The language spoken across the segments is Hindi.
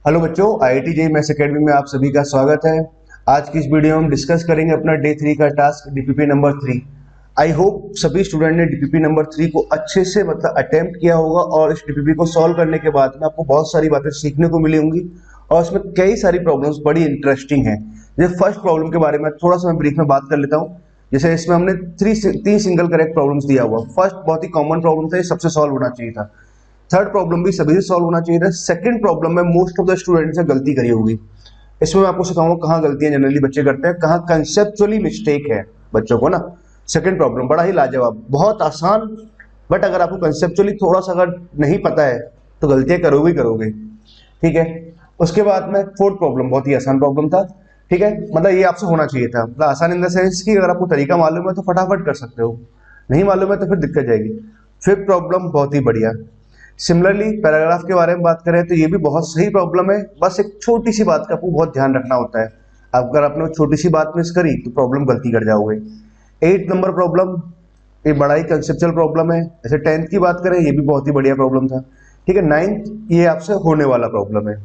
हेलो बच्चों, IIT JEE मैथ्स एकेडमी में आप सभी का स्वागत है। आज की इस वीडियो में हम डिस्कस करेंगे अपना डे 3 का task DPP number 3। I hope सभी स्टूडेंट ने डीपीपी नंबर 3 को अच्छे से अटेम्प्ट किया होगा और इस डीपीपी को सॉल्व करने के बाद में आपको बहुत सारी बातें सीखने को मिली होंगी और इसमें कई सारी प्रॉब्लम्स बड़ी इंटरेस्टिंग है। जैसे फर्स्ट प्रॉब्लम के बारे में थोड़ा सा मैं ब्रीफ में बात कर लेता हूँ। जैसे इसमें हमने तीन सिंगल करेक्ट प्रॉब्लम्स दिया हुआ। फर्स्ट बहुत ही कॉमन प्रॉब्लम था, ये सबसे सॉल्व होना चाहिए था। थर्ड प्रॉब्लम भी सभी से सॉल्व होना चाहिए था। सेकंड प्रॉब्लम में मोस्ट ऑफ द स्टूडेंट्स ने गलती करी होगी। इसमें मैं आपको सिखाऊंगा कहाँ गलतियां जनरली बच्चे करते हैं, कहाँ कंसेप्चुअली मिस्टेक है बच्चों को ना। सेकंड प्रॉब्लम बड़ा ही लाजवाब, बहुत आसान, बट अगर आपको कंसेप्चुअली थोड़ा सा अगर नहीं पता है तो गलतियां करोगे ही करोगे। ठीक है। उसके बाद में फोर्थ प्रॉब्लम बहुत ही आसान प्रॉब्लम था। ठीक है, मतलब ये आपसे होना चाहिए था, मतलब आसान इन द सेंस कि अगर आपको तरीका मालूम है तो फटाफट कर सकते हो, नहीं मालूम है तो फिर दिक्कत जाएगी। फिफ्थ प्रॉब्लम बहुत ही बढ़िया। सिमिलरली पैराग्राफ के बारे में बात करें तो ये भी बहुत सही प्रॉब्लम है, बस एक छोटी सी बात का आपको बहुत ध्यान रखना होता है। अगर आपने छोटी सी बात मिस करी तो प्रॉब्लम गलती कर जाओगे। 8 नंबर प्रॉब्लम, ये बड़ा ही कंसेप्चुअल प्रॉब्लम है। जैसे 10th की बात करें, ये भी बहुत ही बढ़िया प्रॉब्लम था। ठीक है। 9th ये आपसे होने वाला प्रॉब्लम है।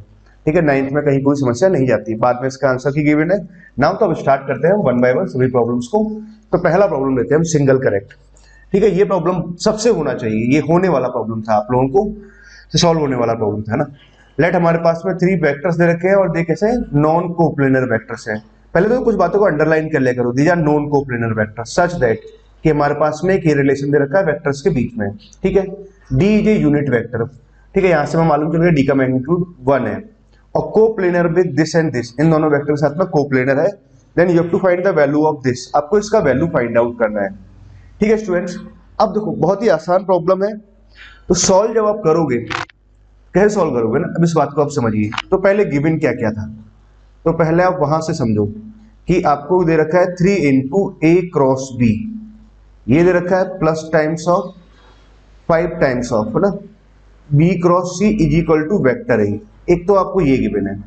ठीक है, 9th में कहीं कोई समस्या नहीं जाती, बाद में इसका आंसर की गिवन है। नाउ तो अब स्टार्ट करते हैं वन बाय वन सभी प्रॉब्लम्स को। तो पहला प्रॉब्लम लेते हैं हम, सिंगल करेक्ट। ठीक है, ये प्रॉब्लम सबसे होना चाहिए, ये होने वाला प्रॉब्लम था, आप लोगों को सॉल्व होने वाला प्रॉब्लम था ना। लेट हमारे पास में 3 वेक्टर्स दे रखे हैं और दे कैसे नॉन कोप्लेनर वेक्टर्स हैं। पहले तो कुछ बातों को अंडरलाइन कर लिया करो, these are non coplanar vector such that कि हमारे पास में एक ये रिलेशन दे रखा है वेक्टर्स के बीच में। ठीक है, D is a unit vector. ठीक है, यहां से हमें मालूम चल गया डी का मैग्नीट्यूड 1 है और coplanar with this and this, इन दोनों वेक्टर के साथ में कोप्लेनर है। Then you have to find the value of this, आपको इसका वैल्यू फाइंड आउट करना है। ठीक है स्टूडेंट्स, अब देखो बहुत ही आसान प्रॉब्लम है। तो सॉल्व जब आप करोगे, कैसे सॉल्व करोगे ना, अब इस बात को आप समझिए। तो पहले गिवन क्या क्या था, तो पहले आप वहां से समझो कि आपको दे रखा है 3 इंटू ए क्रॉस बी, ये दे रखा है plus times of 5 times of, है ना, B cross C is equal to vector A. एक तो आपको ये गिवन है,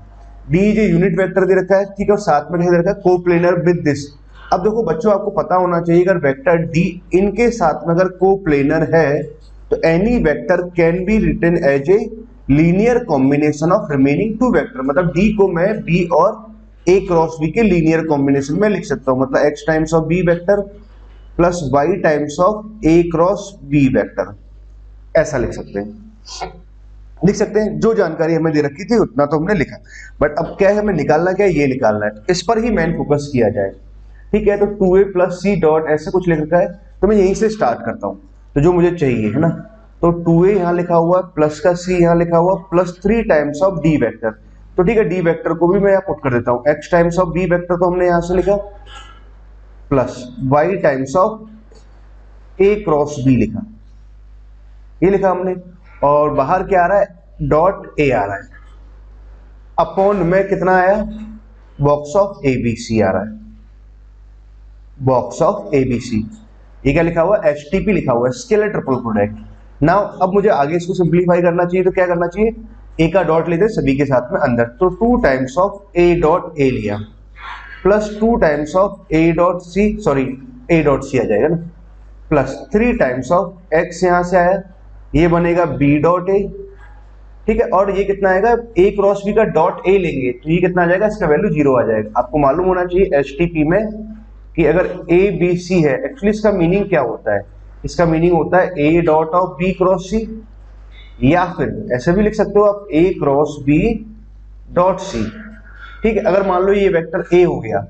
D is a unit vector दे रखा है। ठीक है, और साथ में दे रखा है कोप्लेनर विद दिस। अब देखो बच्चों, आपको पता होना चाहिए अगर वेक्टर डी इनके साथ में अगर कोप्लेनर है तो any vector can be written as a linear combination of remaining 2 vector. मतलब डी को मैं बी और ए क्रॉस बी के लीनियर कॉम्बिनेशन में लिख सकता हूं। मतलब X times of B vector plus Y times of A cross B vector, ऐसा लिख सकते हैं। लिख सकते हैं, जो जानकारी हमें दे रखी थी उतना तो हमने लिखा, बट अब क्या है, हमें निकालना क्या है, ये निकालना है, इस पर ही मेन फोकस किया जाए। ठीक है, तो 2a प्लस सी डॉट ऐसे कुछ लिख रखा है, तो मैं यहीं से स्टार्ट करता हूँ। तो जो मुझे चाहिए है ना, तो 2a यहाँ लिखा हुआ प्लस का c यहाँ लिखा हुआ plus 3 times of d vector. तो ठीक है, d वेक्टर को भी मैं यहाँ पुट कर देता हूँ। x times of b vector तो हमने यहाँ से लिखा, plus y times of a cross b लिखा, ये लिखा हमने। और बाहर क्या आ रहा है, डॉट a आ रहा है, अपॉन में कितना आया, बॉक्स ऑफ abc आ रहा है, बॉक्स ऑफ एबीसी। ये क्या लिखा हुआ है, एचटीपी लिखा हुआ है, स्केलर ट्रिपल प्रोडक्ट। नाउ अब मुझे आगे इसको सिंप्लीफाई करना चाहिए, तो क्या करना चाहिए, ए का डॉट लेते सभी के साथ में अंदर। तो 2 times of A dot A लिया plus 2 times of A dot C, sorry A dot C आ जाएगा ना, प्लस 3 टाइम्स ऑफ एक्स यहां से आया, ये बनेगा बी डॉट ए। ठीक है, और ये कितना आएगा, ए क्रॉस बी का डॉट ए लेंगे तो ये कितना आ जाएगा, इसका वैल्यू 0 आ जाएगा। आपको मालूम होना चाहिए एचटीपी में कि अगर ए बी सी है, एक्चुअली इसका मीनिंग क्या होता है, इसका मीनिंग होता है A dot of B cross C, या फिर ऐसे भी लिख सकते हो आप A cross B dot C. ठीक है, अगर मान लो ये वेक्टर ए हो गया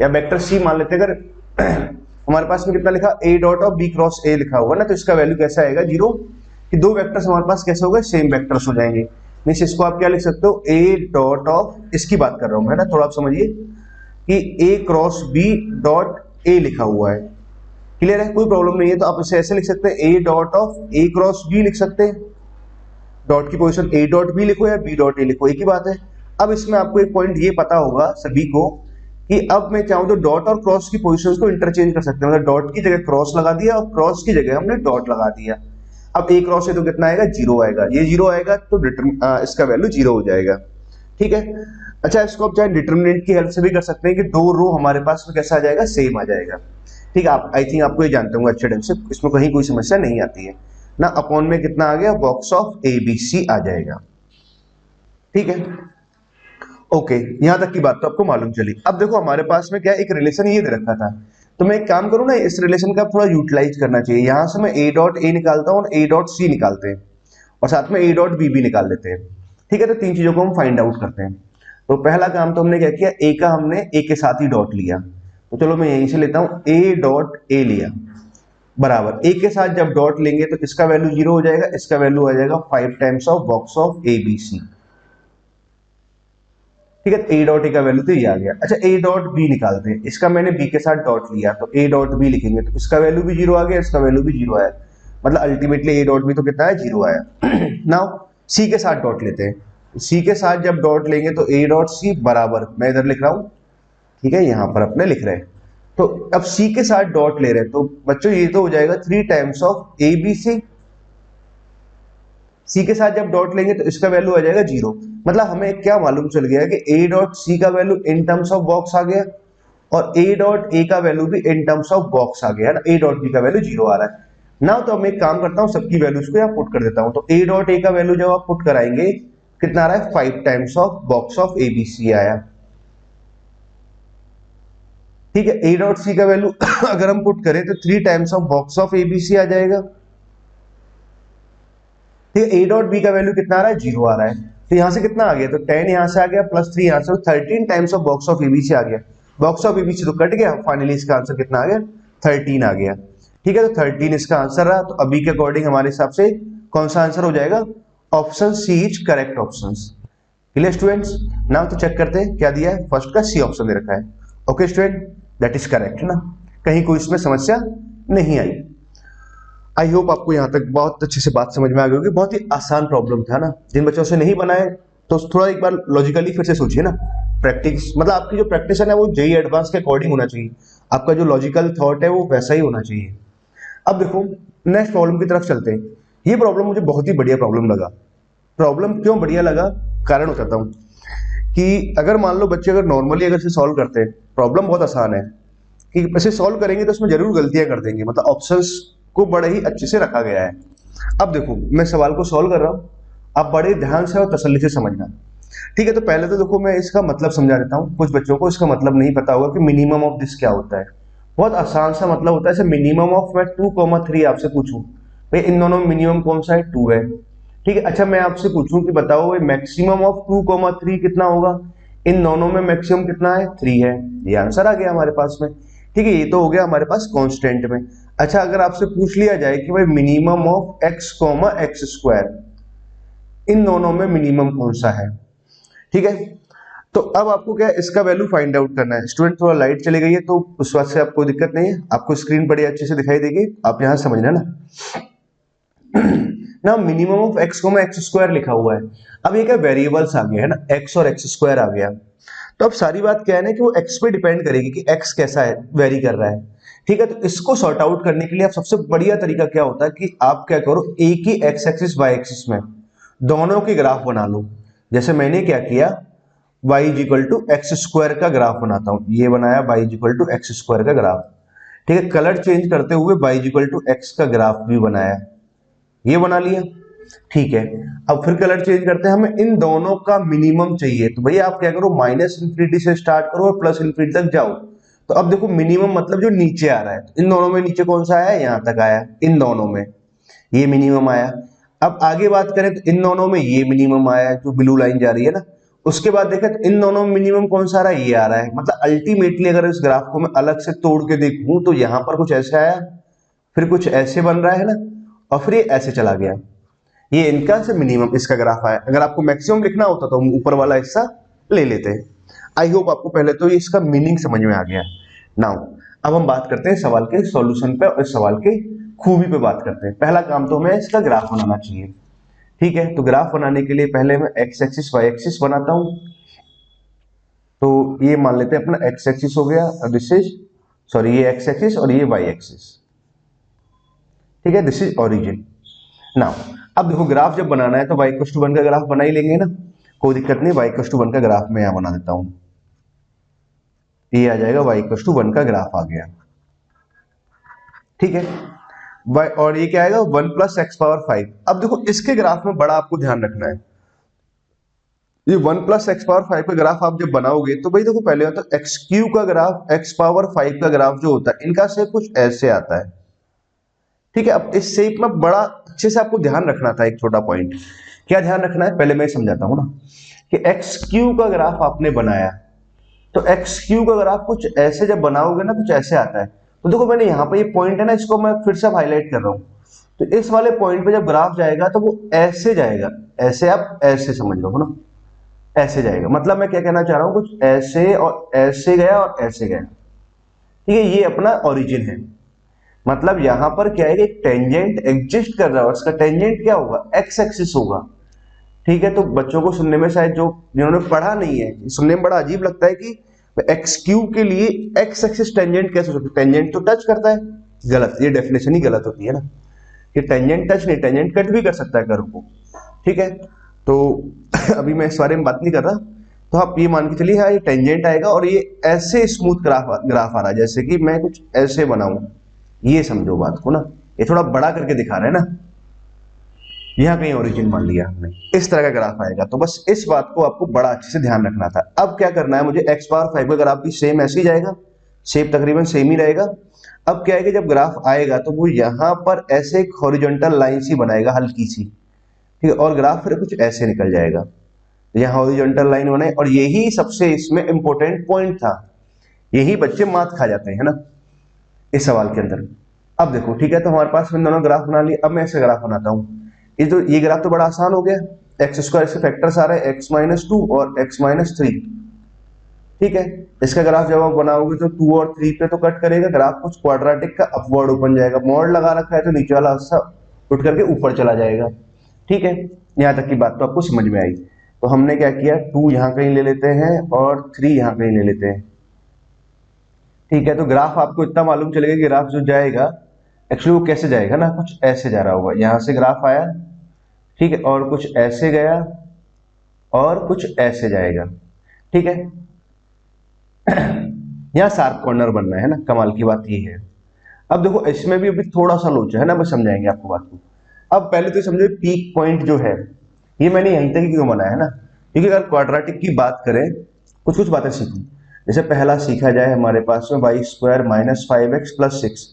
या वेक्टर सी मान लेते, अगर हमारे पास में कितना लिखा, A dot of B cross A लिखा होगा ना, तो इसका वैल्यू कैसा आएगा, 0, कि 2 वेक्टर्स हमारे पास कैसे हो गए, सेम वेक्टर्स हो जाएंगे। मींस इसको आप क्या लिख सकते हो, ए डॉट ऑफ, इसकी बात कर रहा हूं मैं ना, थोड़ा आप समझिए कि ए क्रॉस बी डॉट ए लिखा हुआ है। क्लियर है, कोई प्रॉब्लम नहीं है। तो आप इसे ऐसे लिख सकते हैं, A dot of A cross B लिख सकते हैं, डॉट की पोजीशन ए डॉट बी लिखो या बी डॉट ए लिखो, एक ही बात है। अब इसमें आपको एक पॉइंट ये पता होगा सभी को कि अब मैं चाहूं तो डॉट और क्रॉस की पोजीशंस को इंटरचेंज कर सकते हैं। मतलब डॉट की जगह क्रॉस लगा दिया और क्रॉस की जगह हमने डॉट लगा दिया। अब ए क्रॉस है तो कितना आएगा, 0 आएगा, ये 0 आएगा तो इसका वैल्यू 0 हो जाएगा। ठीक है, अच्छा इसको आप चाहे डिटरमिनेंट की हेल्प से भी कर सकते हैं कि 2 रो हमारे पास में कैसा आ जाएगा, सेम आ जाएगा। ठीक है, आप आई थिंक आपको ये जानते होंगे अच्छे ढंग से, इसमें कहीं कोई समस्या नहीं आती है ना। अपॉन में कितना आ गया, बॉक्स ऑफ एबीसी आ जाएगा। ठीक है, ओके, यहां तक की बात तो आपको मालूम चली। अब देखो हमारे पास में क्या एक रिलेशन ये दे रखा था, तो मैं एक काम करूं ना, इस रिलेशन का थोड़ा यूटिलाइज करना चाहिए। यहां से मैं ए डॉट ए निकालता हूं और ए डॉट सी निकालते हैं और साथ में ए डॉट बी भी निकाल लेते हैं। ठीक है, तो तीन चीजों को हम फाइंड आउट करते हैं। तो पहला काम तो हमने क्या किया, ए का हमने ए के साथ ही डॉट लिया, तो चलो मैं यहीं से लेता हूं, ए डॉट ए लिया बराबर ए के साथ जब डॉट लेंगे तो इसका वैल्यू 0 हो जाएगा, इसका वैल्यू आ जाएगा 5 times of box of A B C. ठीक है, ए डॉट ए का वैल्यू तो ये आ गया। अच्छा, ए डॉट बी निकालते हैं, इसका मैंने बी के साथ डॉट लिया, तो ए डॉट बी लिखेंगे तो इसका वैल्यू भी 0 आ गया, इसका वैल्यू भी 0 आया, मतलब अल्टीमेटली ए डॉट बी तो कितना है, 0 आया। नाउ सी के साथ डॉट लेते हैं, सी के साथ जब डॉट लेंगे तो ए डॉट सी बराबर, मैं इधर लिख रहा हूं, ठीक है, यहां पर अपने लिख रहे हैं, तो अब सी के साथ डॉट ले रहे हैं, तो बच्चों ये तो हो जाएगा 3 times of A B C. C के साथ जब डॉट लेंगे तो इसका वैल्यू आ जाएगा 0, मतलब हमें क्या मालूम चल गया कि ए डॉट सी का value in terms of box आ गया और ए डॉट ए का वैल्यू भी इन टर्म्स ऑफ बॉक्स आ गया ना, ए डॉट बी का वैल्यू 0 आ रहा है ना। तो मैं एक काम करता हूं, सबकी वैल्यूज को यहाँ पुट कर देता हूं, तो ए डॉट ए का वैल्यू जब आप पुट कराएंगे कितना आ रहा है, 5 times of box of A B C आया। ठीक है, ए डॉट सी का वैल्यू अगर हम पुट करें तो 3 times of box of A B C आ जाएगा। ठीक है, ए डॉट बी का वैल्यू कितना आ रहा है, 0 आ रहा है, तो यहां से कितना आ गया, तो 10 यहां से आ गया प्लस 3 यहां से, 13 times of box of ABC आ गया। बॉक्स ऑफ एबीसी तो कट गया, फाइनली इसका आंसर कितना आ गया, 13 आ गया। ठीक है, तो 13 इसका आंसर रहा, तो अभी के अकॉर्डिंग हमारे हिसाब से कौन सा आंसर हो जाएगा, option C is correct option. Clear students, now तो चेक करते हैं क्या दिया है, फर्स्ट का सी ऑप्शन दे रखा है। Okay student, that is correct है ना, कहीं कोई इसमें समस्या नहीं आई। आई होप आपको यहाँ तक बहुत अच्छे से बात समझ में आ गई होगी, बहुत ही आसान प्रॉब्लम था ना, जिन बच्चों से नहीं बनाए तो थोड़ा एक बार लॉजिकली फिर से सोचिए ना, प्रैक्टिस मतलब आपकी जो प्रैक्टिस है ना वो जेई एडवांस के अकॉर्डिंग होना चाहिए, आपका जो लॉजिकल थॉट है वो वैसा ही होना चाहिए। अब देखो नेक्स्ट प्रॉब्लम की तरफ चलते हैं। ये प्रॉब्लम मुझे बहुत ही बढ़िया प्रॉब्लम लगा। प्रॉब्लम क्यों बढ़िया लगा, कारण बताता हूँ कि अगर मान लो बच्चे अगर नॉर्मली अगर इसे सॉल्व करते हैं, प्रॉब्लम बहुत आसान है कि इसे सॉल्व करेंगे तो इसमें जरूर गलतियां कर देंगे, मतलब ऑप्शंस को बड़े ही अच्छे से रखा गया है। अब देखो मैं सवाल को सॉल्व कर रहा हूं, आप बड़े ध्यान से और तसल्ली से समझना। ठीक है, तो पहले तो देखो मैं इसका मतलब समझा देता हूं, कुछ बच्चों को इसका मतलब नहीं पता होगा कि मिनिमम ऑफ दिस क्या होता है। बहुत आसान सा मतलब होता है, जैसे मिनिमम ऑफ मैं 2,3 आपसे पूछूं, भाई इन दोनों में मिनिमम कौन सा है, 2 है। ठीक है, अच्छा मैं आपसे पूछूं कि बताओ भाई मैक्सिमम ऑफ 2,3 कितना होगा, इन दोनों में मैक्सिमम कितना है, 3 है। ये आंसर आ गया हमारे पास में। ठीक है, ये तो हो गया हमारे पास कांस्टेंट में। अच्छा अगर आपसे पूछ लिया जाए कि भाई minimum of x comma x square, इन दोनों में मिनिमम कौन सा है। ठीक है, तो अब आपको क्या है, इसका वैल्यू फाइंड आउट करना है। स्टूडेंट थोड़ा लाइट चली गई है तो उस बात से आपको दिक्कत नहीं है, आपको स्क्रीन बड़ी अच्छे से दिखाई देगी, आप यहां समझना ना। ना minimum of x comma x square लिखा हुआ है, अब ये क्या वेरिएबल्स आ गए है ना, x और एक्स स्क्वायर आ गया, तो अब सारी बात क्या है ना कि वो x पे डिपेंड करेगी कि x कैसा है, वेरी कर रहा है। ठीक है, तो इसको सॉर्ट आउट करने के लिए आप सबसे बढ़िया तरीका क्या होता है कि आप क्या करो, एक ही x एक्सिस y एक्सिस में दोनों के ग्राफ बना लो। जैसे मैंने क्या किया, y is equal to X square का ग्राफ बनाता हूं, ये बनाया y is equal to X square का ग्राफ। ठीक है, कलर चेंज करते हुए y is equal to X का ग्राफ भी बनाया, ये बना लिया। ठीक है, अब फिर कलर चेंज करते हैं, हमें इन दोनों का मिनिमम चाहिए, तो भैया आप क्या करो, माइनस इंफिनिटी से स्टार्ट करो और प्लस इंफिनिटी तक जाओ। तो अब देखो मिनिमम मतलब जो नीचे आ रहा है, इन दोनों में नीचे कौन सा आया, यहां तक आया, इन दोनों में ये मिनिमम आया। अब आगे बात करें तो इन दोनों में ये मिनिमम आया, जो ब्लू लाइन जा रही है ना, उसके बाद देखें तो इन दोनों में मिनिमम कौन सा आ रहा है, ये आ रहा है। मतलब अल्टीमेटली अगर इस ग्राफ को मैं अलग से तोड़ के देखूं तो यहां पर कुछ ऐसे आया, फिर कुछ ऐसे बन रहा है ना, और फिर ये ऐसे चला गया, ये इनका से मिनिमम इसका ग्राफ आया। अगर आपको मैक्सिमम लिखना होता तो हम ऊपर वाला हिस्सा ले लेते हैं। आई होप आपको पहले तो ये इसका मीनिंग समझ में आ गया। नाउ अब हम बात करते हैं सवाल के सॉल्यूशन पे और इस सवाल के खूबी पे बात करते हैं। पहला काम तो हमें इसका ग्राफ बनाना चाहिए। ठीक है, तो ग्राफ बनाने के लिए पहले मैं एक्स एक्सिस वाई एक्सिस बनाता हूं। तो ये मान लेते हैं अपना एक्स एक्सिस हो गया, दिस इज सॉरी ये एक्स एक्सिस और ये वाई एक्सिस। ठीक है, दिस इज ओरिजिन। नाउ अब देखो ग्राफ जब बनाना है तो y इक्वल टू 1 का ग्राफ बना ही लेंगे ना, कोई दिक्कत नहीं, y इक्वल टू 1 का ग्राफ मैं यहां बना देता हूं, ये आ जाएगा y इक्वल टू 1 का ग्राफ आ गया। ठीक है, y और ये क्या आएगा 1 प्लस एक्स पावर 5। अब देखो इसके ग्राफ में बड़ा आपको ध्यान रखना है, ये 1 प्लस एक्स पावर 5 का ग्राफ आप जब बनाओगे तो भाई देखो पहले होता है एक्स क्यू का ग्राफ, एक्स पावर 5 का ग्राफ जो होता है इनका शेप कुछ ऐसे आता है। ठीक है, अब इस शेप में बड़ा अच्छे से आपको ध्यान रखना था एक छोटा पॉइंट। क्या ध्यान रखना है, पहले मैं समझाता हूं ना कि एक्स क्यू का ग्राफ आपने बनाया तो एक्स क्यू का ग्राफ कुछ ऐसे जब बनाओगे ना कुछ ऐसे आता है। तो देखो मैंने यहाँ पे ये पॉइंट है ना, इसको मैं फिर से हाईलाइट कर रहा हूँ। तो इस वाले पॉइंट पे जब ग्राफ जाएगा तो वो ऐसे जाएगा, ऐसे आप ऐसे समझ लो ना, ऐसे जाएगा। मतलब मैं क्या कहना चाह रहा हूँ, कुछ ऐसे और ऐसे गया और ऐसे गया। ठीक है, ये अपना ओरिजिन है। मतलब यहां पर क्या है कि एक टेंजेंट एग्जिस्ट कर रहा है और इसका टेंजेंट क्या होगा, एक्स एक्सिस होगा। ठीक है, तो बच्चों को सुनने में शायद जो जिन्होंने पढ़ा नहीं है सुनने में बड़ा अजीब लगता है कि एक्स क्यू के लिए एक्स एक्सिस टेंजेंट कैसे हो सकता है, टेंजेंट तो टच करता है। गलत, ये डेफिनेशन ही गलत होती है ना, कि टेंजेंट टच नहीं, टेंजेंट कट भी कर सकता है कर्व को। ठीक है, तो अभी मैं इस बारे में बात नहीं कर रहा। तो आप ये मान के चलिए हाँ ये टेंजेंट आएगा और ये ऐसे स्मूथ ग्राफ आ रहा है, जैसे कि मैं कुछ ऐसे बनाऊं। ये समझो बात को ना, ये थोड़ा बड़ा करके दिखा रहे हैं ना, यहाँ कहीं ओरिजिन मान लिया हमने, इस तरह का ग्राफ आएगा। तो बस इस बात को आपको बड़ा अच्छे से ध्यान रखना था। अब क्या करना है मुझे, एक्स पावर 5 का ग्राफ भी सेम ऐसे ही जाएगा, शेप तकरीबन सेम ही रहेगा। अब क्या है कि जब ग्राफ आएगा तो वो यहाँ पर ऐसे एक हॉरिजॉन्टल लाइन सी बनाएगा हल्की सी। ठीक है, और ग्राफ फिर कुछ ऐसे निकल जाएगा, यहाँ हॉरिजॉन्टल लाइन बनाए। और यही सबसे इसमें इंपॉर्टेंट पॉइंट था, यही बच्चे मात खा जाते हैं ना इस सवाल के अंदर। अब देखो ठीक है, तो हमारे पास इन दोनों ग्राफ बना लिए। अब मैं ऐसे ग्राफ बनाता हूँ। ये ग्राफ तो बड़ा आसान हो गया, एक्स स्क्वायर से फैक्टर्स आ रहे हैं एक्स माइनस 2 और एक्स माइनस 3। ठीक है, इसका ग्राफ जब आप बनाओगे तो 2 और 3 पे तो कट करेगा, ग्राफ कुछ क्वाड्रेटिक का अपवर्ड ओपन जाएगा। मॉड लगा रखा है तो नीचे वाला हिस्सा उठ करके ऊपर चला जाएगा। ठीक है, यहाँ तक की बात तो आपको समझ में आई। तो हमने क्या किया, 2 यहाँ कहीं ले लेते हैं और 3 यहाँ कहीं ले लेते हैं। ठीक है, तो ग्राफ आपको इतना मालूम चलेगा कि ग्राफ जो जाएगा एक्चुअली वो कैसे जाएगा ना, कुछ ऐसे जा रहा होगा। यहां से ग्राफ आया, ठीक है, और कुछ ऐसे गया और कुछ ऐसे जाएगा। ठीक है, यहाँ शार्प कॉर्नर बनना है ना, कमाल की बात ये है। अब देखो इसमें भी अभी थोड़ा सा लोचा है ना, बस समझाएंगे आपको बात को। अब पहले तो समझो पीक पॉइंट जो है ये मैंने यहीं तक ही क्यों बनाया है ना, क्योंकि अगर क्वाड्रेटिक की बात करें कुछ कुछ बातें सीखो। जैसे पहला सीखा जाए हमारे पास में Y square minus 5x plus 6,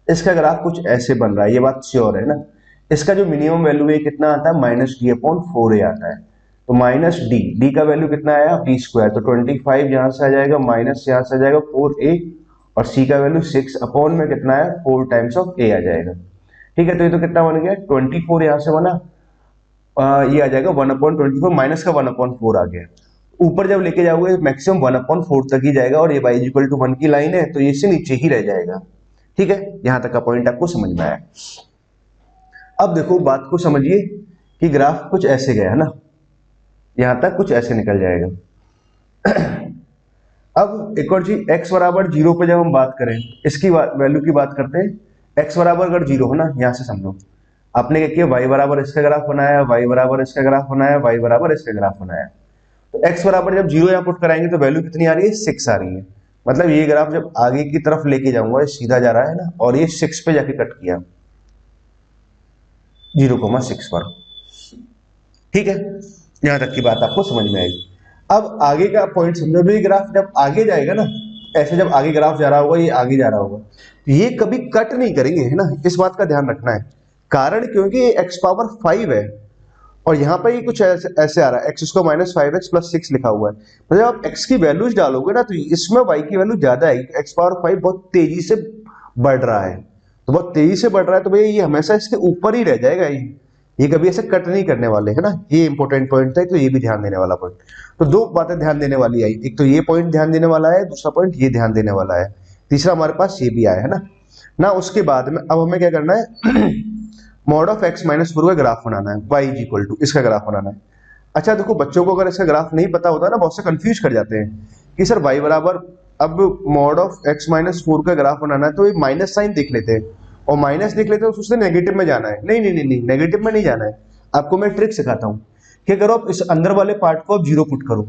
इसका ग्राफ कुछ ऐसे बन रहा है, ये बात श्योर है ना। इसका जो मिनिमम वैल्यू है कितना आता है, माइनस डी अपॉन 4a आता है। तो माइनस डी का वैल्यू कितना आया, बी स्क्वायर, तो 25 यहां से आ जाएगा, माइनस यहां से आ जाएगा 4a, और सी का वैल्यू 6 अपॉन में कितना है 4 टाइम्स ऑफ a आ जाएगा। ठीक है, तो ये तो कितना बन गया 24 यहां से बना, ये आ जाएगा 1/24, माइनस का 1/4 आ गया। ऊपर जब लेके जाओगे मैक्सिमम 1/4 तक ही जाएगा, और ये y इक्वल टू 1 की लाइन है तो ये इससे नीचे ही रह जाएगा। ठीक है, यहां तक का पॉइंट आपको समझ में आया। अब देखो बात को समझिए कि ग्राफ कुछ ऐसे गया है ना, यहां तक कुछ ऐसे निकल जाएगा। अब एक और चीज, x बराबर 0 पे जब हम बात करें, इसकी वैल्यू की बात करते हैं, x बराबर अगर 0 हो ना, यहां से समझो आपने क्या किया, y बराबर इसका ग्राफ बनाया, y बराबर इसका ग्राफ बनाया, y बराबर इसका ग्राफ बनाया। तो x बराबर जब 0 यहाँ पुट कराएंगे तो वैल्यू कितनी आ रही है, 6 आ रही है। मतलब ये ग्राफ जब आगे की तरफ लेके जाऊंगा ये सीधा जा रहा है ना, और ये 6 पे जाके कट किया 0,6 पर। ठीक है, यहां तक की बात आपको समझ में आएगी। अब आगे का पॉइंट समझो, भी ग्राफ जब आगे जाएगा ना, ऐसे जब आगे ग्राफ जा रहा होगा, ये आगे जा रहा होगा, तो ये कभी कट नहीं करेंगे है ना, इस बात का ध्यान रखना है। कारण क्योंकि ये x पावर 5 है और यहाँ पे ये कुछ ऐसे आ रहा है, x को माइनस 5x प्लस 6 लिखा हुआ है। मतलब आप x की वैल्यूज डालोगे ना तो इसमें y की वैल्यू ज्यादा है, x पावर 5 बहुत तेजी से बढ़ रहा है, तो बहुत तेजी से बढ़ रहा है, तो भैया ये हमेशा इसके ऊपर ही रह जाएगा, ये कभी ऐसे कट नहीं करने वाले है ना। ये इंपॉर्टेंट पॉइंट था, तो ये भी ध्यान देने वाला पॉइंट। तो दो बातें ध्यान देने वाली आई, एक तो ये पॉइंट ध्यान देने वाला है, दूसरा पॉइंट ये ध्यान देने वाला है, तीसरा हमारे पास ये भी आया है ना। उसके बाद में अब हमें क्या करना है, मॉड ऑफ x माइनस 4 का ग्राफ बनाना है, y इज इक्वल टू इसका ग्राफ बनाना है। अच्छा देखो बच्चों को अगर इसका ग्राफ नहीं पता होता ना, बहुत से कंफ्यूज कर जाते हैं कि सर y बराबर, अब मॉड ऑफ x माइनस 4 का ग्राफ बनाना है तो ये माइनस साइन देख लेते हैं, और माइनस देख लेते हैं तो उससे नेगेटिव में जाना है। नहीं नहीं नहीं नहीं, नेगेटिव में नहीं जाना है। आपको मैं ट्रिक सिखाता हूँ कि करो आप इस अंदर वाले पार्ट को आप 0 पुट करो,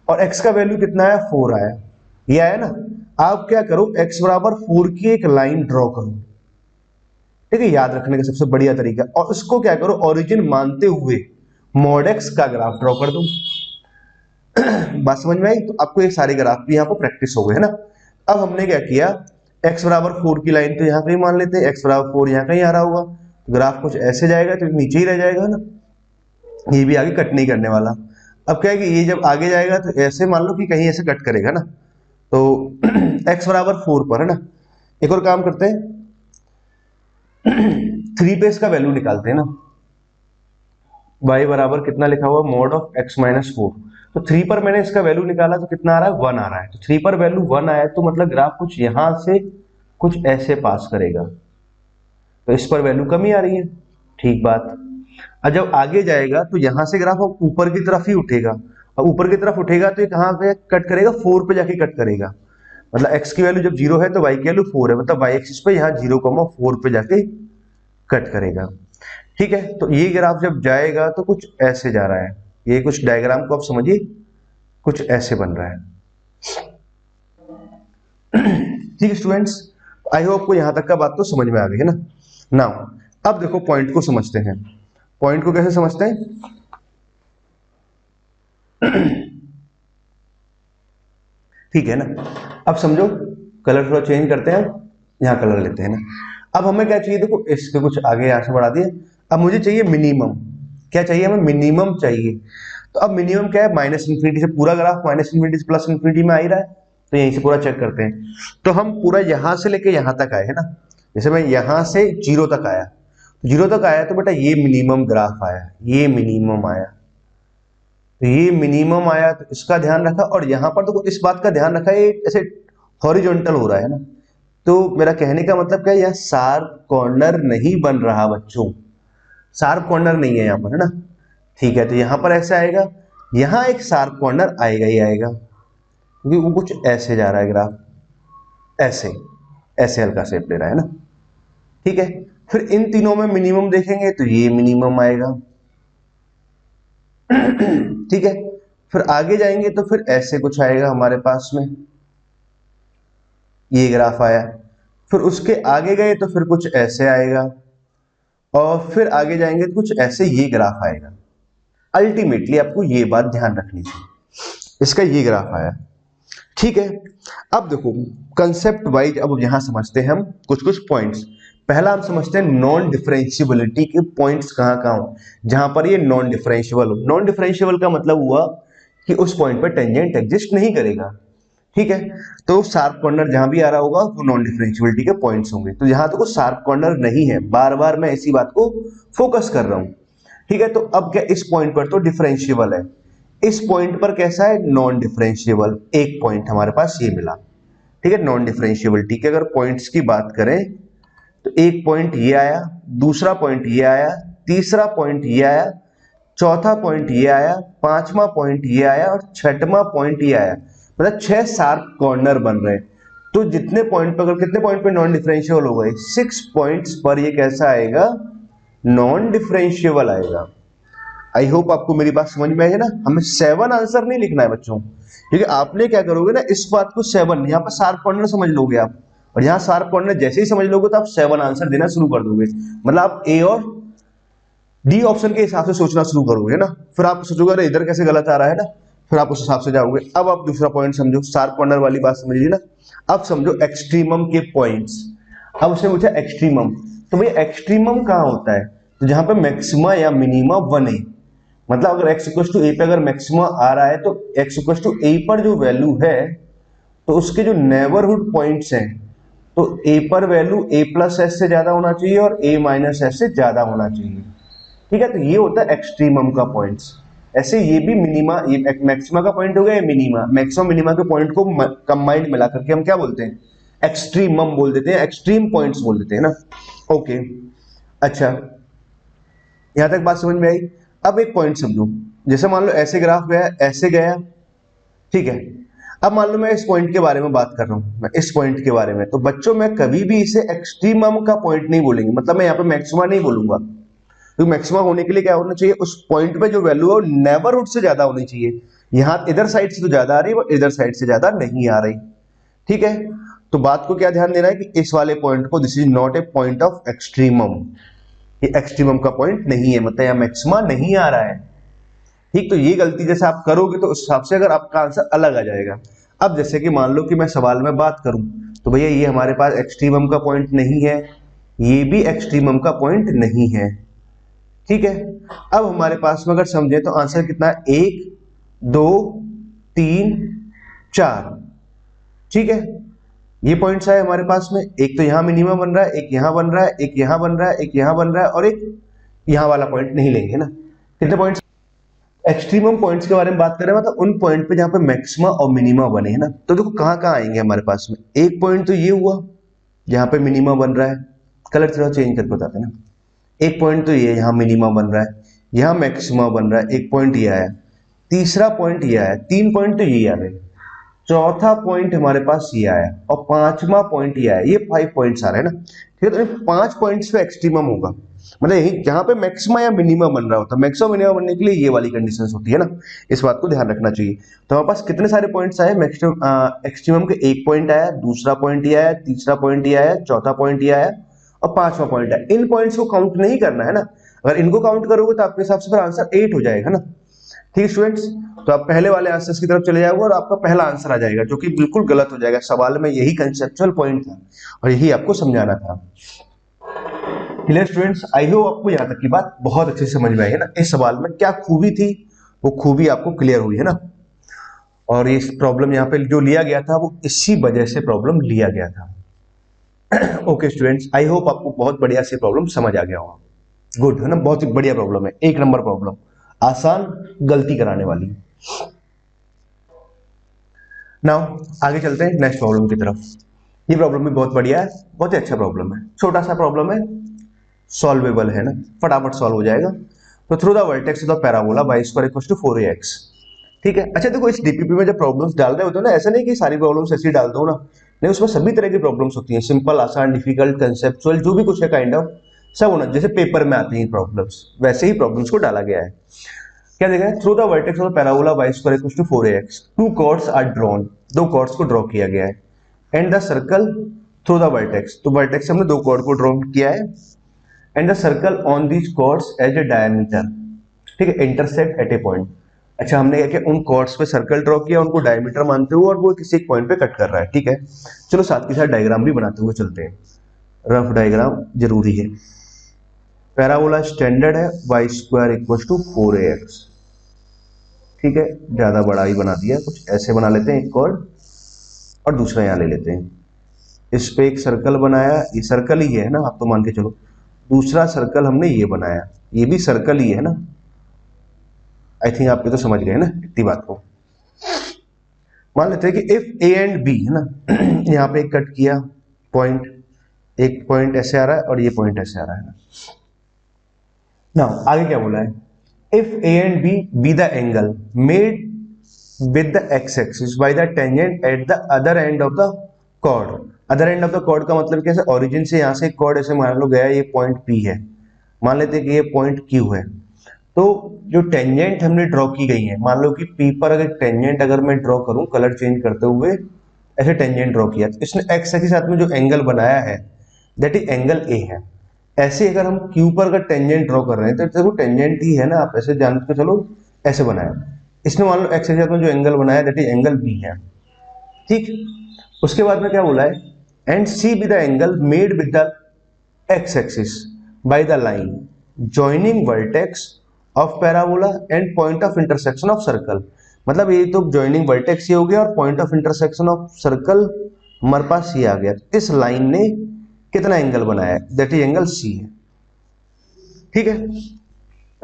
और x का वैल्यू कितना है 4 आया, ये आया ना। आप क्या करो, x बराबर 4 की एक लाइन ड्रॉ करो, ठीक है, याद रखने का सबसे बढ़िया तरीका। और उसको क्या करो, ओरिजिन मानते हुए मॉड एक्स का ग्राफ ड्रॉ कर दो। बात समझ में आई? तो आपको ये सारे ग्राफ भी यहाँ पर प्रैक्टिस हो गए है ना। अब हमने क्या किया, x बराबर 4 की लाइन तो यहाँ कहीं मान लेते हैं, x बराबर 4 यहाँ कहीं आ रहा होगा, ग्राफ कुछ ऐसे जाएगा तो नीचे ही रह जाएगा ना, ये भी आगे कट नहीं करने वाला। अब क्या है कि ये जब आगे जाएगा तो ऐसे मान लो कि कहीं ऐसे कट करेगा ना, तो x बराबर 4 पर है ना, एक और काम करते हैं 3 पे इसका वैल्यू निकालते हैं ना, y बराबर कितना लिखा हुआ, मॉड ऑफ x माइनस 4, तो 3 पर मैंने इसका वैल्यू निकाला तो कितना आ रहा है, 1 आ रहा है। तो 3 पर वैल्यू 1 आया तो मतलब ग्राफ कुछ यहां से कुछ ऐसे पास करेगा, तो इस पर वैल्यू कम ही आ रही है, ठीक बात। और जब आगे जाएगा तो यहां से ग्राफ अब ऊपर की तरफ ही उठेगा, और ऊपर की तरफ उठेगा तो ये कहां पे कट करेगा, 4 पे जाके कट करेगा। मतलब x की वैल्यू जब 0 है तो y की वैल्यू 4 है, मतलब y एक्सिस पे यहाँ 0,4 पे जाके कट करेगा, ठीक है। तो ये ग्राफ जब जाएगा तो कुछ ऐसे जा रहा है, ये कुछ डायग्राम को आप समझिए, कुछ ऐसे बन रहा है, ठीक है स्टूडेंट्स। आई होप को यहां तक का बात तो समझ में आ गई है ना। नाउ अब देखो पॉइंट को समझते हैं, पॉइंट को कैसे समझते हैं ठीक है ना। अब समझो, कलर थोड़ा चेंज करते हैं, यहां कलर लेते हैं ना। अब हमें क्या चाहिए, देखो इसके कुछ आगे यहां से बढ़ा दिए, अब मुझे चाहिए मिनिमम, क्या चाहिए हमें, मिनिमम चाहिए। तो अब मिनिमम क्या है, माइनस इन्फिनिटी से पूरा ग्राफ माइनस इन्फिनिटी से प्लस इन्फिनिटी में आ ही रहा है, तो यहीं से पूरा चेक करते हैं। तो हम पूरा यहां से लेके यहां तक आए है ना, जैसे मैं यहां से 0 तक आया, 0 तक आया तो बेटा ये मिनिमम ग्राफ आया, ये मिनिमम आया, तो ये मिनिमम आया तो इसका ध्यान रखा। और यहां पर तो इस बात का ध्यान रखा, ये ऐसे हॉरिजॉन्टल हो रहा है ना, तो मेरा कहने का मतलब क्या है, यह शार्प कॉर्नर नहीं बन रहा बच्चों, शार्प कॉर्नर नहीं है यहाँ पर है ना, ठीक है। तो यहां पर ऐसे आएगा, यहां एक शार्प कॉर्नर आएगा ही आएगा, क्योंकि वो कुछ ऐसे जा रहा है ग्राफ, ऐसे ऐसे हल्का शेप ले रहा है ना, ठीक है। फिर इन तीनों में मिनिमम देखेंगे तो ये मिनिमम आएगा, ठीक है। फिर आगे जाएंगे तो फिर ऐसे कुछ आएगा हमारे पास में, ये ग्राफ आया। फिर उसके आगे गए तो फिर कुछ ऐसे आएगा, और फिर आगे जाएंगे तो कुछ ऐसे ये ग्राफ आएगा। अल्टीमेटली आपको ये बात ध्यान रखनी चाहिए, इसका ये ग्राफ आया, ठीक है। अब देखो कंसेप्ट वाइज अब यहां समझते हैं हम कुछ कुछ पॉइंट्स। पहला हम समझते हैं नॉन डिफरेंशियबिलिटी के पॉइंट्स कहां कहां हो, जहां पर ये नॉन डिफरेंशियबल हो। नॉन डिफरेंशियबल का मतलब हुआ कि उस पॉइंट पर टेंजेंट एग्जिस्ट नहीं करेगा, ठीक है। तो शार्प कॉर्नर जहां भी आ रहा होगा वो नॉन डिफरेंशियबिलिटी के पॉइंट्स होंगे। तो यहां तो शार्प कॉर्नर नहीं है, बार बार मैं इसी बात को फोकस कर रहा हूं, ठीक है। तो अब क्या इस पॉइंट पर तो डिफरेंशियबल है, इस पॉइंट पर कैसा है, नॉन डिफरेंशियबल। एक पॉइंट हमारे पास ये मिला, ठीक है। नॉन डिफरेंशियबिलिटी के अगर पॉइंट्स की बात करें तो एक पॉइंट ये आया, दूसरा पॉइंट ये आया, तीसरा पॉइंट ये आया, चौथा पॉइंट ये आया, पांचवा पॉइंट ये आया, और छठवां पॉइंट ये आया। मतलब 6 शार्प कॉर्नर बन रहे हैं। तो जितने पॉइंट पर, अगर कितने पॉइंट पे नॉन डिफरेंशियबल हो गए, 6 पॉइंट्स पर ये कैसा आएगा, नॉन डिफरेंशियबल आएगा। आई होप आपको मेरी बात समझ में आई है ना। हमें 7 आंसर नहीं लिखना है बच्चों, क्योंकि आपने क्या करोगे ना, इस बात को 7 यहाँ पर शार्प कॉर्नर समझ लोगे आप, और यहाँ शार्प कॉर्नर जैसे ही समझ लोगे तो आप 7 आंसर देना शुरू कर दोगे। मतलब आप ए और डी ऑप्शन के हिसाब से सोचना शुरू करोगे ना। फिर आप सोचोगे अरे इधर कैसे गलत आ रहा है ना, फिर आप उस हिसाब से जाओगे। अब आप दूसरा पॉइंट समझो, शार्प कॉर्नर वाली बात समझ ली ना। अब समझो एक्सट्रीमम के पॉइंट्स। अब उसने पूछा एक्सट्रीमम, तो भैया एक्सट्रीमम कहाँ होता है, तो जहां पे मैक्सिमा या मिनिमा 1 है। मतलब अगर x इक्वल टू ए पे अगर मैक्सिमा आ रहा है तो x इक्वल टू ए पर जो वैल्यू है, तो उसके जो नेबरहुड पॉइंट्स हैं, तो a पर वैल्यू a प्लस एस से ज्यादा होना चाहिए और a माइनस एस से ज्यादा होना चाहिए, ठीक है। तो ये होता है एक्सट्रीमम का पॉइंट्स। ऐसे ये भी मिनिमा, ये मैक्सिमा का पॉइंट हो गया, मिनिमा, मैक्सिमम मिनिमा के पॉइंट को कंबाइंड मिला करके हम क्या बोलते हैं, एक्सट्रीमम बोल देते हैं, एक्सट्रीम पॉइंट्स बोल देते हैं ना। ओके, अच्छा यहां तक बात समझ में आई। अब एक पॉइंट समझो, जैसे मान लो ऐसे ग्राफ गया, ऐसे गया, ठीक है। अब मान लो मैं इस पॉइंट के बारे में बात कर रहा हूं, मैं इस पॉइंट के बारे में, तो बच्चों मैं कभी भी इसे एक्सट्रीमम का पॉइंट नहीं बोलेंगे, मतलब मैं यहाँ पे मैक्सिमा नहीं बोलूंगा, क्योंकि मैक्सिमा होने के लिए क्या होना चाहिए, उस पॉइंट पे जो वैल्यू है वो नेबरहुड से ज्यादा होनी चाहिए। यहाँ इधर साइड से तो ज्यादा आ रही है, इधर साइड से ज्यादा नहीं आ रही, ठीक है। तो बात को क्या ध्यान देना है कि इस वाले पॉइंट को, this is not a point of extremum, ये एक्सट्रीमम का पॉइंट नहीं है, मतलब यहाँ मैक्सिमा नहीं आ रहा है, ठीक, तो ये गलती जैसे आप करोगे तो उस हिसाब से अगर आपका आंसर अलग आ जाएगा। अब जैसे कि मान लो कि मैं सवाल में बात करूं तो भैया ये हमारे पास एक्सट्रीमम का पॉइंट नहीं है, ये भी एक्सट्रीमम का पॉइंट नहीं है, ठीक है। अब हमारे पास में अगर समझे तो आंसर कितना है, 1 2 3 4, ठीक है। ये पॉइंट्स आए हमारे पास में, एक तो यहां मिनिमम बन रहा है, एक यहां बन रहा है, एक यहां बन रहा है, एक यहां बन रहा है और एक यहां वाला पॉइंट नहीं लेंगे ना। कितने पॉइंट्स? एक्सट्रीमम पॉइंट्स के बारे में बात करें मतलब उन पॉइंट पे जहां पे मैक्सिमा और मिनिमा बने हैं ना, तो देखो कहां कहां आएंगे हमारे पास में। एक पॉइंट तो ये हुआ जहां पे मिनिमा बन रहा है, कलर थोड़ा चेंज करके बताते हैं ना। एक पॉइंट तो ये यहाँ मिनिमा बन रहा है, यहाँ मैक्सिमा बन रहा है, एक पॉइंट ये आया, तीसरा पॉइंट ये आया, 3 पॉइंट तो यही आ गए, चौथा पॉइंट हमारे पास ये आया और पांचवा पॉइंट ये आया, ये 5 पॉइंट्स आ रहे हैं ना, ठीक है। तो 5 पॉइंट्स पे एक्सट्रीमम होगा, मतलब यही जहां पे मैक्सिमा या मिनिमम बन रहा होता है। मैक्सिमम मिनिमम बनने के लिए ये वाली कंडीशंस होती है ना, इस बात को ध्यान रखना चाहिए। तो हमारे पास कितने सारे पॉइंट्स आए, एक्सट्रीमम के एक पॉइंट आया, दूसरा पॉइंट ये आया, तीसरा पॉइंट ये आया, चौथा पॉइंट ये आया और पांचवा पॉइंट है। इन पॉइंट्स को काउंट नहीं करना है ना, अगर इनको काउंट करोगे तो आपके हिसाब से फिर आंसर 8 हो जाएगा ना, ठीक है स्टूडेंट्स। तो आप पहले वाले आंसर्स की तरफ चले जाओगे और आपका पहला आंसर आ जाएगा, जो कि बिल्कुल गलत हो जाएगा। सवाल में यही कंसेप्चुअल पॉइंट था और यही आपको समझाना था। क्लियर स्टूडेंट्स, आई होप आपको यहाँ तक की बात बहुत अच्छे से समझ में आई है ना। इस सवाल में क्या खूबी थी वो खूबी आपको क्लियर हुई है ना। और ये प्रॉब्लम यहाँ पे जो लिया गया था वो इसी वजह से प्रॉब्लम लिया गया था। ओके स्टूडेंट्स, आई होप आपको बहुत बढ़िया से प्रॉब्लम समझ आ गया होगा। गुड है ना, बहुत ही बढ़िया प्रॉब्लम है, एक नंबर प्रॉब्लम, आसान, गलती कराने वाली। नाउ आगे चलते हैं नेक्स्ट प्रॉब्लम की तरफ। ये प्रॉब्लम भी बहुत बढ़िया है, बहुत ही अच्छा प्रॉब्लम है, छोटा सा प्रॉब्लम है, सॉल्वेबल है ना, फटाफट सॉल्व हो जाएगा। तो through the vertex of the parabola y square equals to 4ax, ठीक है। अच्छा देखो, इस डीपीपी में जब प्रॉब्लम्स डाल रहे होते हो ना, ऐसा नहीं कि सारी प्रॉब्लम्स ऐसी डाल दो ना, नहीं, उसमें सभी तरह की प्रॉब्लम्स होती हैं, सिंपल, आसान, डिफिकल्ट, कंसेप्चुअल, जो भी कुछ है काइंड ऑफ सब होना, जैसे पेपर में आती हैं प्रॉब्लम्स वैसे ही प्रॉब्लम्स को डाला गया है। क्या देखा है, through the vertex of the parabola y square equals to 4ax, two chords are drawn, दो कॉर्ड्स को ड्रॉ किया गया है, and the circle through the vertex, तो वर्टेक्स से हमने दो कॉर्ड को ड्रॉ किया है, and the circle on these chords as a diameter, ठीक है, इंटरसेक्ट एट ए पॉइंट। अच्छा, हमने क्या किया, उन कॉर्ड्स पे सर्कल ड्रॉ किया, उनको डायमीटर मानते हुए, और वो किसी एक पॉइंट पे कट कर रहा है, ठीक है। चलो साथ के साथ डायग्राम भी बनाते हुए चलते हैं, रफ डायग्राम जरूरी है। पैराबोला स्टैंडर्ड है y square equal to 4ax, ठीक है, ज्यादा बड़ा ही बना दिया, कुछ ऐसे बना लेते हैं एक कॉर्ड और दूसरा यहाँ ले लेते हैं। इस पे एक सर्कल बनाया, ये सर्कल ही है ना, आप तो मान के चलो। दूसरा सर्कल हमने ये बनाया, ये भी सर्कल ही है ना, आई थिंक आपके तो समझ गए ना इतनी बात को। मान लेते हैं कि इफ ए एंड बी है ना, यहाँ पे एक कट किया पॉइंट, एक पॉइंट ऐसे आ रहा है और ये पॉइंट ऐसे आ रहा है ना। आगे क्या बोला है, if a and b b the angle made with the x axis by the tangent at the other end of the chord. Other end of the chord का मतलब कैसे, ओरिजिन से यहाँ से एक कॉर्ड ऐसे मान लो गया, ये पॉइंट पी है, मान लेते हैं कि ये पॉइंट क्यू है। तो जो टेंजेंट हमने ड्रॉ की गई है, मान लो कि पी पर अगर टेंजेंट अगर मैं ड्रॉ करूं कलर चेंज करते हुए, ऐसे टेंजेंट ड्रॉ किया, तो इसने एक्स के साथ में जो एंगल बनाया है दैट इज एंगल ए है। ऐसे अगर हम क्यू पर अगर टेंजेंट ड्रॉ कर रहे हैं तो देखो टेंजेंट ही है ना, आप ऐसे जान के चलो, ऐसे बनाया, इसने मान लो एक्स के साथ में जो एंगल बनाया दैट इज एंगल बी है, ठीक। उसके बाद में क्या बोला है, and c b the angle made with the x axis by the line joining vertex of parabola and point of intersection of circle. मतलब ये तो जॉइनिंग वर्टेक्स ये हो गया और point of intersection of circle हमारे पास ये आ गया। इस लाइन ने कितना एंगल बनाया है, दैट इज एंगल सी है, ठीक है,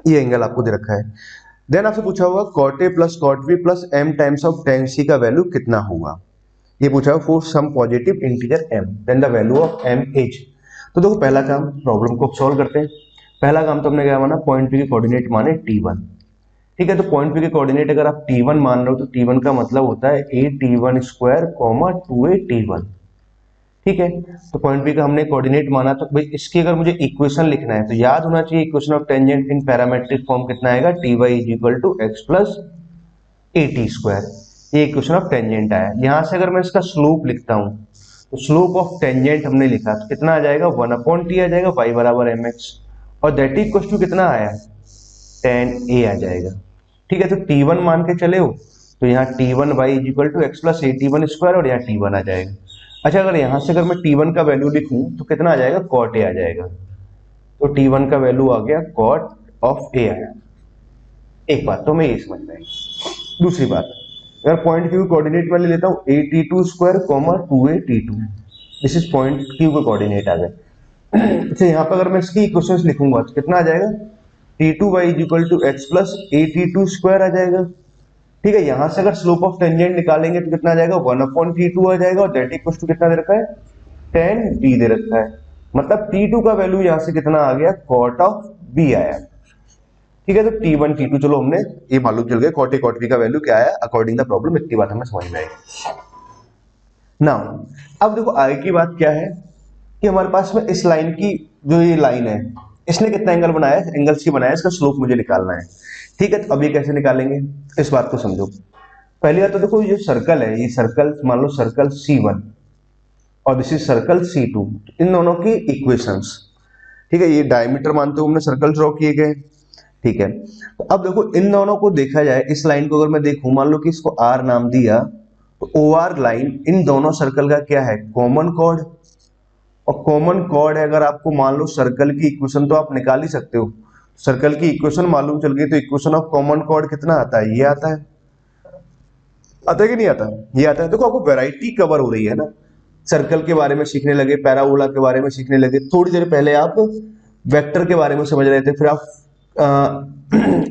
ये एंगल आपको दे रखा है। देन आपसे पूछा होगा cot A plus cot B plus M times of ten C का वैल्यू कितना होगा, ये पूछा है for some positive integer m, then the value of m is. तो देखो पहला काम, प्रॉब्लम को सॉल्व करते हैं। पहला काम तो हमने क्या माना, पॉइंट p के कोऑर्डिनेट माने t1, ठीक है। तो पॉइंट p के कोऑर्डिनेट अगर आप t1 मान रहे हो तो t1 का मतलब होता है a_t1 स्क्वायर 2a_t1, ठीक है। तो पॉइंट p का हमने कोऑर्डिनेट माना, तो भाई इसकी अगर मुझे इक्वेशन लिखना है तो याद होना चाहिए equation of tangent in parametric form कितना आएगा, ty = x plus at square, ये इक्वेशन ऑफ टेंजेंट आया। यहां से अगर मैं इसका स्लोप लिखता हूं तो स्लोप ऑफ टेंजेंट हमने लिखा तो कितना आ जाएगा, 1/t आ जाएगा, y बराबर mx, और दैट इक्वल टू कितना आया, tan a आ जाएगा, ठीक है, तो T1 मान के चले हो तो यहाँ T1y equal to x plus AT1 square और यहाँ T1 आ जाएगा। अच्छा, अगर यहाँ से अगर मैं T1 का वैल्यू लिखूं तो कितना आ जाएगा, कॉट ए आ जाएगा। तो T1 का वैल्यू आ गया कॉट ऑफ ए आया। एक बात तो मैं ये समझ में आई। दूसरी बात, अगर पॉइंट क्यू कोऑर्डिनेट वाले लेता हूँ AT2 square comma 2AT2, this is point Q का कोऑर्डिनेट आ गया। अच्छा, यहाँ पर अगर मैं इसकी इक्वेशंस लिखूंगा तो कितना आ जाएगा, T2y equal to x plus AT2 square आ जाएगा। ठीक है, यहां से अगर स्लोप ऑफ टेंजेंट निकालेंगे तो कितना आ जाएगा, 1/T2 आ जाएगा और दैट इक्वल टू कितना दे रखा है, tan b दे रखा है। मतलब T2 का वैल्यू यहां से कितना आ गया, cot ऑफ b आया। ठीक है, तो T1 T2 चलो हमने ये मालूम चल गया, cot a cot b का वैल्यू क्या आया अकॉर्डिंग द प्रॉब्लम, इतनी बात हमें समझ में आएगी। नाउ अब देखो आगे की बात क्या है कि हमारे पास में इस लाइन की, जो ये लाइन है इसने कितना एंगल बनाया है, एंगल्स की बनाया है, इसका स्लोप मुझे निकालना है। ठीक है, तो अब ये कैसे निकालेंगे, इस बात को समझो। पहली बात तो देखो, ये सर्कल है, ये सर्कल मान लो सर्कल C1 और दिस इज सर्कल C2, इन दोनों की इक्वेशंस। ठीक है, ये डायमीटर मानते हुए हमने सर्कल ड्रॉ किए गए। ठीक है, तो अब देखो इन दोनों को देखा जाए, इस लाइन को अगर मैं देखूं, मान लो कि इसको R नाम दिया, तो OR लाइन इन दोनों सर्कल का क्या है, कॉमन कॉर्ड। और कॉमन कॉर्ड है, अगर आपको मान लो सर्कल की इक्वेशन तो आप निकाल ही सकते हो, सर्कल की इक्वेशन मालूम चल गई तो इक्वेशन ऑफ कॉमन कॉर्ड कितना आता है, ये आता है, आता है कि नहीं आता, ये आता है। देखो आपको वैरायटी कवर हो रही है ना, सर्कल के बारे में सीखने लगे, पैराबोला के बारे में सीखने लगे, थोड़ी देर पहले आप वेक्टर के बारे में समझ रहे थे, फिर आप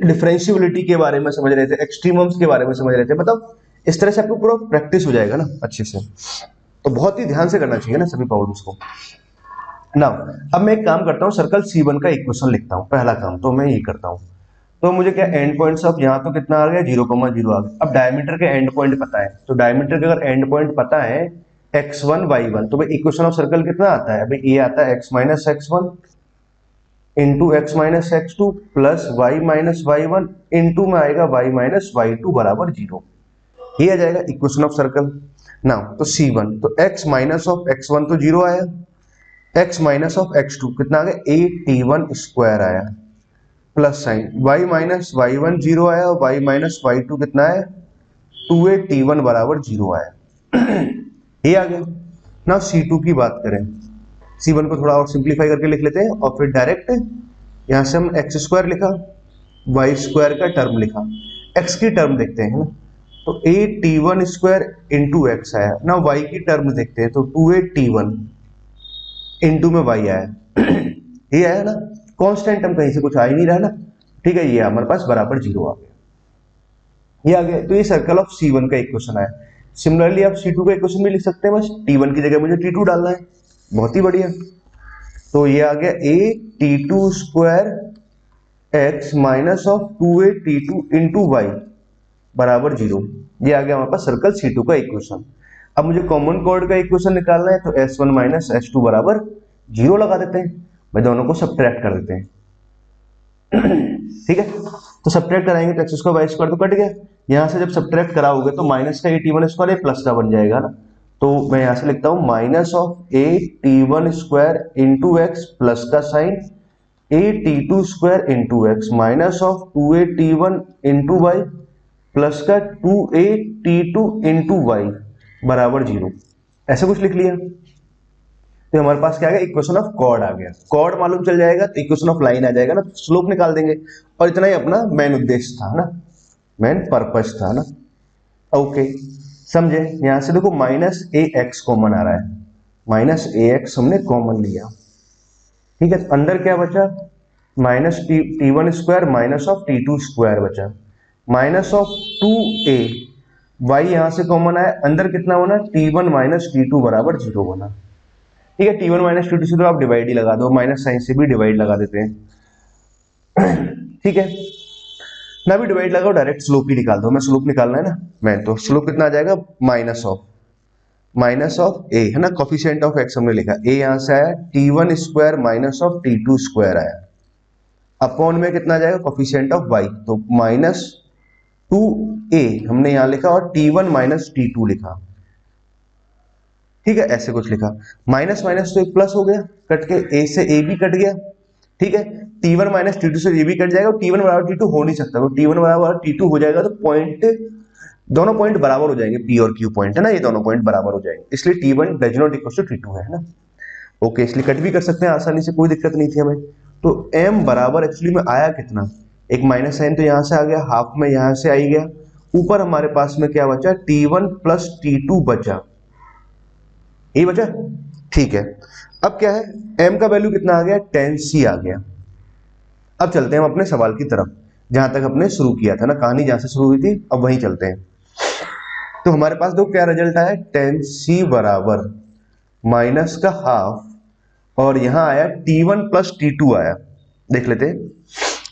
डिफरेंशियबिलिटी के बारे में समझ रहे थे, एक्सट्रीमम्स के बारे में समझ रहे थे। मतलब इस तरह से आपको पूरा प्रैक्टिस हो जाएगा ना अच्छे से, तो बहुत ही ध्यान से करना चाहिए ना सभी प्रॉब्लम्स को ना। अब मैं एक काम करता हूँ, सर्कल C1 का इक्वेशन लिखता हूँ, पहला काम तो मैं ये करता हूँ। तो मुझे क्या एंड पॉइंट्स ऑफ, यहाँ तो कितना आ गया 0,0 आ गया। अब डायमीटर के एंड पॉइंट पता है, तो डायमीटर के अगर एंड पॉइंट पता है x1 y1, तो भाई इक्वेशन ऑफ सर्कल कितना आता है, भाई ये आता है x minus x1 into x minus x2 plus y minus y1 into में आएगा y माइनस y2 बराबर 0। ये आ जाएगा इक्वेशन ऑफ सर्कल ना। तो C1 तो x माइनस ऑफ x1 तो 0 आया, x माइनस ऑफ x2 कितना आ गया, AT1 स्क्वायर आया, plus sign y minus y1 0 आया और y माइनस y2 कितना है, 2AT1 बराबर 0 आया। ये आ गया ना। C2 की बात करें, C1 को थोड़ा और सिंप्लीफाई करके लिख लेते हैं और फिर डायरेक्ट यहां से हम एक्स स्क्वायर लिखा, वाई स्क्वायर का टर्म लिखा, x की टर्म देखते हैं ना, तो AT1 स्क्वायर इंटू एक्स आया ना, y की टर्म देखते हैं तो 2AT1 इंटू में y आया। ये आया ना, कांस्टेंट टर्म कहीं से कुछ आ ही नहीं रहा ना। ठीक है, ये हमारे पास बराबर 0 आ गया, ये आ गया। तो ये सर्कल ऑफ C1 का इक्वेशन आया। सिमिलरली आप C2 का इक्वेशन भी लिख सकते हैं, बस T1 की जगह मुझे T2 डालना है, बहुत ही बढ़िया। तो ये आ गया AT2 square x minus of 2AT2 into y बराबर 0। ये आ गया हमारे पास सर्कल C2 का इक्वेशन। अब मुझे कॉमन कॉर्ड का इक्वेशन निकालना है, तो S1 माइनस S2 बराबर 0 लगा देते हैं, भाई दोनों को सब्ट्रैक्ट कर देते हैं। ठीक है, तो सब्ट्रैक्ट कराएंगे तो एक्स स्क्वायर वाई स्क्वायर तो कट गया, यहां से जब सब्ट्रैक्ट कराओगे तो माइनस का AT1 स्क्वायर प्लस का बन जाएगा ना। तो मैं यहां से लिखता हूं minus of AT1 square into x plus का sign AT2 square into x minus of 2AT1 into Y plus का 2AT2 इंटू वाई बराबर 0। ऐसे कुछ लिख लिया तो हमारे पास क्या आ गया, इक्वेशन ऑफ कॉर्ड आ गया। कॉर्ड मालूम चल जाएगा तो इक्वेशन ऑफ लाइन आ जाएगा ना, स्लोप निकाल देंगे। और इतना ही अपना मेन उद्देश्य था ना, मेन पर्पस था ना। ओके, समझे। यहां से देखो माइनस AX कॉमन आ रहा है, माइनस AX हमने कॉमन लिया। ठीक है, अंदर क्या बचा, minus T1 square minus of T2 square बचा, माइनस ऑफ 2A y यहां से कॉमन आया, अंदर कितना होना, T1 माइनस T2 बराबर 0 बना। ठीक है, T1 माइनस T2 से तो आप डिवाइड ही लगा दो, माइनस साइन से भी डिवाइड लगा देते हैं। ठीक है ना, भी डिवाइड लगाओ, डायरेक्ट स्लोप ही निकाल दो। मैं स्लोप निकालना है ना, मैं तो स्लोप कितना आ जाएगा, माइनस ऑफ ए है ना, कोफिशिएंट ऑफ एक्स हमने लिखा, ए यहां से आया, T1 square minus of T2 square आया, अपॉन में कितना आ जाएगा, कोफिशिएंट ऑफ y, तो माइनस 2a हमने यहां लिखा और T1 माइनस T2 लिखा। ठीक है, ऐसे कुछ लिखा, माइनस माइनस तो एक प्लस हो गया, कट के a से a भी कट गया, ठीक है, T1 माइनस T2 से ये भी कट जाएगा, T1 बराबर T2 हो नहीं सकता, तो T1 बराबर T2 हो जाएगा तो पॉइंट, दोनों पॉइंट बराबर हो जाएंगे, P और Q पॉइंट है ना, ये दोनों पॉइंट बराबर हो जाएंगे, इसलिए T1 does not equal to T2 है ना। ओके, इसलिए कट भी कर सकते हैं आसानी से, कोई दिक्कत नहीं थी हमें। तो m बराबर एक्चुअली में आया कितना, एक माइनस साइन तो यहां से आ गया, हाफ में यहां से आई गया, ऊपर हमारे पास में क्या बचा, T1 प्लस T2 बचा, यही बचा, ठीक है। अब क्या है, m का वैल्यू कितना आ गया, 10c आ गया। अब चलते हैं हम अपने सवाल की तरफ, जहां तक हमने शुरू किया था ना, कहानी जहां से शुरू हुई थी, अब वहीं चलते हैं। तो हमारे पास देखो क्या रिजल्ट आया, 10c बराबर माइनस का हाफ, और यहां आया T1 प्लस T2 आया, देख लेते हैं,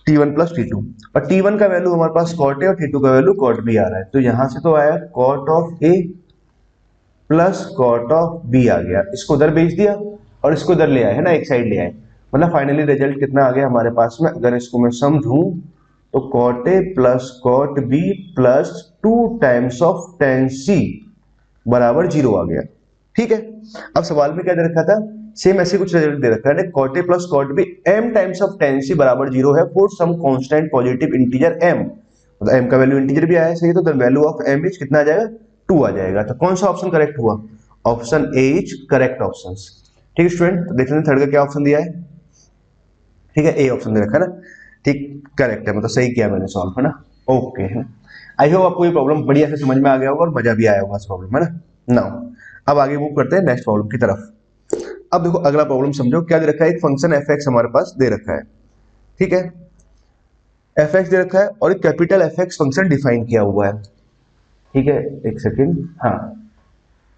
T1 प्लस T2, और T1 का वैल्यू हमारे पास कॉट है और T2 का वैल्यू कॉट बी आ रहा है, तो यहां से तो आया cot of A plus cot of B आ गया, इसको उधर भेज दिया और इसको उधर ले आए है ना, एक साइड ले आए, मतलब फाइनली रिजल्ट कितना आ गया हमारे पास में, अगर इसको मैं समझूं तो cot A plus cot B plus 2 times of 10c बराबर 0 आ गया। ठीक है, अब सवाल में क्या दे रखा था, सेम ऐसे कुछ रिजल्ट दे रखा है, cot A plus cot b m times of 10c बराबर 0 है for some constant positive integer m, मतलब m का वैल्यू इंटीजर भी आया सही, तो the value of m is कितना आ जाएगा, 2 आ जाएगा। तो कौन सा ऑप्शन करेक्ट हुआ, option a is correct option. ठीक है स्टूडेंट, तो देख लेते हैं थर्ड का क्या ऑप्शन दिया है, ठीक है, ए ऑप्शन दे रखा है ना, ठीक, करेक्ट है, मतलब सही किया मैंने सॉल्व, है ना। ओके, आई होप आपको ये प्रॉब्लम बढ़िया से समझ में आ गया होगा और मजा भी आया होगा इस प्रॉब्लम, है ना। नाउ अब आगे मूव करते हैं नेक्स्ट प्रॉब्लम की तरफ। अब देखो अगला प्रॉब्लम समझो, क्या दे रखा है, एक फंक्शन f(x) हमारे पास दे रखा है, ठीक है, f(x) दे रखा है और एक कैपिटल f(x) फंक्शन डिफाइन किया हुआ है, ठीक है, एक सेकेंड, हाँ,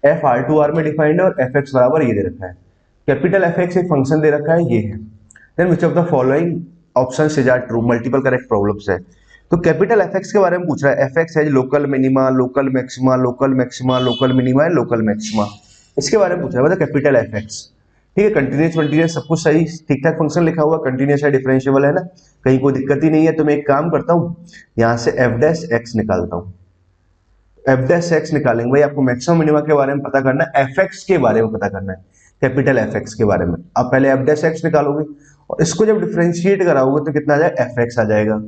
f R2R में डिफाइंड है और f(x) बराबर ये दे रखा है, कैपिटल f(x) एक फंक्शन दे रखा है, ये है, then which of the following options is are true, multiple correct problems है। तो कैपिटल f(x) के बारे में पूछ रहा है, f(x) है local minima, local maxima, local maxima, local minima and local maxima, इसके बारे में पूछ रहा है, मतलब कैपिटल f(x), ठीक है, कंटीन्यूअस कंटीन्यूअस सब कुछ सही ठीक ठाक फंक्शन लिखा हुआ, कंटीन्यूअस है, डिफरेंशिएबल है ना, कहीं कोई दिक्कत ही नहीं है। तो मैं एक काम करता हूँ, यहाँ से f'(x) निकालता हूँ, f'(x) निकालेंगे भाई, आपको मैक्सिमम मिनिमा के बारे में पता करना है, f(x) के बारे में पता करना है, कैपिटल f(x) के बारे में। आप पहले f'(x) निकालोगे और इसको जब डिफरेंशिएट कराओगे तो कितना आ जाएगा, f(x) आ जाएगा।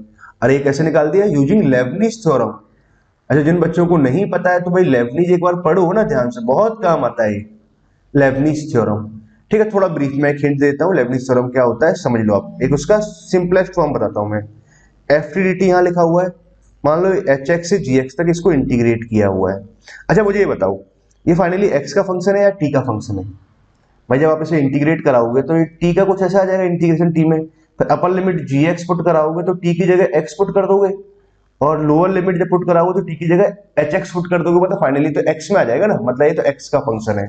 अरे ये कैसे निकाल दिया, यूजिंग लेबनिज थ्योरम। अच्छा, जिन बच्चों को नहीं पता है तो भाई लेबनिज एक बार पढ़ो ना ध्यान से, बहुत काम आता है लेबनिज थ्योरम, ठीक है। थोड़ा ब्रीफ में एक हिंट देता हूँ, लेबनिज थ्योरम क्या होता है समझ लो आप, एक उसका सिंपलेस्ट फॉर्म बताता हूँ मैं, एफ टी डी टी यहाँ लिखा हुआ है, मान लो एच एक्स से जी एक्स तक इसको इंटीग्रेट किया हुआ है। अच्छा मुझे ये बताओ, ये फाइनली एक्स का फंक्शन है या टी का फंक्शन है, भाई जब आप इसे इंटीग्रेट कराओगे तो टी का कुछ ऐसा आ जाएगा इंटीग्रेशन टी में, फिर अपर लिमिट जी एक्स पुट कराओगे तो टी की जगह एक्स पुट कर दोगे, और लोअर लिमिट जब पुट कराओगे तो टी की जगह एच एक्स पुट कर दोगे, मतलब फाइनली तो एक्स में आ जाएगा ना, मतलब ये तो एक्स का फंक्शन है,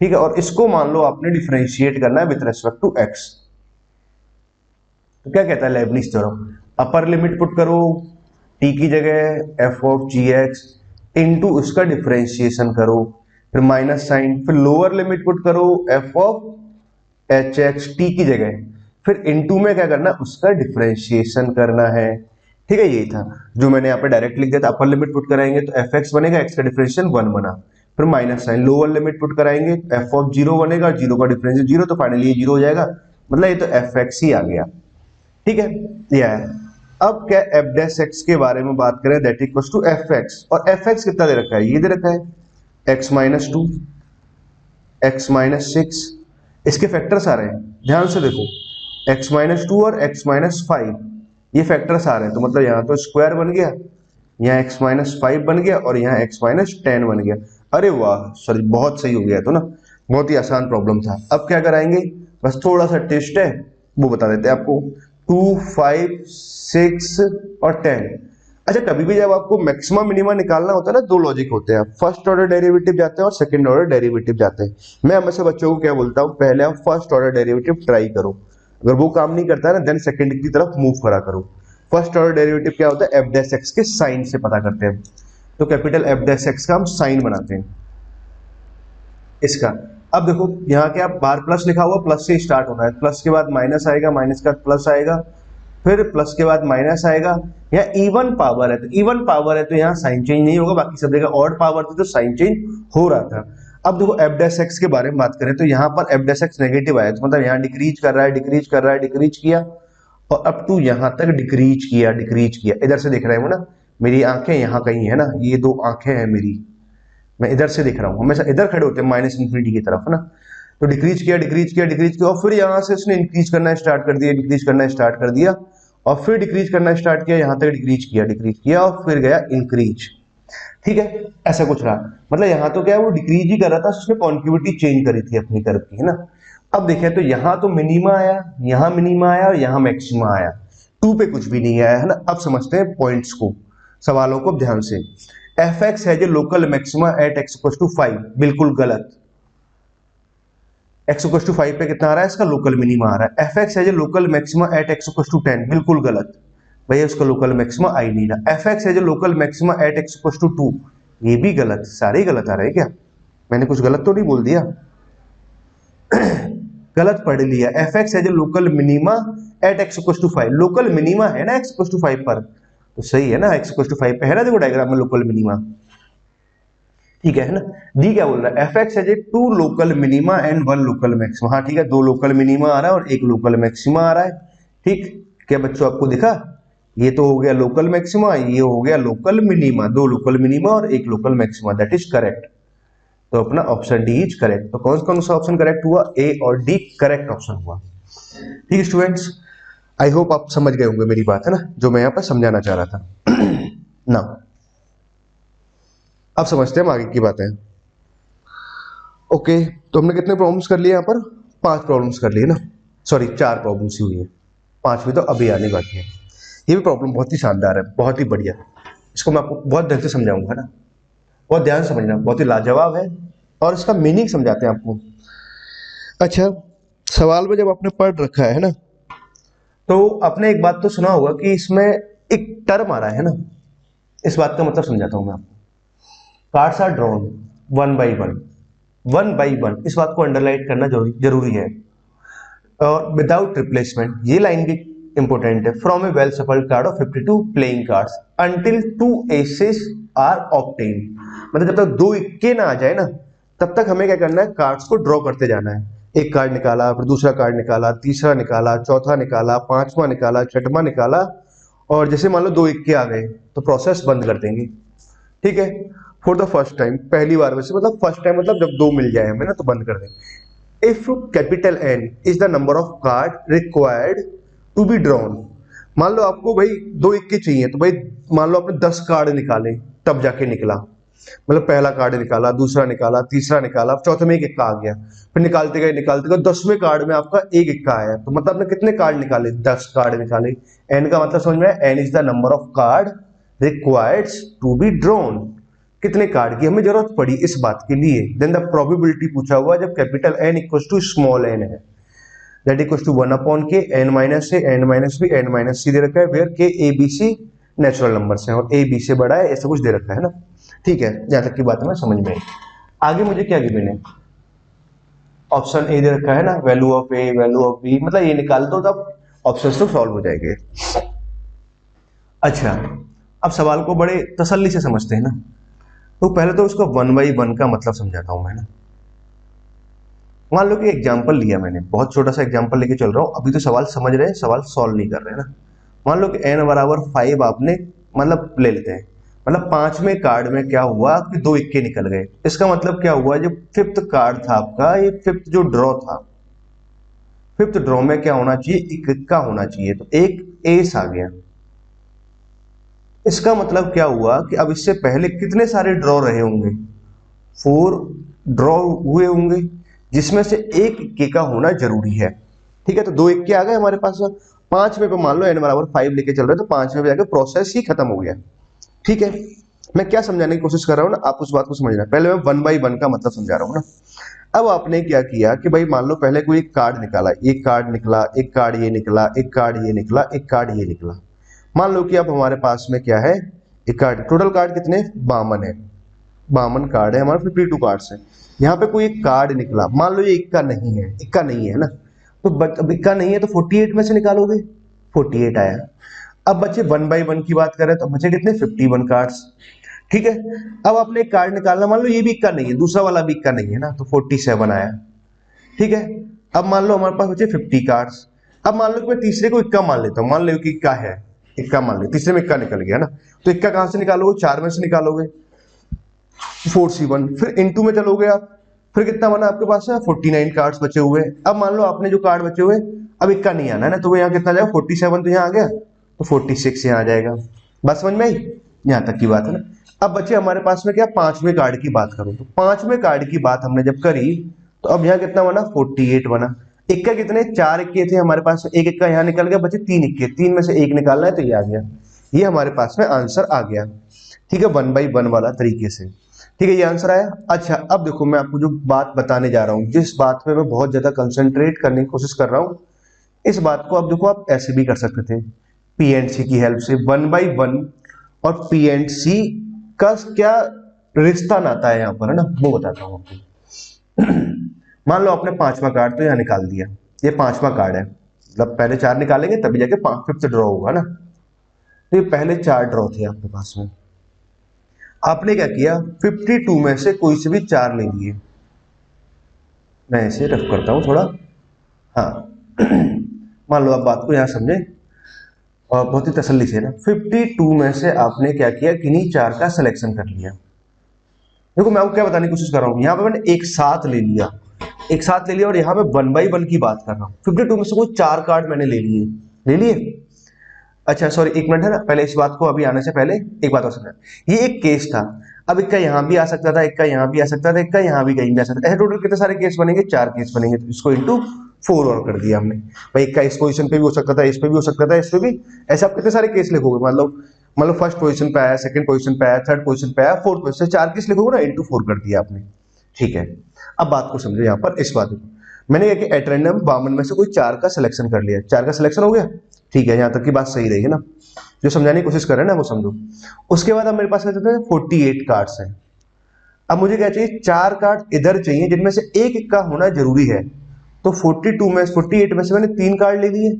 ठीक है। और इसको मान लो आपने डिफरेंशिएट करना है विद रिस्पेक्ट टू एक्स, तो क्या कहता है Leibniz theorem, upper limit put करो टी की जगह f of g x into उसका डिफरेंशिएशन करो, फिर माइनस साइन, फिर लोअर लिमिट पुट करो f of h x t की जगह, फिर इनटू में क्या करना, उसका डिफरेंशिएशन करना है, ठीक है। यही था जो मैंने यहाँ पे डायरेक्ट लिख दिया था, अपर लिमिट पुट कराएंगे तो एफ एक्स बनेगा, एक्स का डिफरेंशिएशन 1 बना, फिर minus sign, lower limit put कराएंगे एफ ऑफ 0 बनेगा, 0 का डिफरेंशिएशन 0, तो फाइनली ये 0 हो जाएगा, मतलब ये तो एफ एक्स ही आ गया, ठीक है। यह है, अब क्या एफ डैश एक्स के बारे में बात करें, that equals to f x, और एफ एक्स कितना दे रखा है, ये दे रखा है एक्स माइनस 2, एक्स माइनस 6, इसके फैक्टर्स आ रहे हैं, ध्यान से देखो, एक्स माइनस 2 और एक्स माइनस 5, ये फैक्टर्स आ रहे हैं, तो मतलब यहाँ तो स्क्वायर बन गया, यहाँ एक्स माइनस 5 बन गया और यहाँ एक्स माइनस 10 बन गया। अरे वाह सर, बहुत सही हो गया तो ना, बहुत ही आसान प्रॉब्लम था। अब क्या कराएंगे, बस थोड़ा सा टेस्ट है वो बता देते हैं आपको, 2, 5, 6 और 10। अच्छा, कभी भी जब आपको मैक्सिमम मिनिमम निकालना होता है ना, दो लॉजिक होते हैं, फर्स्ट ऑर्डर डेरिवेटिव जाते हैं और सेकंड ऑर्डर डेरिवेटिव जाते हैं। मैं हमेशा बच्चों को क्या बोलता हूँ, पहले आप फर्स्ट ऑर्डर डेरिवेटिव ट्राई करो, अगर वो काम नहीं करता है ना देन सेकंड की तरफ मूव करा करो। फर्स्ट ऑर्डर डेरिवेटिव क्या होता है, एफ डैश एक्स के साइन से पता करते हैं, तो कैपिटल एफ डैश एक्स का हम साइन बनाते हैं इसका। अब देखो यहाँ क्या बार प्लस लिखा हुआ, प्लस से स्टार्ट होना है, प्लस के बाद माइनस आएगा, माइनस का प्लस आएगा, फिर प्लस के बाद माइनस आएगा, यहाँ इवन पावर है तो इवन पावर है तो यहाँ साइन चेंज नहीं होगा, बाकी सब जगह ऑड पावर थी तो साइन चेंज हो रहा था। अब देखो एफ डैश एक्स के बारे में बात करें तो यहाँ पर एफ डैश एक्स नेगेटिव आया, तो मतलब यहाँ डिक्रीज कर रहा है, डिक्रीज कर रहा है, डिक्रीज किया और अप टू यहाँ तक डिक्रीज किया, डिक्रीज किया। इधर से देख रहे हो ना, मेरी आंखें यहाँ कहीं है ना, ये दो आंखें हैं मेरी, मैं इधर से देख रहा हूँ, हमेशा इधर खड़े होते हैं माइनस इन्फिनिटी की तरफ है ना। तो डिक्रीज किया, डिक्रीज किया, डिक्रीज किया और फिर यहाँ से उसने इंक्रीज करना स्टार्ट कर दिया, डिक्रीज करना स्टार्ट कर दिया और फिर डिक्रीज करना स्टार्ट किया, यहाँ तक डिक्रीज किया और फिर गया इंक्रीज। ठीक है, ऐसा कुछ रहा। मतलब यहाँ तो क्या है, वो डिक्रीज ही कर रहा था, उसने कॉन्केविटी चेंज करी थी अपनी कर्व की, है ना। अब देखें तो यहाँ तो मिनिमा आया, यहाँ मिनिमा आया और यहाँ मैक्सिमा आया, 2 पे कुछ भी नहीं आया, है ना। अब समझते हैं पॉइंट्स को, सवालों को ध्यान से। एफ एक्स है जो local maxima at x equals to 5, बिल्कुल गलत। एक्स इक्वल्स टू 5 पे कितना आ रहा है, इसका लोकल मिनिमा आ रहा है। एफ एक्स है जो local maxima at x equals to 10, बिल्कुल गलत, भैया उसका लोकल मैक्सिमा आ ही नहीं रहा। एफ एक्स है जो local maxima at x equals to 2, ये भी गलत, सारे ही गलत आ रहे हैं क्या, मैंने कुछ गलत तो नहीं बोल दिया? गलत पढ़ लिया। एफ एक्स है जो local minima at x equals to 5, local minima है ना एक्स इक्वल्स टू 5 पर, तो सही है ना, एक्स इक्वल्स टू 5 पे है ना, देखो डायग्राम में लोकल मिनिमा, ठीक है ना। डी क्या बोल रहा है, एफ एक्स है जो 2 local minima and 1 local maxima, हाँ ठीक है, 2 लोकल मिनिमा आ रहा है और 1 लोकल मैक्सिमा आ रहा है। ठीक, क्या बच्चों आपको दिखा, ये तो हो गया लोकल मैक्सिमा, ये हो गया लोकल मिनिमा, 2 लोकल मिनिमा और 1 local maxima, that is correct. तो अपना ऑप्शन डी इज करेक्ट। तो कौन कौन सा ऑप्शन करेक्ट हुआ, ए और डी करेक्ट ऑप्शन हुआ। ठीक है स्टूडेंट्स, आई होप आप समझ गए होंगे मेरी बात, है ना, जो मैं यहाँ पर समझाना चाह रहा था। ना अब समझते हैं हम आगे की बातें। ओके, तो हमने कितने प्रॉब्लम्स कर लिए यहाँ पर, 5 प्रॉब्लम्स कर लिए ना, सॉरी 4 प्रॉब्लम्स ही हुई है, 5वीं तो अभी आने बाकी है। ये भी प्रॉब्लम बहुत ही शानदार है, बहुत ही बढ़िया, इसको मैं आपको बहुत ढंग से समझाऊंगा ना, बहुत ध्यान से समझना, बहुत ही लाजवाब है और इसका मीनिंग समझाते हैं आपको। अच्छा, सवाल में जब आपने पढ़ रखा है ना, तो आपने एक बात तो सुना होगा कि इसमें एक टर्म आ रहा है ना, इस बात का मतलब समझाता हूं मैं आपको। Cards are drawn 1 by 1 by 1, इस बात को अंडरलाइन करना जरूरी है। और विदाउट रिप्लेसमेंट, ये लाइन भी इंपॉर्टेंट है, from a well shuffled card of 52 playing cards until 2 aces are obtained, मतलब जब तक 2 इक्के ना आ जाए ना, तब तक हमें क्या करना है, कार्ड्स को ड्रॉ करते जाना है। एक कार्ड निकाला, फिर दूसरा कार्ड निकाला, तीसरा निकाला, चौथा निकाला, 5वां निकाला, 6वां निकाला, और जैसे मान लो 2 इक्के आ गए तो प्रोसेस बंद कर देंगे। ठीक है, फॉर द फर्स्ट टाइम, पहली बार, वैसे मतलब फर्स्ट टाइम मतलब जब 2 मिल जाए हमें ना, तो बंद कर देंगे। If capital n is the number of card required to be drawn, मान लो आपको भाई 2 इक्के चाहिए, तो भाई मान लो आपने 10 कार्ड निकाले तब जाके निकला, मतलब पहला कार्ड निकाला, दूसरा निकाला, तीसरा निकाला, चौथे में एक इक्का आ गया, फिर निकालते गए 10वें कार्ड में आपका एक इक्का आया, तो मतलब आपने कितने कार्ड निकाले, 10 कार्ड निकाले। एन का मतलब समझ में आया, n is the number of card required to be drawn, कितने कार्ड की हमें जरूरत पड़ी इस बात के लिए। देन द प्रोबेबिलिटी पूछा हुआ जब capital N equal to small N है, that equal to 1 upon K N minus A N minus B N minus C दे रखा है, where K A B C natural numbers हैं और ए बी से बड़ा है, ऐसा कुछ दे रखा है ना। ठीक है, जहां तक की बात हमें समझ में आई। आगे मुझे क्या गिवन है, ऑप्शन ए दे रखा है ना, value of a value of b, मतलब ये निकाल दो तब ऑप्शंस तो सॉल्व हो जाएंगे। अच्छा, अब सवाल को बड़े तसल्ली से समझते हैं ना, तो पहले तो उसको 1 by 1 का मतलब समझाता हूं मैं ना। मान लो कि एग्जांपल लिया मैंने, बहुत छोटा सा एग्जांपल लेके चल रहा हूं, अभी तो सवाल समझ रहे हैं, सवाल सॉल्व नहीं कर रहे हैं ना। मान लो कि n बराबर 5 आपने मतलब ले लेते हैं, मतलब 5वें कार्ड में क्या हुआ कि 2 इक्के निकल गए, इसका मतलब क्या हुआ, जो 5th कार्ड था आपका, ये 5th जो ड्रॉ था, 5th ड्रॉ में क्या होना चाहिए, एक इक्का होना चाहिए, तो एक एस आ गया। इसका मतलब क्या हुआ कि अब इससे पहले कितने सारे ड्रॉ रहे होंगे, 4 ड्रॉ हुए होंगे, जिसमें से एक इक्के का होना जरूरी है। ठीक है, तो 2 इक्के आ गए हमारे पास, 5वें पे मान लो n बराबर 5 लेके चल रहे हैं, तो 5वें पे जाके प्रोसेस ही खत्म हो गया। ठीक है, मैं क्या समझाने की कोशिश कर रहा हूँ ना, आप उस बात को समझना। पहले मैं 1 by 1 का मतलब समझा रहा हूँ ना। अब आपने क्या किया कि भाई मान लो पहले कोई कार्ड निकाला, एक कार्ड निकला, एक कार्ड ये निकला, एक कार्ड ये निकला, एक कार्ड ये निकला। मान लो कि अब हमारे पास में क्या है, एक कार्ड, टोटल कार्ड कितने 52 है, 52 कार्ड है हमारे, 52 कार्ड्स है। यहाँ पे कोई एक कार्ड निकला, मान लो ये इक्का नहीं है, इक्का नहीं है ना, तो अब इक्का नहीं है तो 48 में से निकालोगे, 48 आया। अब बच्चे 1 by 1 की बात करें तो बच्चे कितने 51 कार्ड्स। ठीक है। अब आपने एक कार्ड निकालना, मान लो ये भी इक्का नहीं है, दूसरा वाला भी इक्का नहीं है ना, तो 47 आया। ठीक है। अब मान लो हमारे पास बचे 50 कार्ड्स। अब मान लो कि मैं तीसरे को इक्का मान लेता हूँ, मान लो कि इक्का है, इक्का मान लो, तीसरे में इक्का निकल गया ना, तो इक्का कहां से निकालोगे, 4 में से निकालोगे, 4C1, फिर इनटू में चलोगे आप, फिर कितना बना आपके पास है, 49 कार्ड्स बचे हुए। अब मान लो आपने जो कार्ड बचे हुए, अब इक्का नहीं आना है ना, तो वो यहाँ कितना जाएगा, 47 तो यहाँ आ गया, तो 46 यहाँ आ जाएगा। बस समझ में आई, यहाँ तक की बात है ना। अब बचे हमारे पास में क्या, पांचवें कार्ड की बात करूं, तो पांचवें कार्ड की बात हमने जब करी, तो अब यहाँ कितना बना, 48 बना। इक्का कितने, 4 इक्के थे हमारे पास, एक इक्का यहाँ निकल गया, बचे 3 इक्के, 3 में से एक निकालना है, तो ये आ गया, ये हमारे पास में आंसर आ गया। ठीक है, 1 बाई 1 वाला तरीके से। ठीक है, ये आंसर आया। अच्छा, अब देखो मैं आपको जो बात बताने जा रहा हूँ, जिस बात पे मैं बहुत ज्यादा कंसंट्रेट करने की कोशिश कर रहा हूँ, इस बात को अब देखो आप ऐसे भी कर सकते थे, पी एंड सी की हेल्प से, 1 बाई 1 और पी एंड सी का क्या रिश्ता नाता है यहाँ पर, है ना, वो बताता हूँ आपको। मान लो आपने पांचवा कार्ड तो यहाँ निकाल दिया, ये पांचवा कार्ड है, मतलब पहले 4 निकालेंगे तभी जाके 5th ड्रॉ होगा ना, तो ये पहले 4 ड्रॉ थे आपके पास में। आपने क्या किया, 52 में से कोई से भी 4 ले लिए। मैं इसे रफ करता हूं थोड़ा, हाँ। मान लो आप बात को यहां समझे और बहुत ही तसल्ली से ना, 52 में से आपने क्या किया, किन्हीं 4 का सिलेक्शन कर लिया। देखो मैं आपको क्या बताने की कोशिश कर रहा हूं, यहां पे मैंने एक साथ ले लिया, एक साथ ले लिया, और यहां पे 1 बाई 1 की बात कर रहा हूं। 52 में से कोई 4 कार्ड मैंने ले लिए, ले लिए। अच्छा सॉरी, एक मिनट है ना, पहले इस बात को अभी आने से पहले एक बात और समझना, ये एक केस था। अब इक्का यहाँ भी आ सकता था, इक्का यहाँ भी आ सकता था, इक्का यहाँ भी कहीं भी आ सकता था, ऐसे टोटल कितने सारे केस बनेंगे, 4 केस बनेंगे, तो इसको इंटू 4 और कर दिया हमने। भाई इक्का इस पोजीशन पे भी हो सकता था, इस पे भी हो सकता था, इस पे भी, ऐसे आप कितने सारे केस लिखोगे, मतलब फर्स्ट पोजीशन पे आया, सेकंड पोजीशन पे आया, थर्ड पोजीशन पे आया, फोर्थ पोजीशन, 4 केस लिखोगे ना, इंटू 4 कर दिया आपने। ठीक है, अब बात को समझो, यहाँ पर इस बात को मैंने क्या, एट रैंडम 52 में से कोई 4 का सिलेक्शन कर लिया, 4 का सिलेक्शन हो गया। ठीक है, यहाँ तक की बात सही रही है ना, जो समझाने की कोशिश कर रहे हैं ना वो समझो। उसके बाद अब मेरे पास कहते हैं 48 कार्ड्स हैं। अब मुझे क्या चाहिए, 4 कार्ड इधर चाहिए जिनमें से एक इक्का होना जरूरी है, तो 48 में से मैंने 3 कार्ड ले लिए,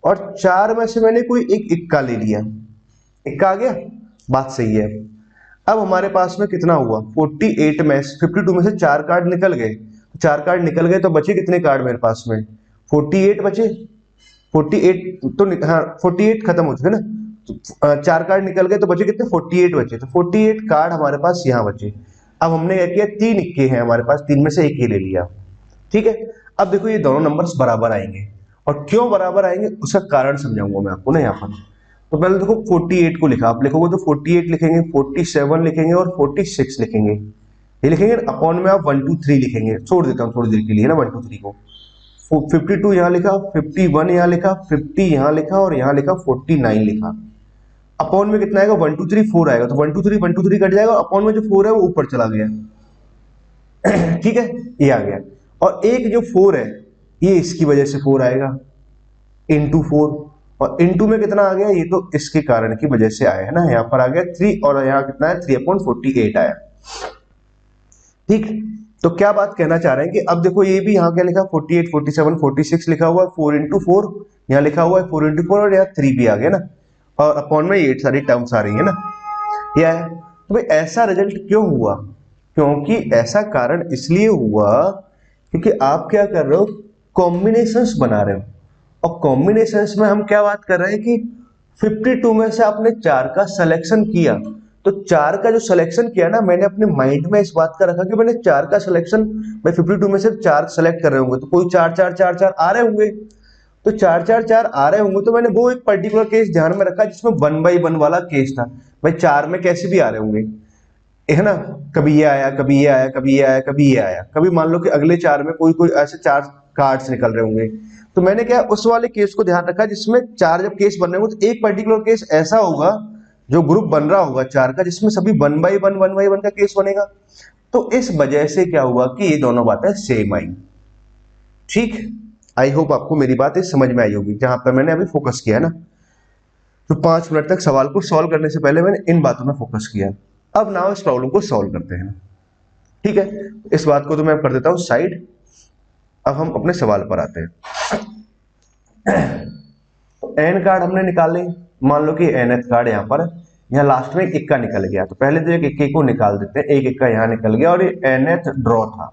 और 4 में से मैंने कोई एक इक्का ले लिया, इक्का आ गया, बात सही है। अब हमारे पास में कितना हुआ, 48 में 52 में से 4 कार्ड निकल गए, 4 कार्ड निकल गए तो बचे कितने कार्ड मेरे पास में, 48 बचे। 48 तो हाँ 48 खत्म हो चुके ना, तो 4 कार्ड निकल गए तो बचे कितने, 48 बचे, तो 48 कार्ड हमारे पास यहाँ बचे। अब हमने क्या किया, 3 इक्के हैं हमारे पास, 3 में से एक ही ले लिया। ठीक है, अब देखो ये दोनों नंबर्स बराबर आएंगे, और क्यों बराबर आएंगे उसका कारण समझाऊंगा मैं आपको ना यहाँ पर। तो पहले देखो 48 को लिखा, आप लिखोगे तो 48 लिखेंगे, 47 लिखेंगे और 46 लिखेंगे, ये लिखेंगे, अपॉन में आप 1 2 3 लिखेंगे, छोड़ देता हूँ थोड़ी देर के लिए ना 1 2 3 को। 52 यहाँ लिखा, 51 यहाँ लिखा, 50 यहाँ लिखा, और यहाँ लिखा 49 लिखा। अपॉन में कितना आएगा, 1 2 3 4 आएगा, तो 1 2 3 कट जाएगा, अपॉन में जो 4 है वो ऊपर चला गया। ठीक है, ये आ गया, और एक जो 4 है ये इसकी वजह से 4 आएगा, इंटू 4, और इंटू में कितना आ गया, ये तो इसके कारण की वजह से आया है ना, यहाँ पर आ गया 3, और यहाँ कितना है 3/48 आया। ठीक, तो क्या बात कहना चाह रहे हैं कि अब देखो ये भी यहाँ क्या लिखा, 48 47 46 लिखा हुआ है, 4 इंटू 4 यहाँ लिखा हुआ है, 4 इंटू 4, और यहाँ 3 भी आ गया ना, और अपॉन में 8 सारी टर्म्स आ रही है ना, यह है। तो भाई ऐसा रिजल्ट क्यों हुआ, क्योंकि ऐसा कारण इसलिए हुआ क्योंकि आप क्या कर रहे हो, कॉम्बिनेशंस बना रहे हो, और कॉम्बिनेशंस में हम क्या बात कर रहे हैं कि 52 में से आपने 4 का सिलेक्शन किया, तो 4 का जो सिलेक्शन किया ना, मैंने अपने माइंड में इस बात का रखा कि मैंने 4 का सिलेक्शन, मैं 52 में से 4 सेलेक्ट कर रहे होंगे, तो कोई 4 4 4 4 आ रहे होंगे, तो 4 4 4 आ रहे होंगे, तो मैंने वो एक पर्टिकुलर केस ध्यान में रखा जिसमें 1 बाई 1 वाला केस था। भाई 4 में कैसे भी आ रहे होंगे, है ना, कभी ये आया, कभी ये आया, कभी ये आया, कभी ये आया, कभी मान लो कि अगले 4 में कोई कोई ऐसे 4 कार्ड्स निकल रहे होंगे, तो मैंने क्या उस वाले केस को ध्यान रखा जिसमें 4 जब केस बन रहे होंगे, तो एक पर्टिकुलर केस ऐसा होगा जो ग्रुप बन रहा होगा 4 का, जिसमें सभी 1 बाई 1 का केस बनेगा। तो इस वजह से क्या हुआ कि ये दोनों बातें सेम आई। ठीक, आई होप आपको मेरी बातें समझ में आई होगी, जहां पर मैंने अभी फोकस किया ना, तो 5 मिनट तक सवाल को सॉल्व करने से पहले मैंने इन बातों में फोकस किया। अब नाउ इस प्रॉब्लम को सॉल्व करते हैं। ठीक है, इस बात को तो मैं कर देता हूं साइड, अब हम अपने सवाल पर आते हैं। एन कार्ड हमने निकाले, मान लो कि nth कार्ड यहाँ पर, यहाँ लास्ट में एक इक्का निकल गया, तो पहले तो एक इक्के को निकाल देते हैं, एक इक्का यहाँ निकल गया और ये nth ड्रॉ था।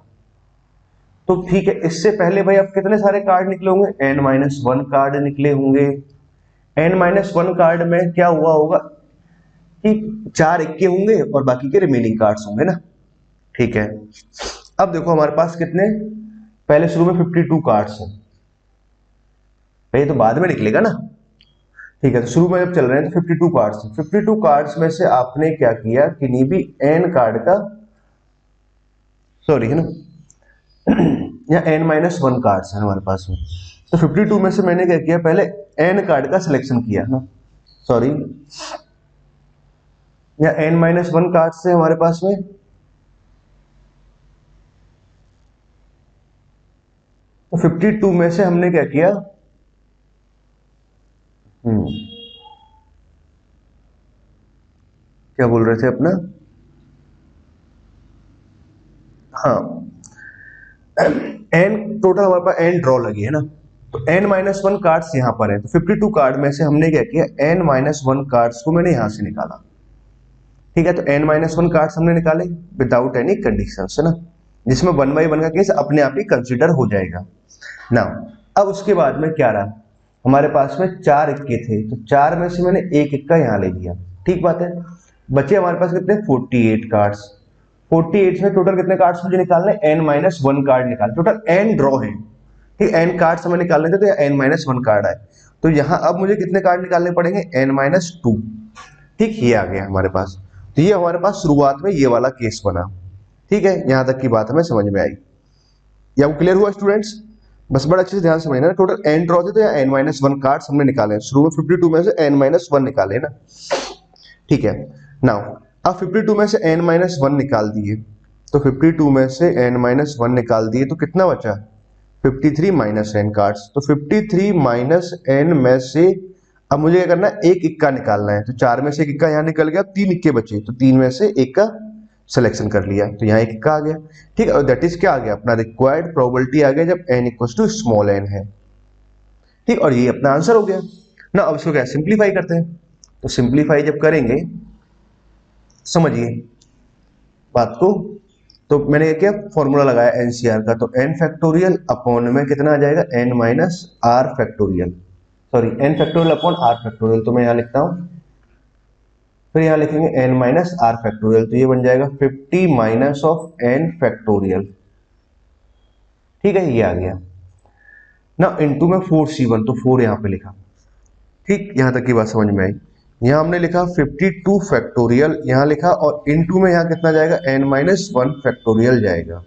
तो ठीक है, इससे पहले भाई अब कितने सारे कार्ड निकले होंगे, n-1 कार्ड निकले होंगे। n-1 कार्ड में क्या हुआ होगा कि 4 इक्के होंगे और बाकी के रिमेनिंग कार्ड्स होंगे ना। ठीक है, अब देखो हमारे पास कितने, पहले शुरू में 52 कार्ड्स हैं, ये तो बाद में निकलेगा ना। ठीक है, तो शुरू में जब चल रहे हैं तो 52 कार्ड्स हैं। 52 कार्ड्स में से आपने क्या किया, किन्हीं भी n कार्ड का, सॉरी है ना, यहाँ n-1 कार्ड्स हैं हमारे पास में, तो 52 में से मैंने क्या किया, पहले n कार्ड का सिलेक्शन किया ना, सॉरी यहाँ n-1 कार्ड्स है हमारे पास में, तो 52 में से हमने क्या किया, क्या बोल रहे थे अपना, हाँ n टोटल हमारे पास n ड्रॉ लगी है ना, तो n-1 कार्ड्स यहाँ पर है, तो 52 कार्ड में से हमने क्या किया, n-1 कार्ड्स को मैंने यहां से निकाला। ठीक है, तो n-1 कार्ड्स हमने निकाले विदाउट एनी कंडीशंस है ना, जिसमें 1 by 1 का केस अपने आप ही कंसिडर हो जाएगा ना। अब उसके बाद में क्या रहा, हमारे पास में 4 इक्के थे, तो 4 में से मैंने एक इक्का यहाँ ले लिया। ठीक बात है, बचे हमारे पास कितने, 48 कार्ड्स। 48 में टोटल कितने कार्ड्स मुझे निकालने, n-1 कार्ड निकाल, टोटल n ड्रॉ है। ठीक, n कार्ड्स हमें निकालने थे तो n-1 कार्ड आए, तो यहाँ अब मुझे कितने कार्ड निकालने पड़ेंगे, n-2। ठीक, ये आ गया हमारे पास, तो ये हमारे पास शुरुआत में ये वाला केस बना। ठीक है, यहां तक की बात हमें समझ में आई, या वो क्लियर हुआ स्टूडेंट्स, बस बड़ा अच्छे से ध्यान समझना, टोटल n ड्रॉ थे तो यहाँ n-1 कार्ड्स हमने निकाले, शुरू में 52 में से n-1 निकाले ना। ठीक है, नाउ अब 52 में से n-1 निकाल दिए, तो 52 में से n-1 निकाल दिए तो कितना बचा, 53 माइनस n कार्ड्स, तो 53 माइनस n में से अब मुझे क्या करना है, एक इक्का निकालना है, तो 4 में से एक इक्का यहाँ निकल गया, 3 इक्के बचे, तो 3 में से एक का सिलेक्शन कर लिया, तो यहाँ एक इक्का आ गया। ठीक है, और दैट इज क्या आ गया, अपना रिक्वायर्ड प्रोबेबिलिटी आ गया जब n equals to small n है। ठीक, और ये अपना आंसर हो गया ना। अब इसको क्या सिंप्लीफाई करते हैं, तो सिंप्लीफाई जब करेंगे, समझिए बात को, तो मैंने क्या फॉर्मूला लगाया एनसीआर का, तो n फैक्टोरियल अपॉन में कितना आ जाएगा, n-r factorial, sorry n factorial upon r factorial, तो मैं यहाँ लिखता हूँ, फिर यहाँ लिखेंगे n-r फैक्टोरियल, तो ये बन जाएगा 50 माइनस ऑफ n फैक्टोरियल। ठीक है, ये आ गया ना, इनटू में 4c1, तो 4 यहाँ पे लिखा। ठीक, यहाँ तक की बात समझ में आई। यहाँ हमने लिखा 52 फैक्टोरियल यहाँ लिखा, और इनटू में यहाँ कितना जाएगा, n-1 फैक्टोरियल जाएगा।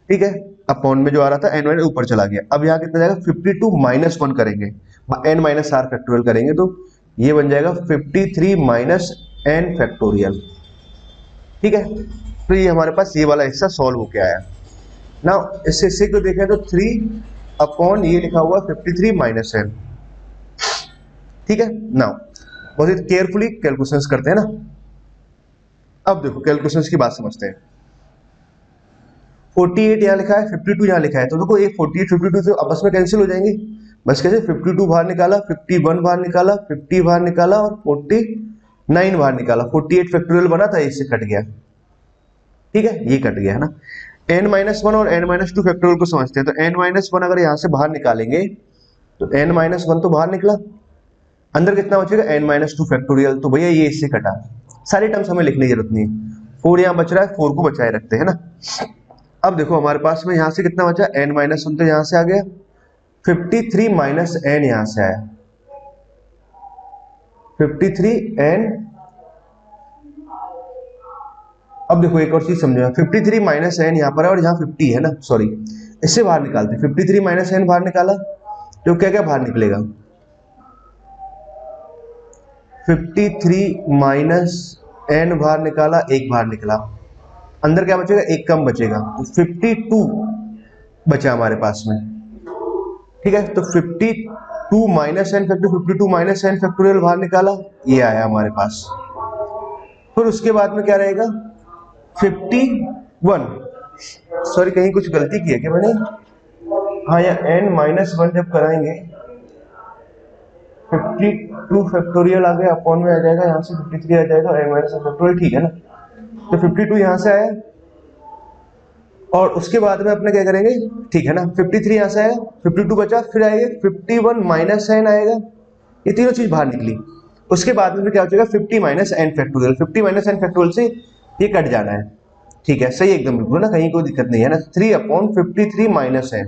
ठीक है, अपॉन में जो आ रहा था n ऊपर चला गया, अब यहाँ कितना जाएगा, 52 माइनस 1 करेंगे, n-r फैक्टोरियल करेंगे, तो ये बन जाएगा 53 माइनस n फैक्टोरियल। ठीक है, तो ये हमारे पास ये वाला हिस्सा सॉल्व होके आया ना। इस हिस्से को देखें तो 3 अपॉन ये लिखा हुआ 53 माइनस n। ठीक है, नाउ बहुत ही केयरफुली कैलकुलेशंस करते हैं ना। अब देखो कैलकुलेशंस की बात समझते हैं, 48 यहाँ लिखा है, 52 यहाँ लिखा है, तो देखो ये 48 52 से आपस में कैंसिल हो जाएंगे, बस कैसे 52 बाहर निकाला, 51 बाहर निकाला, 50 बाहर निकाला और 49 बाहर निकाला, 48 फैक्टोरियल बना था, इससे कट गया। ठीक है, ये कट गया है ना। n-1 और n-2 फैक्टोरियल को समझते हैं, तो n-1 अगर यहाँ से बाहर निकालेंगे तो n-1 तो बाहर निकला, अंदर कितना बचेगा, n-2 फैक्टोरियल, तो भैया ये इससे कटा, सारी टर्म्स हमें लिखने की जरूरत नहीं है, 4 यहाँ बच रहा है, 4 को बचाए रखते हैं ना। अब देखो हमारे पास में यहाँ से कितना बचा, n-1 तो यहाँ से आ गया, 53 माइनस n यहाँ से आया, 53n। अब देखो एक और चीज समझो, 53 माइनस n यहाँ पर है और यहाँ 50 है ना, सॉरी इससे बाहर निकालते, 53 माइनस n बाहर निकाला तो क्या क्या बाहर निकलेगा, 53 माइनस n बाहर निकाला, एक बाहर निकला, अंदर क्या बचेगा, एक कम बचेगा, तो 52 बचा हमारे पास में। ठीक है, तो 52 minus n factorial, 52 minus n factorial बाहर निकाला, ये आया हमारे पास। फिर उसके बाद में क्या रहेगा, 51, सॉरी कहीं कुछ गलती की है क्या मैंने, हाँ, या n-1 जब कराएंगे 52 फैक्टोरियल आ गया, अपॉन में आ जाएगा यहाँ से 53 आ जाएगा, n माइनस फैक्टोरियल, ठीक है ना। तो 52 यहाँ से आया और उसके बाद में अपने क्या करेंगे, ठीक है ना, 53 यहाँ से आया, 52 बचा, फिर आएगा 51 माइनस n आएगा, ये तीनों चीज बाहर निकली। उसके बाद में फिर क्या हो जाएगा 50 minus n factorial, 50 minus n factorial से ये कट जाना है, ठीक है, सही एकदम बिल्कुल ना, कहीं कोई दिक्कत नहीं है ना। 3 upon 53 minus n,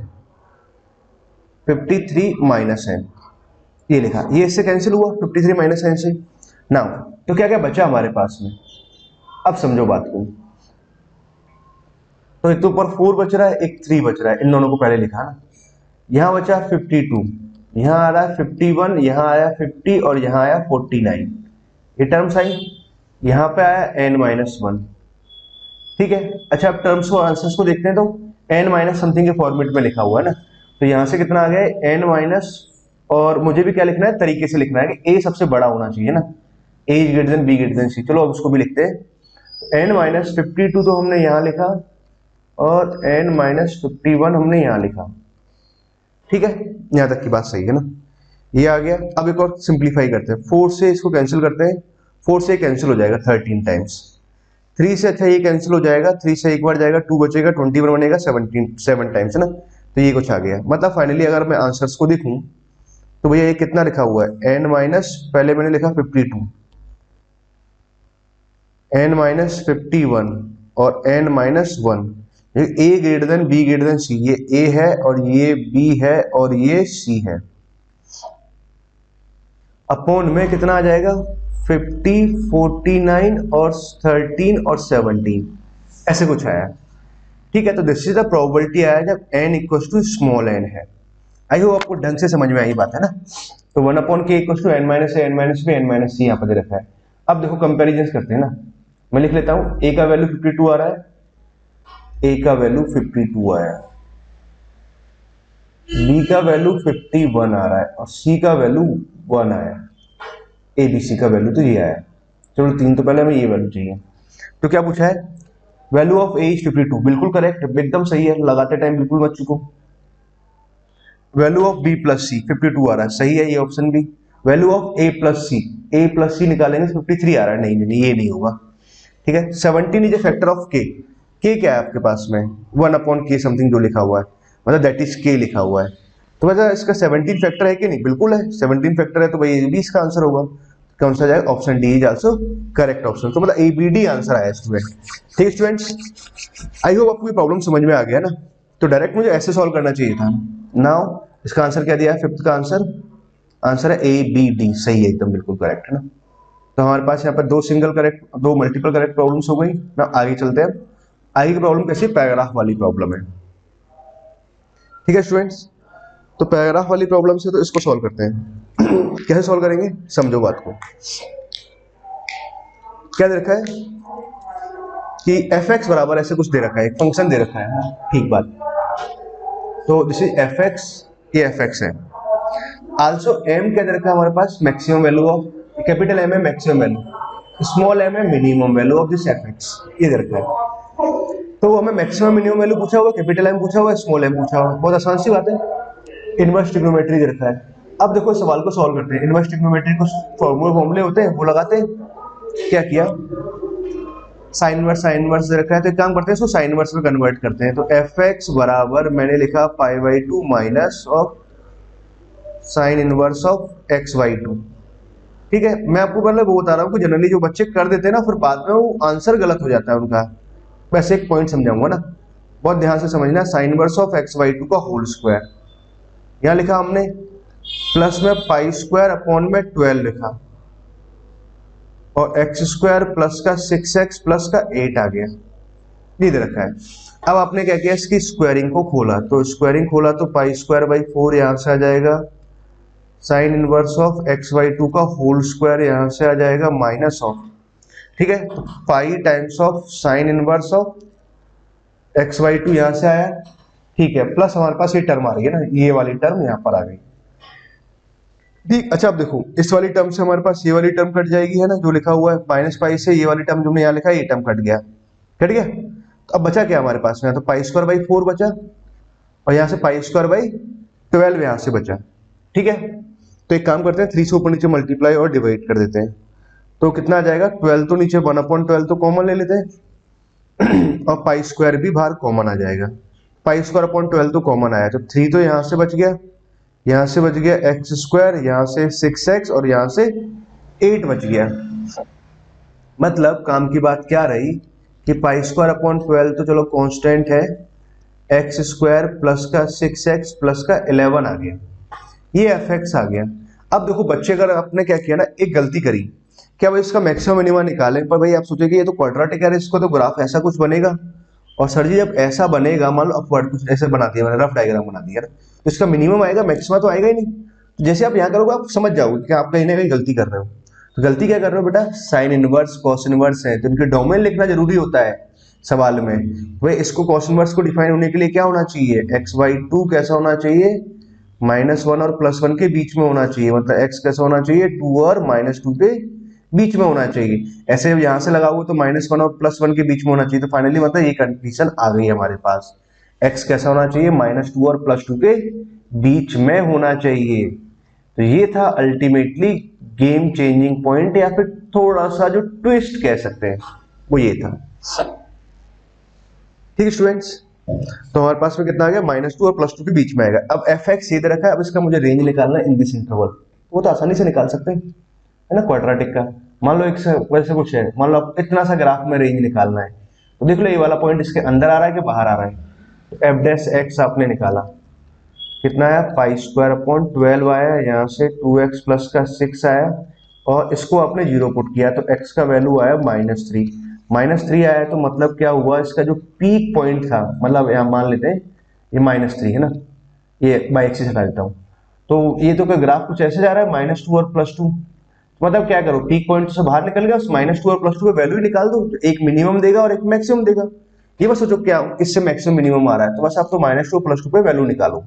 53 minus n ये लिखा, ये इससे कैंसिल हुआ 53 माइनस n से। नाउ तो क्या क्या बचा हमारे पास में, अब समझो बात को। तो एक तो ऊपर 4 बच रहा है, एक 3 बच रहा है, इन दोनों को पहले लिखा ना। यहाँ बचा 52, यहाँ आ रहा है 51, यहाँ आया 50 और यहाँ आया 49, ये टर्म्स आई। यहाँ पे आया n माइनस 1, ठीक है। अच्छा अब टर्म्स को आंसर्स को देखते हैं, तो n माइनस समथिंग के फॉर्मेट में लिखा हुआ है ना, तो यहाँ से कितना आ गया n माइनस, और मुझे भी क्या लिखना है, तरीके से लिखना है कि a सबसे बड़ा होना चाहिए ना, a is greater than b greater than c। चलो अब उसको भी लिखते हैं, n माइनस 52 तो हमने यहाँ लिखा और n माइनस 51 हमने यहाँ लिखा, ठीक है, यहाँ तक की बात सही है ना, ये आ गया। अब एक और सिंप्लीफाई करते हैं, 4 से इसको कैंसिल करते हैं, 4 से कैंसिल हो जाएगा 13 टाइम्स, 3 से अच्छा ये कैंसिल हो जाएगा, 3 से एक बार जाएगा, 2 बचेगा, 21 बनेगा, 7 टाइम्स है ना, तो ये कुछ आ गया। मतलब फाइनली अगर मैं आंसर्स को देखूं तो भैया ये कितना लिखा हुआ है, n माइनस, पहले मैंने लिखा 52, n माइनस 51 और n minus 1, a greater than b greater than c, ये a है और ये b है और ये c है, अपॉन में कितना आ जाएगा 50, 49 और 13 और 17, ऐसे कुछ आया, ठीक है। तो दिस इज द प्रोबेबिलिटी आया जब n equals to small n है। आई होप आपको ढंग से समझ में आई बात है ना। तो 1 upon k equals to n minus a, n minus b, n minus c यहाँ पर दे रखा है। अब देखो कंपेरिजन करते हैं ना, मैं लिख लेता हूँ, a का वैल्यू 52 आ रहा है, a का वैल्यू 52 आया, b का वैल्यू 51 आ रहा है और c का वैल्यू 1 आया, a b c का वैल्यू तो ये आया। चलो 3 तो पहले हमें ये वैल्यू चाहिए, तो क्या पूछा है, वैल्यू ऑफ a इज 52, बिल्कुल करेक्ट, एकदम सही है, लगाते टाइम बिल्कुल मत चुको। Value of b plus c 52 आ रहा है, सही है ये ऑप्शन भी। Value of a plus c निकालेंगे 53 आ रहा है, नहीं नहीं ये नहीं होगा, ठीक है। 17 is a factor of k, k क्या है आपके पास में 1 अपॉन k समथिंग जो लिखा हुआ है, मतलब दैट इज k लिखा हुआ है, तो मतलब इसका 17 फैक्टर है कि नहीं, बिल्कुल है 17 फैक्टर है, तो भाई ये भी इसका आंसर होगा, कौन सा जाएगा, option D is also correct option. तो मतलब ABD आंसर आया स्टूडेंट, ठीक है स्टूडेंट्स, आई होप आपको ये प्रॉब्लम समझ में आ गया ना। तो डायरेक्ट मुझे ऐसे सॉल्व करना चाहिए था। नाउ इसका आंसर क्या दिया है, फिफ्थ का आंसर है ABD, सही है एकदम बिल्कुल करेक्ट है ना। तो हमारे पास यहाँ पर दो मल्टीपल करेक्ट प्रॉब्लम्स हो गई ना। आगे चलते हैं, आगे की प्रॉब्लम कैसी, पैराग्राफ वाली प्रॉब्लम है, ठीक है स्टूडेंट्स। तो पैराग्राफ वाली प्रॉब्लम से तो इसको सॉल्व करते हैं कैसे सॉल्व करेंगे, समझो बात को। क्या दे रखा है कि fx बराबर ऐसे कुछ दे रखा है, एक फंक्शन दे रखा है, ठीक बात। तो दिस इज fx, ये fx है। आल्सो m क्या दे रखा है हमारे पास, maximum value of, capital M है मैक्सिमम वैल्यू, स्मॉल m है minimum value of this fx, ये दे रखा है। तो हमें मैक्सिमम मिनिमम वैल्यू पूछा हुआ, कैपिटल M पूछा हुआ, स्मॉल m पूछा हुआ, बहुत आसान सी बात है। इनवर्स ट्रिग्नोमेट्री दे रखा है। अब देखो इस सवाल को सॉल्व करते हैं। इनवर्स ट्रिग्नोमेट्री को फॉर्मूले होते हैं वो लगाते हैं। क्या किया, साइन इनवर्स दे रखा है, तो एक काम करते हैं इसको साइन इनवर्स में कन्वर्ट करते हैं। तो fx बराबर मैंने लिखा π/2 minus of sine inverse of x/2, ठीक है। मैं आपको पहले वो बता रहा हूँ कि जनरली जो बच्चे कर देते हैं ना, फिर बाद में वो आंसर गलत हो जाता है उनका। वैसे एक पॉइंट समझाऊंगा ना, बहुत ध्यान से समझना। साइन इनवर्स ऑफ x/2 का होल स्क्वायर, यहाँ लिखा हमने, प्लस में π² अपॉन में 12 लिखा, और x² प्लस का 6x प्लस का 8 आ गया, ये दे रखा है। अब आपने क्या किया, इसकी स्क्वायरिंग को खोला, तो स्क्वायरिंग खोला तो π²/4 यहाँ से आ जाएगा, साइन इनवर्स ऑफ x/2 का होल स्क्वायर यहाँ से आ जाएगा, माइनस ऑफ, ठीक है, तो पाई times of sine inverse of x/2 यहाँ से आया, ठीक है, प्लस हमारे पास ये टर्म आ रही है ना, ये वाली टर्म यहाँ पर आ गई, ठीक। अच्छा अब देखो इस वाली टर्म से हमारे पास ये वाली टर्म कट जाएगी, है ना, जो लिखा हुआ है माइनस पाई से, ये वाली टर्म जो हमने यहाँ लिखा है ये टर्म कट गया, कट गया। तो अब बचा क्या हमारे पास में, तो π² बचा, और यहाँ से π² 12 यहाँ से बचा, ठीक है। तो एक काम करते हैं, 3 से ऊपर नीचे मल्टीप्लाई और डिवाइड कर देते हैं, तो कितना आ जाएगा 12, तो नीचे 1/12 तो कॉमन ले लेते हैं और पाई स्क्वायर भी बाहर कॉमन आ जाएगा। पाई स्क्वायर अपॉन 12 तो कॉमन आया, तो 3 तो यहाँ से बच गया, यहाँ से बच गया एक्स स्क्वायर, यहाँ से 6x और यहाँ से 8 बच गया। मतलब काम की बात क्या रही कि पाई स्क्वायर अपॉन 12 तो चलो कांस्टेंट है, एक्स स्क्वायर प्लस का 6x प्लस का 11 आ गया, ये fx आ गया। अब देखो बच्चे, अगर आपने क्या किया ना, एक गलती करी, क्या भाई इसका मैक्सिमम मिनिमम निकालें, पर भाई आप सोचेंगे ये तो क्वाड्रेटिक है, इसको तो ग्राफ ऐसा कुछ बनेगा, और सर जी जब ऐसा बनेगा, मान लो अपवर्ड कुछ ऐसे बना दिया मैंने, रफ डायग्राम बना दिया, तो इसका मिनिमम आएगा, मैक्सिमम तो आएगा ही नहीं। तो जैसे आप यहाँ करोगे आप समझ जाओगे कि आप कहीं ना कहीं गलती कर रहे हो। तो गलती क्या कर रहे हो बेटा, साइन इनवर्स कॉस इनवर्स है, तो इनके डोमेन लिखना जरूरी होता है सवाल में। भाई इसको कॉस इनवर्स को डिफाइन होने के लिए क्या होना चाहिए, x/2 कैसा होना चाहिए, -1 और +1 के बीच में होना चाहिए, मतलब x कैसा होना चाहिए, 2 और -2 के बीच में होना चाहिए। ऐसे जब यहाँ से लगाओगे तो -1 और +1 के बीच में होना चाहिए, तो फाइनली मतलब ये कंडीशन आ गई हमारे पास, x कैसा होना चाहिए, -2 और +2 के बीच में होना चाहिए। तो ये था अल्टीमेटली गेम चेंजिंग पॉइंट, या फिर थोड़ा सा जो ट्विस्ट कह सकते हैं वो ये था। ठीक है स्टूडेंट्स, तो हमारे पास में कितना आ गया, -2 और +2 के बीच में आएगा। अब fx ये दे रखा है, अब इसका मुझे रेंज निकालना है इन दिस इंटरवल, वो तो आसानी से निकाल सकते हैं, है ना, क्वाड्रेटिक का। मान लो एक वैसे कुछ है, मान लो इतना सा ग्राफ में रेंज निकालना है, तो देख लो ये वाला पॉइंट इसके अंदर आ रहा है कि बाहर आ रहा है, तो f' आपने निकाला, कितना आया, पाई स्क्वायर अपॉन 12 आया, यहाँ से 2x प्लस का 6 आया, और इसको आपने 0 पुट किया, तो x का वैल्यू आया -3, -3 आया, तो मतलब क्या हुआ, इसका जो पीक पॉइंट था, मतलब यहाँ मान लेते हैं ये -3 है ना, ये बाई एक्सिस हटा देता हूँ, तो ये तो कोई ग्राफ कुछ ऐसे जा रहा है, -2 और +2, मतलब क्या करो, पीक पॉइंट से बाहर निकल गया, उस -2 और +2 पे वैल्यू निकाल दो, तो एक मिनिमम देगा और एक मैक्सिमम देगा। ये बस सोचो क्या इससे मैक्सिमम मिनिमम आ रहा है, तो बस आप तो -2 और +2 पे वैल्यू निकालो।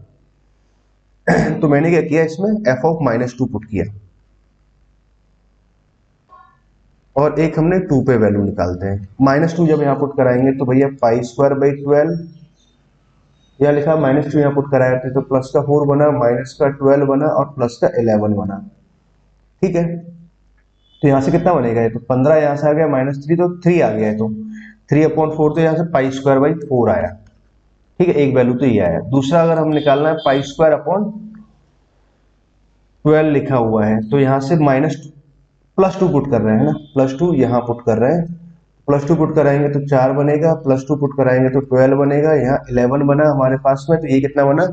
तो मैंने क्या किया, इसमें f ऑफ -2 पुट किया, और एक हमने 2 पे वैल्यू निकालते हैं। -2 जब यहाँ पुट कराएंगे तो भैया पाई स्क्वायर बाई 12, यहाँ लिखा -2 यहाँ पुट कराए थे, तो प्लस का 4 बना, माइनस का 12 बना, और प्लस का 11 बना। ठीक है, तो यहाँ से कितना बनेगा, ये तो 15 यहाँ से आ गया, -3 तो 3 आ गया है, तो 3/4, तो यहाँ से पाई स्क्वायर बाई 4 आया। ठीक है, एक वैल्यू तो ये आया। दूसरा अगर हम निकालना है पाई स्क्वायर अपॉन 12 लिखा हुआ है, तो यहाँ से +2 पुट कर रहे हैं ना, +2 यहाँ पुट कर रहे हैं, +2 पुट कराएंगे तो 4 बनेगा, +2 पुट कराएंगे तो 12 बनेगा, यहाँ 11 बना हमारे पास में, तो ये कितना बना,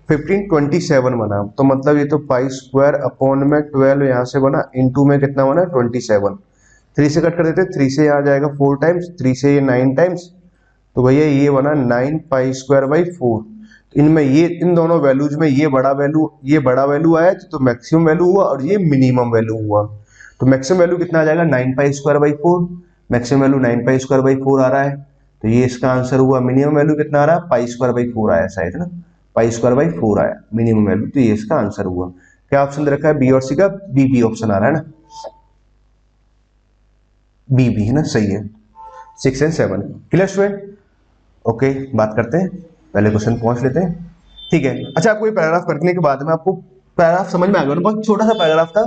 15 27 बना। तो मतलब ये तो पाई स्क्वायर अपॉन में 12 यहाँ से बना, इनटू में कितना बना 27, 3 से कट कर देते, 3 से यहाँ जाएगा 4 टाइम्स, 3 से ये 9 टाइम्स, तो भैया ये बना 9 पाई स्क्वायर बाई 4। इनमें ये इन दोनों वैल्यूज में ये बड़ा वैल्यू आया, तो मैक्सिमम वैल्यू हुआ, और ये मिनिमम वैल्यू हुआ। तो मैक्सिमम वैल्यू कितना आ जाएगा, 9 pi square by 4, maximum value 9 pi square by 4 आ रहा है, तो ये इसका आंसर हुआ। मिनिमम वैल्यू कितना आ रहा है, पाई स्क्वायर बाई 4 आया शायद, ना, पाई स्क्वायर बाई 4 आया मिनिमम वैल्यू, तो ये इसका आंसर हुआ। क्या ऑप्शन दे रखा है, बी और सी का, बी ऑप्शन आ रहा है ना, बी है ना, सही है। 6 एंड 7 क्लियर स्टूडेंट। ओके, बात करते हैं, पहले क्वेश्चन पहुंच लेते हैं। ठीक है, अच्छा आपको ये पैराग्राफ करने के बाद में आपको पैराग्राफ समझ में आ गया, बहुत छोटा सा पैराग्राफ था,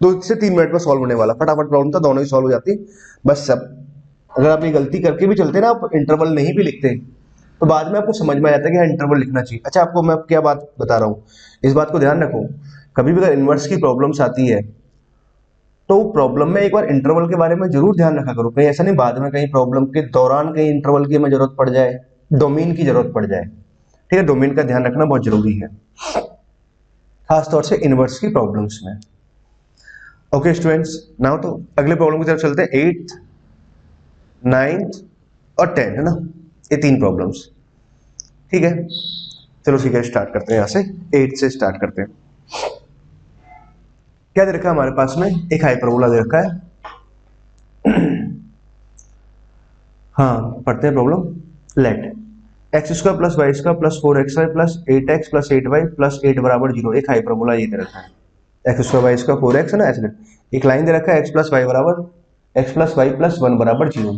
2 से 3 मिनट में सॉल्व होने वाला, फटाफट प्रॉब्लम था, दोनों ही सॉल्व हो जाती बस। सब अगर आप ये गलती करके भी चलते ना, आप इंटरवल नहीं भी लिखते, तो बाद में आपको समझ में आ जाता है कि हाँ इंटरवल लिखना चाहिए। अच्छा आपको मैं क्या बात बता रहा हूँ, इस बात को ध्यान रखो, कभी भी अगर इनवर्स की प्रॉब्लम्स आती है तो प्रॉब्लम में एक बार इंटरवल के बारे में जरूर ध्यान रखा करो, कहीं ऐसा नहीं बाद में कहीं प्रॉब्लम के दौरान कहीं इंटरवल की हमें जरूरत पड़ जाए, डोमेन की जरूरत पड़ जाए। ठीक है, डोमेन का ध्यान रखना बहुत जरूरी है, खासतौर से इनवर्स की प्रॉब्लम्स में। ओके स्टूडेंट्स, नाउ तो अगले प्रॉब्लम की तरफ चलते हैं। 8th 9th और 10 है ना, ये 3 प्रॉब्लम्स। ठीक है, चलो ठीक है, स्टार्ट करते हैं, यहाँ से 8 से स्टार्ट करते हैं। क्या दे रखा है हमारे पास में, एक हाइपरबोला दे रखा है। हाँ पढ़ते हैं problem. Let x² plus y square plus 4xy plus 8x plus 8y plus 8 बराबर 0, एक हाइपरबोला ये दे रखा है। x² y स्क्वायर 4x है ना, ऐसे एक लाइन दे रखा है, x प्लस वाई बराबर x प्लस वाई प्लस 1 बराबर 0।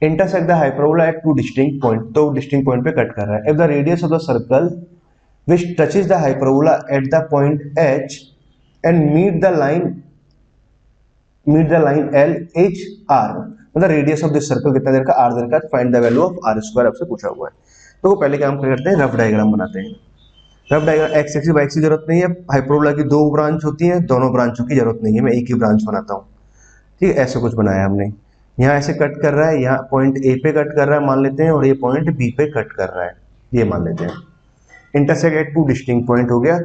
Intersect the hyperbola at 2 distinct point, तो डिस्टिंक्ट पॉइंट पे कट कर रहा है। If the radius of the circle which touches the hyperbola at the point h and meet the line l h r, मतलब रेडियस ऑफ दिस सर्कल कितना देर का, आर देर का, find the value of r square आपसे पूछा हुआ है। तो पहले काम करते हैं, रफ डायग्राम बनाते हैं। Rough diagram, x axis y axis की जरूरत नहीं है, हाइपरबोला की दो ब्रांच होती है, दोनों ब्रांचों की जरूरत नहीं है, मैं एक ही ब्रांच बनाता हूँ। ठीक है, ऐसे कुछ बनाया हमने, यहाँ ऐसे कट कर रहा है, यहाँ पॉइंट ए पे कट कर रहा है मान लेते हैं, और ये पॉइंट बी पे कट कर रहा है, ये मान लेते हैं। Intersect at two distinct point हो गया।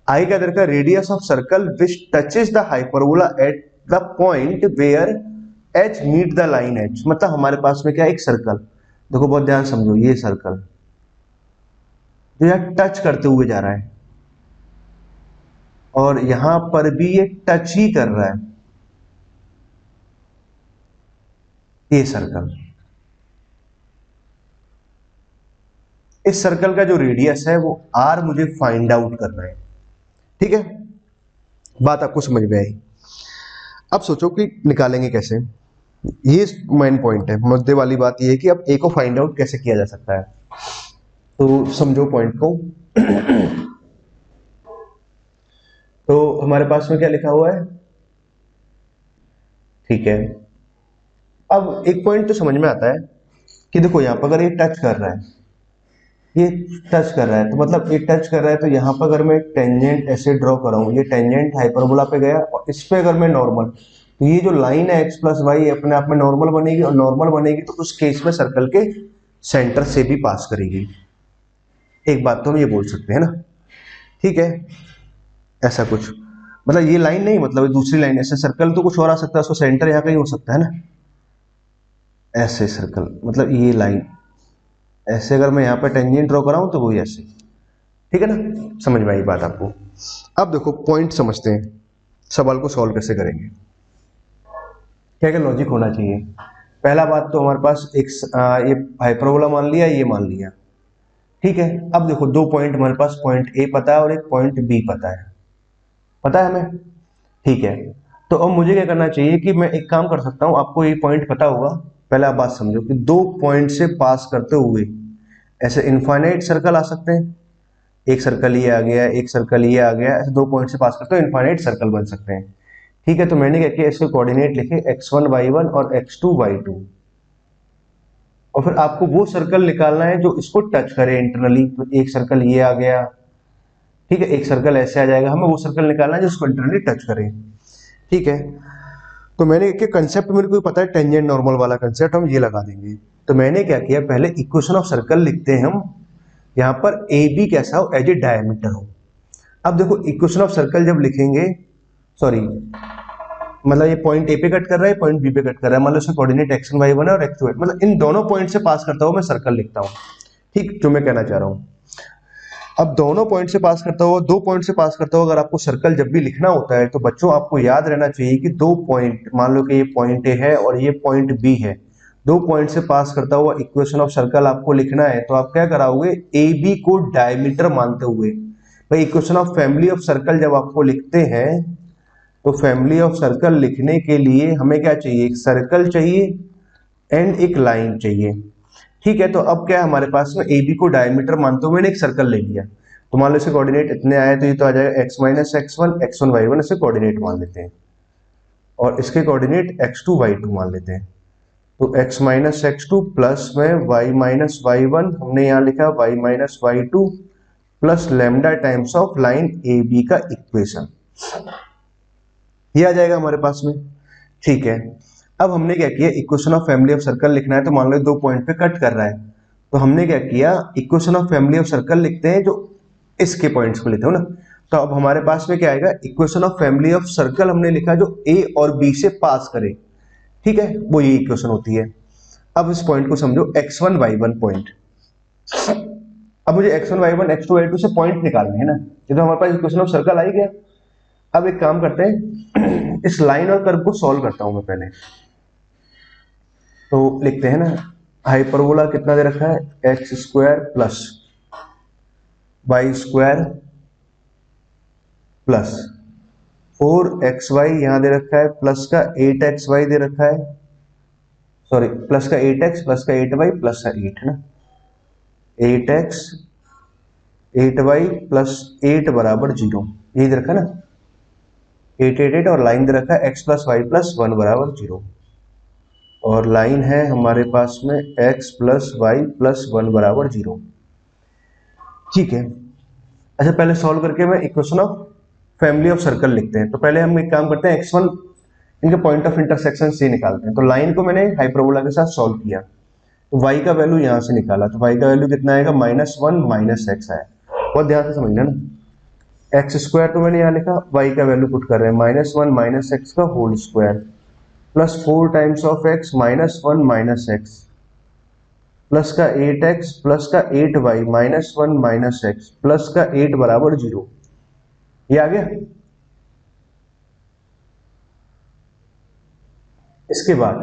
आई का दर का radius of circle which touches the hyperbola at the point where h meet the line h, मतलब हमारे पास में क्या है, एक सर्कल, देखो बहुत ध्यान समझो, ये सर्कल जो यहाँ टच करते हुए जा रहा है, और यहां पर भी ये टच ही कर रहा है, ये सर्कल, इस सर्कल का जो रेडियस है वो आर मुझे फाइंड आउट करना है। ठीक है, बात आपको समझ में आई। अब सोचो कि निकालेंगे कैसे, ये मेन पॉइंट है, मुद्दे वाली बात ये है कि अब ए को फाइंड आउट कैसे किया जा सकता है। तो समझो पॉइंट को। तो हमारे पास में क्या लिखा हुआ है, ठीक है, अब एक पॉइंट तो समझ में आता है कि देखो यहाँ पर अगर ये टच कर रहा है, ये टच कर रहा है, तो मतलब ये टच कर रहा है, तो यहाँ पर अगर मैं टेंजेंट ऐसे ड्रॉ कराऊं, ये टेंजेंट हाइपरबोला पे गया, और इस पे अगर मैं नॉर्मल, तो ये जो लाइन है एक्स प्लस वाई अपने आप में नॉर्मल बनेगी, और नॉर्मल बनेगी तो उस केस में सर्कल के सेंटर से भी पास करेगी। एक बात तो हम ये बोल सकते हैं ना, ठीक है, ऐसा कुछ, मतलब ये लाइन नहीं, मतलब दूसरी लाइन, ऐसे सर्कल तो कुछ और आ सकता है, उसको सेंटर यहाँ कहीं हो सकता है ना, ऐसे सर्कल, मतलब ये लाइन ऐसे अगर मैं यहाँ पे टेंजेंट ड्रॉ कराऊं तो वही ऐसे, ठीक है ना, समझ में आई बात आपको। अब देखो पॉइंट समझते हैं, सवाल को सॉल्व कैसे करेंगे, क्या क्या लॉजिक होना चाहिए। पहला बात तो हमारे पास एक ये हाइपरबोला मान लिया, ये मान लिया, ठीक है। अब देखो दो पॉइंट हमारे पास, पॉइंट ए पता है और एक पॉइंट बी पता है, पता है हमें, ठीक है। तो अब मुझे क्या करना चाहिए कि मैं एक काम कर सकता हूं, आपको ये पॉइंट पता होगा, पहले आप बात समझो कि दो पॉइंट से पास करते हुए ऐसे इनफाइनाइट सर्कल आ सकते हैं, एक सर्कल ये आ गया, एक सर्कल ये आ गया, ऐसे दो पॉइंट से पास करते हुए इनफाइनाइट सर्कल बन सकते हैं, ठीक है। तो मैंने क्या किया, इसके कोऑर्डिनेट लिखे x1 y1 और x2 y2, और फिर आपको वो सर्कल निकालना है जो इसको टच करे इंटरनली, तो एक सर्कल ये आ गया, ठीक है, एक सर्कल ऐसे आ जाएगा, हमें वो सर्कल निकालना है जो इसको इंटरनली टच करे, ठीक है। तो मैंने क्या कंसेप्ट मेरे को पता है, टेंजेंट नॉर्मल वाला कंसेप्ट, हम ये लगा देंगे। तो मैंने क्या किया, पहले इक्वेशन ऑफ सर्कल लिखते हैं हम, यहाँ पर ए बी कैसा हो, एज ए डायमीटर हो। अब देखो इक्वेशन ऑफ सर्कल जब लिखेंगे, सॉरी, मतलब ये पॉइंट ए पे कट कर रहा है, पॉइंट बी पे कट कर रहा है, मतलब उसका कोऑर्डिनेट x1 y1 है और x2 y2, मतलब इन दोनों पॉइंट से पास करता हुआ मैं सर्कल लिखता हूँ, ठीक, जो मैं कहना चाह रहा हूँ। अब दोनों पॉइंट से पास करता हुआ, दो पॉइंट से पास करता हुआ अगर आपको सर्कल जब भी लिखना होता है, तो बच्चों आपको याद रहना चाहिए कि दो पॉइंट, मान लो कि ये पॉइंट ए है और ये पॉइंट बी है, दो पॉइंट से पास करता हुआ इक्वेशन ऑफ सर्कल आपको लिखना है, तो आप क्या कराओगे, ए बी को डायमीटर मानते हुए, भाई equation of family of circle जब आपको लिखते हैं, तो फैमिली ऑफ सर्कल लिखने के लिए हमें क्या चाहिए, एक सर्कल चाहिए एंड एक लाइन चाहिए, ठीक है। तो अब क्या है हमारे पास में, ए बी को डायमीटर मानते हुए मैंने एक सर्कल ले लिया, तो मान लो इसके कोऑर्डिनेट इतने आए, तो ये तो आ जाएगा x minus x1 x1 y1, इसे कोऑर्डिनेट मान लेते हैं, और इसके कोऑर्डिनेट x2 y2 मान लेते हैं। तो x माइनस x2 प्लस में y माइनस y1, हमने यहाँ लिखा y minus y2 plus lambda times of line a b का इक्वेशन, ये आ जाएगा हमारे पास में, ठीक है। अब हमने क्या किया, equation of family of circle लिखना है, तो मान लो दो पॉइंट पे कट कर रहा है, तो हमने क्या किया, equation of family of circle लिखते हैं जो इसके पॉइंट्स को लेते हो ना। तो अब हमारे पास में क्या आएगा, equation of family of circle हमने लिखा जो ए और बी से पास करे, ठीक है, वो ये इक्वेशन होती है। अब इस पॉइंट को समझो x1 y1 पॉइंट, अब मुझे x1 y1 x2 y2 से पॉइंट निकालने हैं ना, ये तो हमारे पास इक्वेशन ऑफ सर्कल आ ही गया। अब एक काम करते हैं, इस लाइन और कर्व को सॉल्व करता हूं मैं पहले, तो लिखते हैं ना, हाइपरबोला कितना दे रखा है, x square plus y square plus 4xy यहां दे रखा है, प्लस का 8xy दे रखा है, सॉरी प्लस का 8x प्लस का 8y प्लस का 8 है ना, 8x 8y प्लस 8 बराबर 0, यही दे रखा है ना, 8 और लाइन दे रखा है x प्लस वाई प्लस 1 बराबर 0 और लाइन है हमारे पास में x प्लस वाई प्लस 1 बराबर 0। ठीक है, अच्छा पहले सॉल्व करके मैं equation of family of circle लिखते हैं। तो पहले हम एक काम करते हैं, x1 इनके पॉइंट ऑफ इंटरसेक्शन से निकालते हैं। तो लाइन को मैंने हाइपरबोला के साथ सॉल्व किया, तो y का वैल्यू यहाँ से निकाला, तो y का वैल्यू कितना आएगा, -1 माइनस एक्स आया। बहुत ध्यान से समझना ना, एक्स स्क्वायर तो मैंने यहाँ लिखा, y का वैल्यू पुट कर रहे हैं -1 माइनस एक्स का whole square plus 4 times of x -1 minus x plus का 8x प्लस का 8y -1 माइनस एक्स प्लस का 8 बराबर 0। ये आ गया। इसके बाद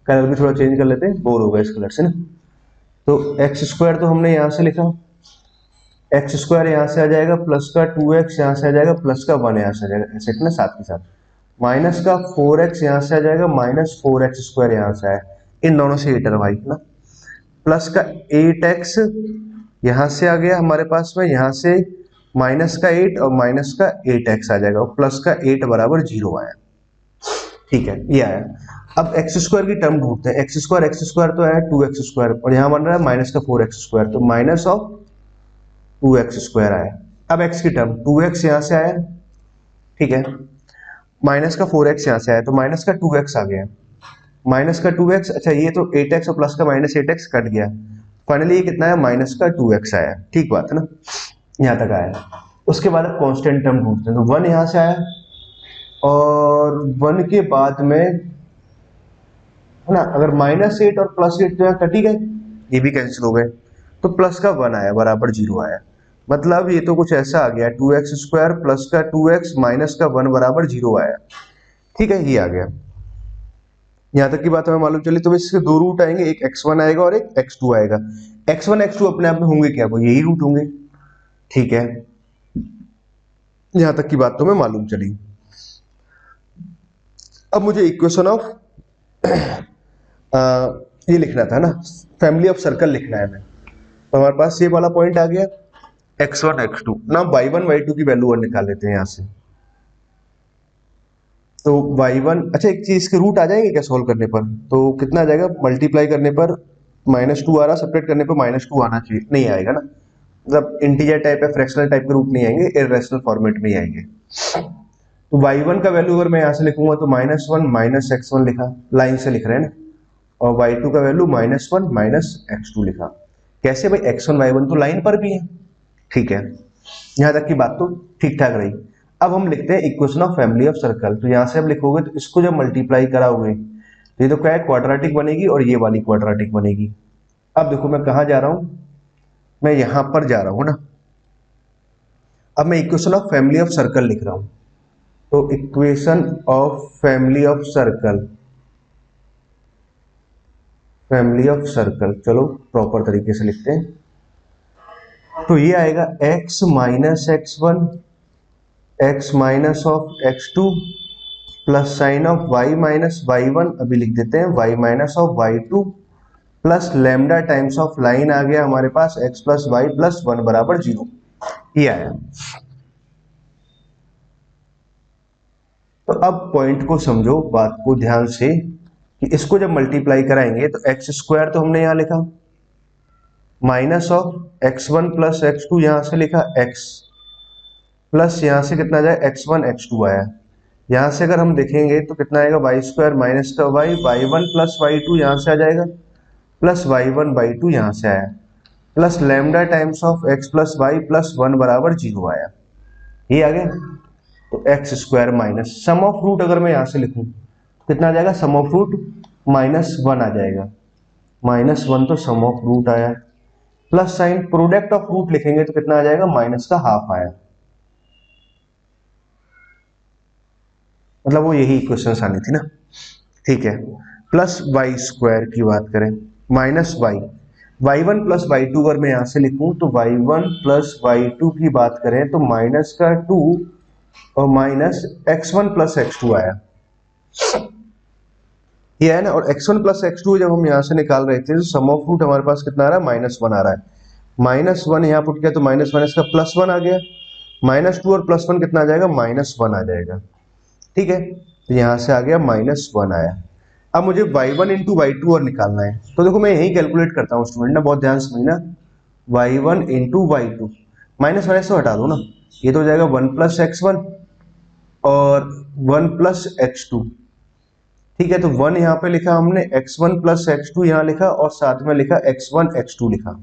कलर भी थोड़ा चेंज कर लेते हैं, बोर होगा इस कलर से ना। तो एक्स स्क्वायर तो हमने यहां से लिखा, एक्स स्क्वायर यहाँ से आ जाएगा प्लस का 2x यहाँ से आ जाएगा प्लस का 1 यहाँ से आ जाएगा, ऐसे ना साथ के साथ माइनस का 4x यहाँ से आ जाएगा -4x स्क्वायर यहाँ से आया, इन दोनों से ये टर्म आई ना, प्लस का 8x यहाँ से आ गया हमारे पास में, यहाँ से माइनस का 8 और माइनस का 8x आ जाएगा और प्लस का 8 बराबर 0 आया। ठीक है, ये आया। अब एक्स स्क्वायर की टर्म ढूंढते हैं, एक्स स्क्वायर तो आया 2x स्क्वायर और यहाँ बन रहा है माइनस का 4x स्क्वायर, तो माइनस ऑफ 2x स्क्वायर आया। अब x की टर्म 2x यहाँ से आया, ठीक है, माइनस का 4x यहाँ से आया, तो माइनस का 2x आ गया, माइनस का 2x, अच्छा ये तो 8x और प्लस का -8x कट गया, फाइनली ये कितना है, माइनस का 2x आया। ठीक बात है ना, यहाँ तक आया। उसके बाद अब कांस्टेंट टर्म ढूंढते हैं, तो 1 यहाँ से आया और 1 के बाद में है ना, अगर -8 और +8 तो यहाँ कट ही गए, ये भी कैंसिल हो गए, तो प्लस का 1 आया बराबर 0 आया। मतलब ये तो कुछ ऐसा आ गया, 2x स्क्वायर प्लस का 2x माइनस का 1 बराबर 0 आया। ठीक है, ये आ गया। यहाँ तक की बात हमें मालूम चली। तो इसके दो रूट आएंगे, एक x1 आएगा और एक x2 आएगा। x1 x2 अपने आप में होंगे क्या, वो यही रूट होंगे। ठीक है, यहाँ तक की बात तो हमें मालूम चली। अब मुझे इक्वेशन ऑफ ये लिखना था ना, फैमिली ऑफ सर्कल लिखना है हमें। तो हमारे पास ये वाला पॉइंट आ गया, x1 x2 ना, y1 y2 की वैल्यू और निकाल लेते हैं यहाँ से। तो y1, अच्छा एक चीज के रूट आ जाएंगे क्या सॉल्व करने पर, तो कितना आ जाएगा, मल्टीप्लाई करने पर -2 आ रहा, सब्ट्रैक्ट करने पर -2 आना चाहिए, नहीं आएगा ना, मतलब इंटीजर टाइप या फ्रैक्शनल टाइप के रूट नहीं आएंगे, इररेशनल फॉर्मेट में ही आएंगे। तो y1 का वैल्यू अगर मैं यहाँ से लिखूंगा तो -1 माइनस x1 लिखा, लाइन से लिख रहे हैं ना, और y2 का वैल्यू -1 माइनस x2 लिखा। कैसे भाई, x1 y1 तो लाइन पर भी है। ठीक है, यहाँ तक की बात तो ठीक ठाक रही। अब हम लिखते हैं equation of family of circle. तो यहाँ से अब लिखोगे तो इसको जब मल्टीप्लाई कराओगे तो ये तो क्या है, क्वाड्रेटिक बनेगी और ये वाली क्वाड्रेटिक बनेगी। अब देखो मैं कहाँ जा रहा हूं, मैं यहां पर जा रहा हूं ना। अब मैं equation of family of circle लिख रहा हूं, तो equation of family of circle, family of circle, चलो प्रॉपर तरीके से लिखते हैं। तो ये आएगा x minus x1 x minus of x2 plus sign of y minus y1, अभी लिख देते हैं y minus of y2 plus lambda times of line आ गया हमारे पास x प्लस वाई प्लस 1 बराबर 0। ये आया। तो अब पॉइंट को समझो, बात को ध्यान से, कि इसको जब मल्टीप्लाई कराएंगे तो एक्स स्क्वायर तो हमने यहां लिखा, minus of x1 plus x2 यहां से लिखा x, प्लस यहां से कितना जाए x1 x2 आया। यहां से अगर हम देखेंगे तो कितना आएगा, वाई स्क्वायर माइनस का वाई, y1 प्लस y2 यहां से आ जाएगा, प्लस y1 y2 यहां से आया, plus lambda times of x plus Y plus 1 बराबर 0 आया। ये आ गया। तो x square minus sum of root, अगर मैं यहां से लिखूं कितना आ जाएगा, सम ऑफ रूट -1 आ जाएगा, -1 तो सम ऑफ रूट आया, plus sign product of root लिखेंगे तो कितना आ जाएगा, माइनस का हाफ आया। मतलब वो यही इक्वेशन आनी थी ना। ठीक है, प्लस वाई स्क्वायर की बात करें, minus Y, y1 plus y2 अगर मैं यहां से लिखूं तो y1 प्लस y2 की बात करें तो माइनस का 2 और माइनस x1 प्लस x2 आया, ये है ना। और x1 प्लस x2 जब हम यहां से निकाल रहे थे तो सम ऑफ रूट हमारे पास कितना आ रहा है, -1 आ रहा है, -1 यहाँ पुट किया तो -1 इसका +1 आ गया, -2 और +1 कितना आ जाएगा, -1 आ जाएगा। ठीक है, तो यहाँ से आ गया -1 आया। अब मुझे y1 इंटू y2 और निकालना है, तो देखो मैं यही कैलकुलेट करता हूँ स्टूडेंट ना, बहुत ध्यान से समझना। y1 into y2, minus minus तो हटा दो ना, ये तो हो जाएगा 1 प्लस x1 और 1 प्लस x2। ठीक है, तो 1 यहाँ पे लिखा हमने, x1 प्लस x2 यहाँ लिखा और साथ में लिखा x1 x2 लिखा।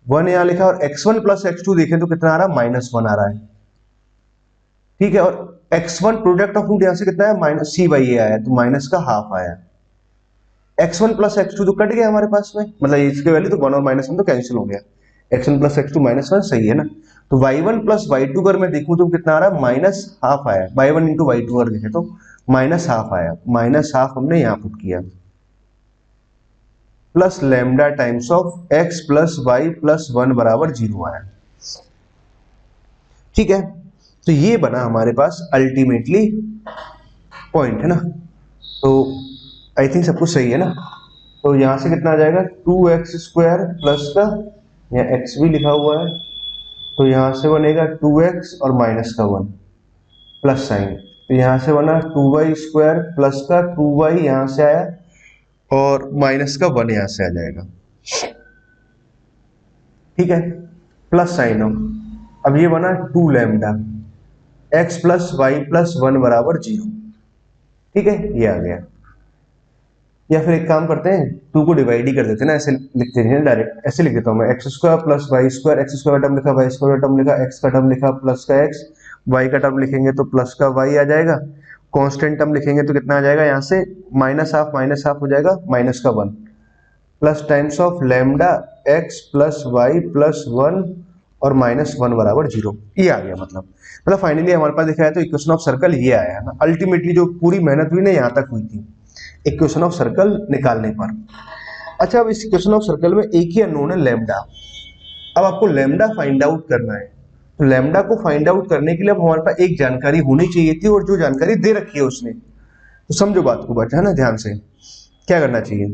1 यहाँ लिखा और x1 प्लस x2 देखें तो कितना आ रहा है, -1 आ रहा है। ठीक है, और x1 प्रोडक्ट ऑफ रूट यहाँ से कितना है, माइनस c बाई ए आया, तो माइनस का हाफ आया। x1 प्लस x2 तो कट गया हमारे पास में, मतलब इसके वैल्यू तो 1 और -1 तो कैंसिल हो गया। x1 प्लस x2 -1 सही है ना। तो y1 प्लस y2 अगर मैं देखूं तो कितना आ रहा है, माइनस हाफ आया। y1 इंटू y2 अगर देखें तो माइनस हाफ आया, माइनस हाफ हमने यहाँ पुट किया, plus lambda times of x plus Y plus 1 बराबर 0 आया। ठीक है, तो ये बना हमारे पास अल्टीमेटली पॉइंट, है ना। तो आई थिंक सब कुछ सही है ना। तो यहां से कितना आ जाएगा, 2x² प्लस का, यहाँ x भी लिखा हुआ है, तो यहां से बनेगा 2x और माइनस का 1 प्लस साइन, तो यहां से बना 2y² प्लस का 2y यहां से आया और माइनस का 1 यहां से आ जाएगा। ठीक है, प्लस साइन ऑफ, अब ये बना 2 lambda x plus Y plus 1 बराबर 0। ठीक है, ये आ गया। या फिर एक काम करते हैं, 2 को डिवाइड ही कर देते हैं ना, ऐसे लिखते हैं डायरेक्ट, ऐसे लिख देता हूं मैं, x² प्लस y², x² का टर्म लिखा, y² का टर्म लिखा, x का टर्म लिखा प्लस का x, y का टर्म लिखेंगे तो प्लस का y आ जाएगा, कांस्टेंट टर्म लिखेंगे तो कितना आ जाएगा, यहाँ से माइनस हाफ हो जाएगा, माइनस का 1 plus times of lambda x plus Y plus 1 और -1 बराबर 0। ये आ गया, मतलब फाइनली हमारे पास दिखाया तो इक्वेशन ऑफ सर्कल ये आया है ना। अल्टीमेटली जो पूरी मेहनत हुई ना यहाँ तक हुई थी इक्वेशन ऑफ सर्कल निकालने पर। अच्छा, अब इस इक्वेशन ऑफ सर्कल में एक ही अननोन है लैम्डा। अब आपको लैम्डा फाइंड आउट करना है, तो लैम्डा को फाइंड आउट करने के लिए अब हमारे पास एक जानकारी होनी चाहिए थी, और जो जानकारी दे रखी है उसने, तो समझो बात को बच्चा, है ना, ध्यान से। क्या करना चाहिए,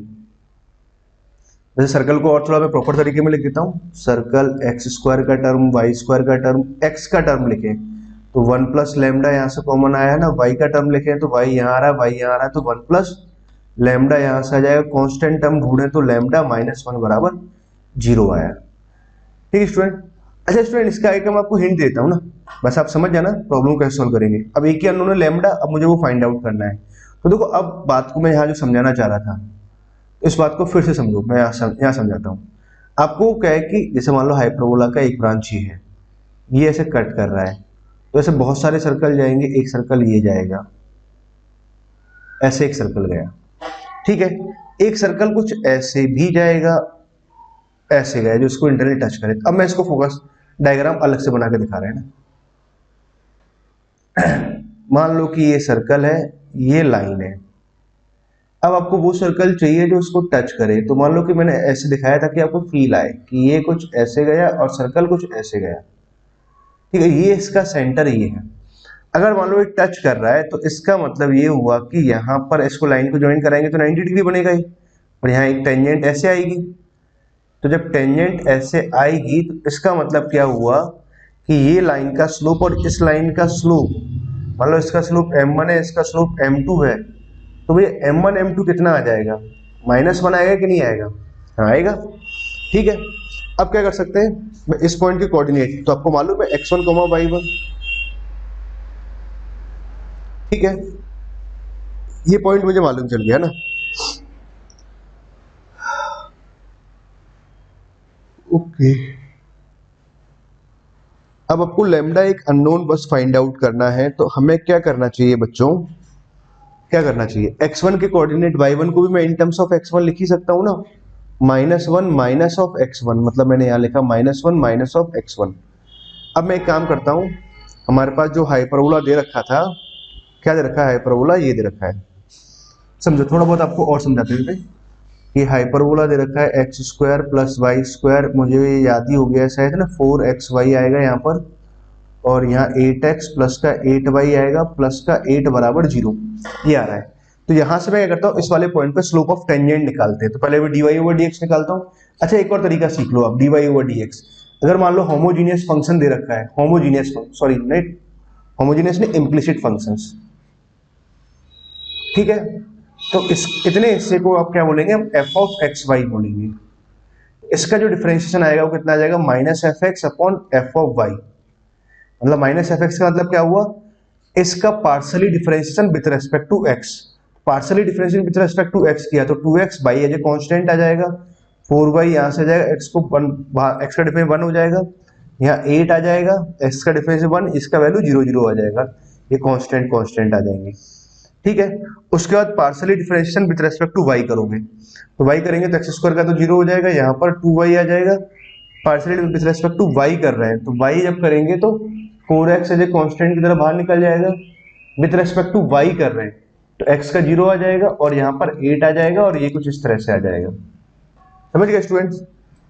जैसे सर्कल को और थोड़ा मैं प्रॉपर तरीके में लिख देता हूँ, सर्कल x² का टर्म, y² का टर्म, x का टर्म लिखे तो 1 प्लस लैम्डा यहाँ से कॉमन आया है ना, y का टर्म लिखे तो y यहाँ आ रहा है, y यहाँ आ रहा है, तो 1 प्लस लैम्डा यहाँ से आ जाएगा, कांस्टेंट टर्म ढूंढे तो लैम्डा -1 बराबर 0 आया। ठीक है स्टूडेंट। अच्छा स्टूडेंट, इसका एक मैं आपको हिंट देता हूँ ना, बस आप समझ जाना प्रॉब्लम कैसे सॉल्व करेंगे। अब एक ही अननोन है लैम्डा, अब मुझे वो फाइंड आउट करना है। तो देखो, अब बात को मैं यहाँ जो समझाना चाह रहा था, इस बात को फिर से समझो, मैं यहाँ समझाता हूँ आपको। क्या है कि जैसे मान लो हाइपरबोला का एक ब्रांच ही है, ये ऐसे कट कर रहा है, तो ऐसे बहुत सारे सर्कल जाएंगे, एक सर्कल ये जाएगा, ऐसे एक सर्कल गया। ठीक है, एक सर्कल कुछ ऐसे भी जाएगा, ऐसे गया जो इसको इंटरनली टच करे। अब मैं इसको फोकस डायग्राम अलग से बना के दिखा रहे हैं ना। मान लो कि ये सर्कल है, ये लाइन है, अब आपको वो सर्कल चाहिए जो उसको टच करे। तो मान लो कि मैंने ऐसे दिखाया था कि आपको फील आए कि ये कुछ ऐसे गया और सर्कल कुछ ऐसे गया। ठीक है, ये इसका सेंटर ये है। अगर मान लो ये टच कर रहा है तो इसका मतलब ये हुआ कि यहाँ पर इसको लाइन को ज्वाइन कराएंगे तो 90 डिग्री बनेगा ही, और यहाँ एक टेंजेंट ऐसे आएगी। तो जब टेंजेंट ऐसे आएगी तो इसका मतलब क्या हुआ कि ये लाइन का स्लोप और इस लाइन का स्लोप, मान लो इसका स्लोप m1 है, इसका स्लोप m2 है, तो भैया m1 m2 कितना आ जाएगा, -1 आएगा कि नहीं आएगा, हाँ आएगा। ठीक है, अब क्या कर सकते हैं, इस पॉइंट के कोऑर्डिनेट तो आपको मालूम है x1, y1। ठीक है, ये पॉइंट मुझे मालूम चल गया ना। ओके, अब आपको लैम्डा एक अननोन बस फाइंड आउट करना है, तो हमें क्या करना चाहिए बच्चों, क्या करना चाहिए, x1 के कोऑर्डिनेट y1 को भी मैं इन टर्म्स ऑफ x1 लिख ही सकता हूँ ना, -1 माइनस ऑफ x1, मतलब मैंने यहाँ लिखा -1 माइनस ऑफ x1। अब मैं एक काम करता हूँ, हमारे पास जो हाइपरबोला दे रखा था, क्या दे रखा है हाइपरबोला, ये दे रखा है। समझो, थोड़ा बहुत आपको और समझाते हुए, ये हाइपरबोला दे रखा है x² प्लस y², मुझे ये याद ही हो गया शायद ना, 4xy आएगा यहाँ पर, और यहाँ 8x प्लस का 8y आएगा, प्लस का 8 बराबर 0, ये आ रहा है। तो यहाँ से मैं क्या करता हूँ, इस वाले पॉइंट पे स्लोप ऑफ टेंजेंट निकालते हैं। तो पहले मैं dy/dx निकालता हूँ। अच्छा, एक और तरीका सीख लो आप, dy/dx। अगर मान लो होमोजीनियस फंक्शन दे रखा है, होमोजीनियस, सॉरी नहीं होमोजीनियस नहीं, इम्प्लिसिट फंक्शंस, ठीक है, तो इस इतने हिस्से को आप क्या बोलेंगे, हम एफ ऑफ एक्स वाई बोलेंगे। इसका जो डिफरेंशिएशन आएगा वो कितना आ जाएगा, minus F X upon F of Y. मतलब माइनस एफ एक्स का मतलब क्या हुआ, इसका partially differentiation with respect to X. Partially differentiation with respect to X किया तो 2x by as a constant आ जाएगा, 4y यहाँ से आ जाएगा, x को 1, x का डिफरेंस 1 हो जाएगा, यहाँ 8 आ जाएगा, x का डिफरेंस 1, इसका वैल्यू 0 0 आ जाएगा, ये कांस्टेंट कांस्टेंट आ जाएंगे। ठीक है, उसके बाद partially differentiation with respect to y करोगे, तो y करेंगे तो एक्स स्क्वायर का तो 0 हो जाएगा, यहाँ पर 2y आ जाएगा। Partially with respect to y कर रहे हैं तो y जब करेंगे तो 4x एज ए कांस्टेंट की तरह बाहर निकल जाएगा। विद रिस्पेक्ट टू y कर रहे हैं तो x का 0 आ जाएगा और यहाँ पर 8 आ जाएगा और ये कुछ इस तरह से आ जाएगा। समझ गए स्टूडेंट्स?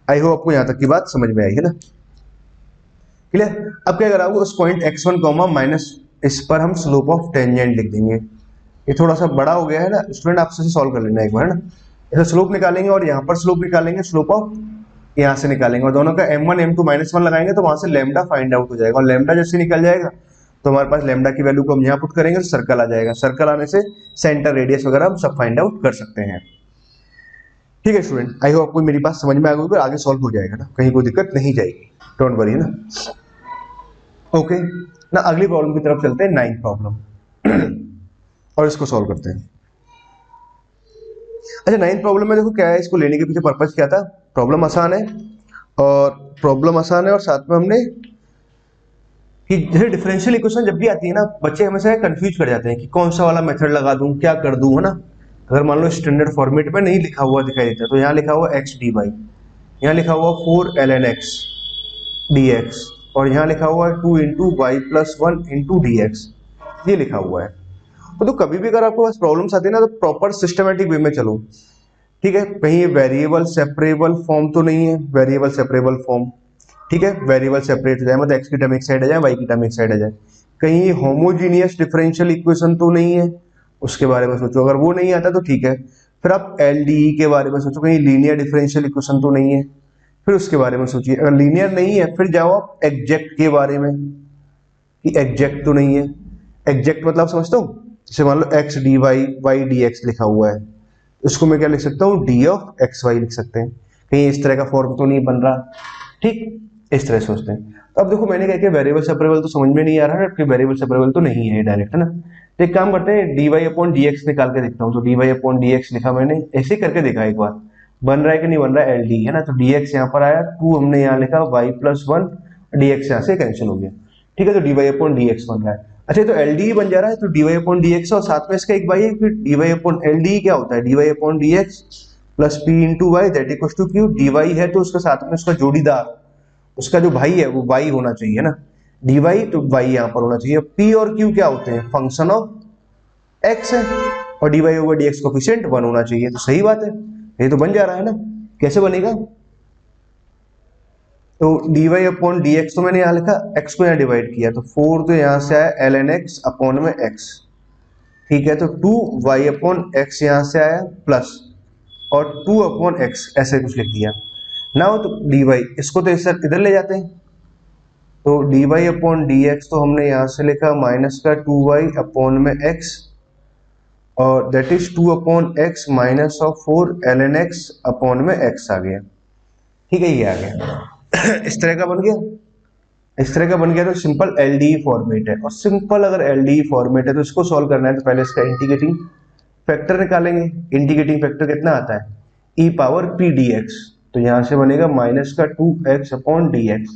आई होप आपको यहाँ तक की बात समझ में आई है ना, क्लियर? अब क्या करा, उस पॉइंट x1 कॉमा माइनस, इस पर हम स्लोप ऑफ टेंजेंट लिख देंगे। ये थोड़ा सा बड़ा हो गया है ना स्टूडेंट, आपसे सॉल्व कर लेना एक बार, है ना। इसे स्लोप निकालेंगे और यहाँ पर स्लोप निकालेंगे, स्लोप ऑफ यहाँ से निकालेंगे और दोनों का m1 m2 -1 लगाएंगे तो वहां से लैम्डा फाइंड आउट हो जाएगा और लैम्डा जैसे निकल जाएगा तो हमारे पास लैम्डा की वैल्यू को हम यहाँ पुट करेंगे तो सर्कल आ जाएगा। सर्कल आने से सेंटर रेडियस वगैरह हम सब फाइंड आउट कर सकते हैं। ठीक है स्टूडेंट, आई होप आपको मेरी बात समझ में आ गई, आगे सॉल्व हो जाएगा ना, कहीं कोई दिक्कत नहीं जाएगी, डोंट वरी ना। ओके ना, अगली प्रॉब्लम की तरफ चलते हैं, 9th प्रॉब्लम और इसको सॉल्व करते हैं। अच्छा 9th प्रॉब्लम में देखो क्या है, इसको लेने के पीछे पर्पस क्या था, प्रॉब्लम आसान है और साथ में हमने कि जैसे डिफरेंशियल इक्वेशन जब भी आती है ना, बच्चे हमेशा कंफ्यूज कर जाते हैं कि कौन सा वाला मेथड लगा दूं, क्या कर दूं, है ना। अगर मान लो स्टैंडर्ड फॉर्मेट में नहीं लिखा हुआ दिखाई देता तो यहाँ लिखा हुआ x dy, यहाँ लिखा हुआ 4ln x dx और यहाँ लिखा हुआ 2 into Y plus 1 into d x, ये लिखा हुआ है। तो कभी भी अगर आपको पास प्रॉब्लम्स आती है ना तो प्रॉपर सिस्टमेटिक वे में चलो। ठीक है, कहीं ये वेरिएबल सेपरेबल फॉर्म तो नहीं है, वेरिएबल सेपरेबल फॉर्म, ठीक है, वेरिएबल सेपरेट हो जाए, मतलब x की टर्म एक साइड आ जाए, y की टर्म एक साइड आ जाए। कहीं ये होमोजीनियस डिफरेंशियल इक्वेशन तो नहीं है, उसके बारे में सोचो, अगर वो नहीं आता तो ठीक है। फिर आप LDE के बारे में सोचो, कहीं लीनियर डिफरेंशियल इक्वेशन तो नहीं है, फिर उसके बारे में सोचिए। अगर लीनियर नहीं है फिर जाओ आप एग्जैक्ट के बारे में कि एग्जैक्ट तो नहीं है। एग्जैक्ट मतलब समझते हो, जैसे मान लो x dy y dx लिखा हुआ है, उसको मैं क्या लिख सकता हूँ, d of xy लिख सकते हैं, कहीं इस तरह का फॉर्म तो नहीं बन रहा। ठीक, इस तरह सोचते हैं। तो अब देखो मैंने कहा कि वेरिएबल सेपरेबल तो समझ में नहीं आ रहा है कि वेरिएबल सेपरेबल तो नहीं है डायरेक्ट, है ना। तो एक काम करते हैं, dy अपॉन dx निकाल के देखता हूँ। तो dy अपॉन dx लिखा मैंने, ऐसे ही करके देखा एक बार, बन रहा है कि नहीं बन रहा है, LD है ना। तो dx यहाँ पर आया, 2 हमने यहाँ लिखा, y प्लस 1, dx यहाँ से कैंसिल हो गया। ठीक है, तो dy अपॉन dx बन रहा है। अच्छा तो LD बन जा रहा है, तो dy अपॉन dx और साथ में इसका एक y है, फिर dy अपॉन LD क्या होता है, dy upon dx plus p into y that equals to q। dy है तो उसके साथ में उसका जोड़ीदार, उसका जो भाई है वो y होना चाहिए ना, dy तो y यहाँ पर होना चाहिए। p और q क्या होते हैं, फंक्शन ऑफ x है और dy ओवर dx कोफिशिएंट 1 होना चाहिए। तो सही बात है, ये तो बन जा रहा है ना। कैसे बनेगा, तो dy अपॉन dx तो मैंने यहाँ लिखा, x को यहाँ डिवाइड किया तो 4 तो यहाँ से आया ln x अपॉन में x, ठीक है। तो 2y अपॉन x यहाँ से आया प्लस और 2 अपॉन x ऐसे कुछ लिख दिया ना। तो dy इसको तो इधर ले जाते हैं, तो dy अपॉन dx तो हमने यहाँ से लिखा माइनस का 2y अपॉन में x और that is 2 upon x minus of 4 ln x upon में x आ गया। ठीक है, ये आ गया इस तरह का बन गया, इस तरह का बन गया। तो सिंपल LDE फॉर्मेट है, और सिंपल अगर LDE फॉर्मेट है तो इसको सॉल्व करना है तो पहले इसका इंटीग्रेटिंग फैक्टर निकालेंगे। इंटीग्रेटिंग फैक्टर कितना आता है, e पावर p dx, तो यहाँ से बनेगा माइनस का 2x अपॉन dx।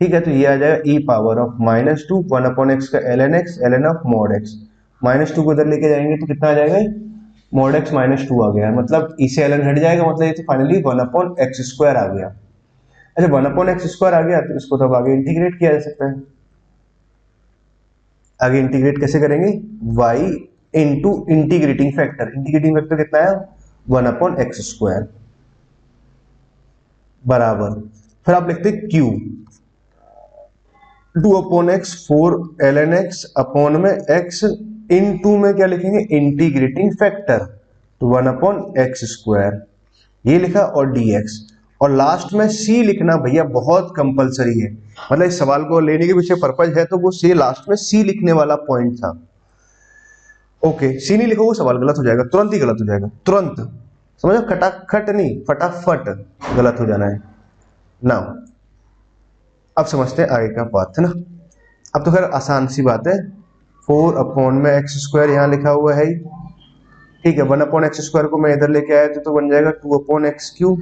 ठीक है, तो ये आ जाएगा e power of minus 2 1 upon x का ln x ln of mod x, minus 2 को इधर लेके जाएंगे तो कितना आ जाएगा, मॉड x माइनस 2 आ गया, मतलब e से ln हट जाएगा, मतलब ये तो फाइनली 1 अपॉन x स्क्वायर आ गया। अच्छा 1 अपॉन एक्स स्क्वायर आ गया तो इसको तब आगे इंटीग्रेट किया जा सकता है। आगे इंटीग्रेट कैसे करेंगे, y into integrating factor, integrating factor कितना है 1 अपॉन एक्स स्क्वायर बराबर, फिर आप लिखते q 2 upon x 4 ln x upon में x इनटू में क्या लिखेंगे, इंटीग्रेटिंग फैक्टर, तो 1 अपॉन एक्स स्क्वायर ये लिखा और dx, और लास्ट में c लिखना भैया बहुत कंपलसरी है। मतलब इस सवाल को लेने के पीछे पर्पज है तो वो c लास्ट में c लिखने वाला पॉइंट था। ओके, सी नहीं लिखोगे सवाल गलत हो जाएगा, तुरंत ही गलत हो जाएगा, तुरंत, समझो, खटाखट नहीं, फटाफट गलत हो जाना है ना। अब समझते हैं आगे का बात है ना। अब तो खैर आसान सी बात है, 4 अपॉन में एक्स स्क्वायर यहाँ लिखा हुआ है, ठीक है। 1 अपॉन एक्स स्क्वायर को मैं इधर लेके आया तो बन जाएगा 2 upon x cube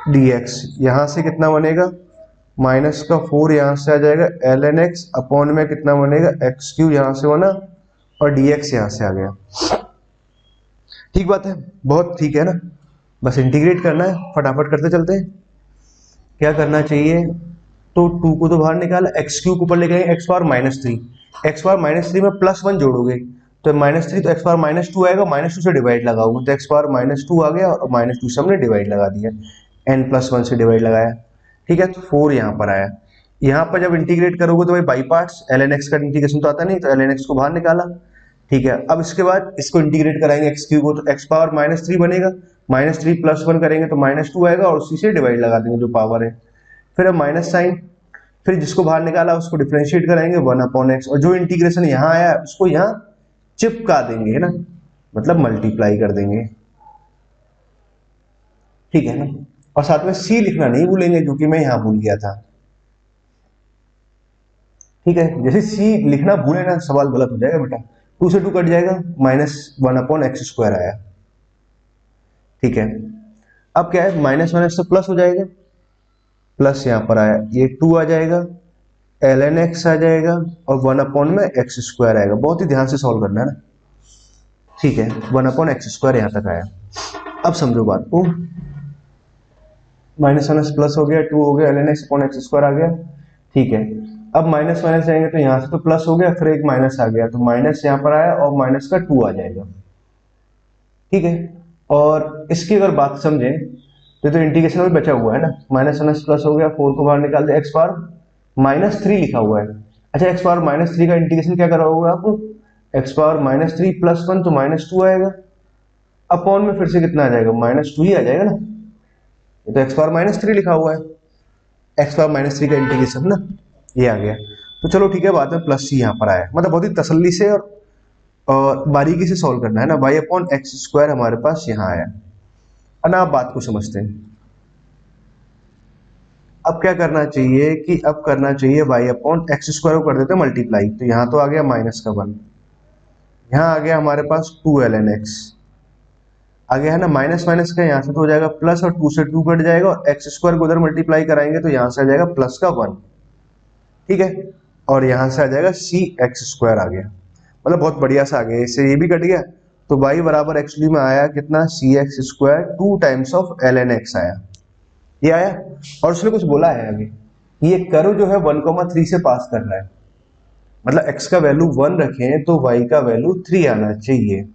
D x. यहाँ से कितना बनेगा, माइनस का 4 यहाँ से आ जाएगा, एल एन एक्स अपॉन में कितना बनेगा, एक्स क्यूब यहाँ से बना और डी एक्स यहाँ से आ गया। ठीक बात है, बहुत ठीक है ना। बस इंटीग्रेट करना है, फटाफट करते चलते हैं। क्या करना चाहिए, तो 2 को तो बाहर निकाला, एक्स क्यूब ऊपर लेके आएंगे, एक्स पावर -3, एक्स पावर -3 में +1 जोड़ोगे तो -3, तो एक्स पावर -2 आएगा, -2 से डिवाइड लगाओगे तो एक्स पावर -2 आ गया और -2 से हमने डिवाइड लगा दिया, n+1 से डिवाइड लगाया, ठीक है। तो 4 यहाँ पर आया। यहाँ पर जब इंटीग्रेट करोगे तो भाई बाई पार्ट्स, ln x का इंटीग्रेशन तो आता नहीं, तो ln x को बाहर निकाला, ठीक है। अब इसके बाद इसको इंटीग्रेट कराएंगे एक्स क्यूब को, तो एक्स पावर -3 बनेगा, -3 +1 करेंगे तो -2 आएगा और उसी से डिवाइड लगा देंगे जो पावर है। फिर अब माइनस साइन, फिर जिसको बाहर निकाला उसको डिफरेंशिएट कराएंगे 1 अपॉन एक्स, और जो इंटीग्रेशन यहाँ आया उसको यहाँ चिपका देंगे, है ना, मतलब मल्टीप्लाई कर देंगे, ठीक है ना। और साथ में सी लिखना नहीं भूलेंगे, जो कि मैं यहाँ भूल गया था, ठीक है। जैसे सी लिखना भूले ना सवाल गलत हो जाएगा बेटा। 2 से 2 कट जाएगा, -1 अपॉन एक्स स्क्वायर आया, ठीक है। अब क्या है, माइनस माइनस से प्लस हो जाएगा, प्लस यहाँ पर आया, ये 2 आ जाएगा, ln x आ जाएगा और 1 अपॉन में एक्स स्क्वायर आएगा। बहुत ही ध्यान से सॉल्व करना है ना, ठीक है। 1 अपॉन एक्स स्क्वायर यहाँ तक आया। अब समझो बात को, माइनस माइनस प्लस हो गया, 2 हो गया, ln x upon X square आ गया, ठीक है। अब माइनस माइनस जाएंगे तो यहाँ से तो प्लस हो गया, फिर एक माइनस आ गया, तो माइनस यहाँ पर आया और माइनस का 2 आ जाएगा, ठीक है। और इसकी अगर बात समझें तो इंटीग्रेशन में बचा हुआ है ना, माइनस माइनस प्लस हो गया, 4 को बाहर निकाल दे, एक्स पावर -3 लिखा हुआ है। अच्छा, एक्स पावर -3 का इंटीग्रेशन क्या करा होगा आपको, एक्स पावर -3 +1 तो -2 आएगा, अपॉन में फिर से कितना आ जाएगा, -2 ही आ जाएगा ना, ये तो एक्स पावर -3 लिखा हुआ है, एक्स पावर -3 का इंटीग्रेशन ना, ये आ गया। तो चलो ठीक है, बाद में प्लस सी यहाँ पर आया, मतलब बहुत ही तसल्ली से और बारीकी से सॉल्व करना है ना। y अपॉन एक्स स्क्वायर हमारे पास यहाँ आया। अब ना आप बात को समझते हैं, अब क्या करना चाहिए कि अब करना चाहिए y अपॉन एक्स स्क्वायर को कर देते हैं मल्टीप्लाई, तो यहाँ तो आ गया -1, यहाँ आ गया हमारे पास 2 ln x आ गया है ना, माइनस माइनस का यहाँ से तो हो जाएगा प्लस और 2 से 2 कट जाएगा और एक्स स्क्वायर को उधर मल्टीप्लाई कराएंगे तो यहाँ से आ जाएगा प्लस का 1, ठीक है। और यहाँ से आ जाएगा सी एक्स स्क्वायर आ गया, मतलब बहुत बढ़िया सा आ गया, इससे ये भी कट गया, तो y बराबर एक्चुअली में आया कितना, C X square 2 times of ln x आया, ये आया। और उसने कुछ बोला है आगे, ये कर्व जो है 1,3 से पास कर रहा है, मतलब x का वैल्यू 1 रखें तो y का वैल्यू 3 आना चाहिए,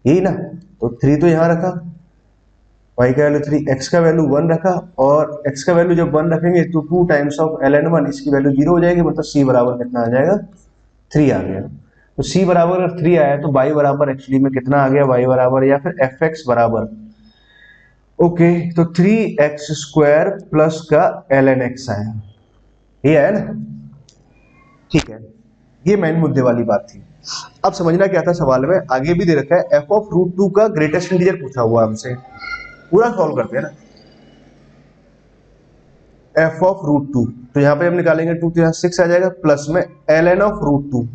यही ना। तो 3 तो यहाँ रखा, y का वैल्यू 3, x का वैल्यू 1 रखा, और x का वैल्यू जब 1 रखेंगे तो 2 टाइम्स ऑफ ln1, इसकी वैल्यू 0 हो जाएगी, मतलब c बराबर कितना आ जाएगा, 3 आ गया। तो c बराबर अगर 3 आया तो y बराबर एक्चुअली में कितना आ गया, y बराबर या फिर fx बराबर, ओके, तो 3x स्क्वायर प्लस का ln x आया, ये आया ना, ठीक है। ये मेन मुद्दे वाली बात थी। अब समझना क्या था सवाल में, आगे भी दे रखा है f(√2) का ग्रेटेस्ट इंटीजर पूछा हुआ हमसे, पूरा सॉल्व करते हैं ना। f(√2), तो यहाँ पे हम निकालेंगे 2 तो यहाँ 6 आ जाएगा, प्लस में ln(√2).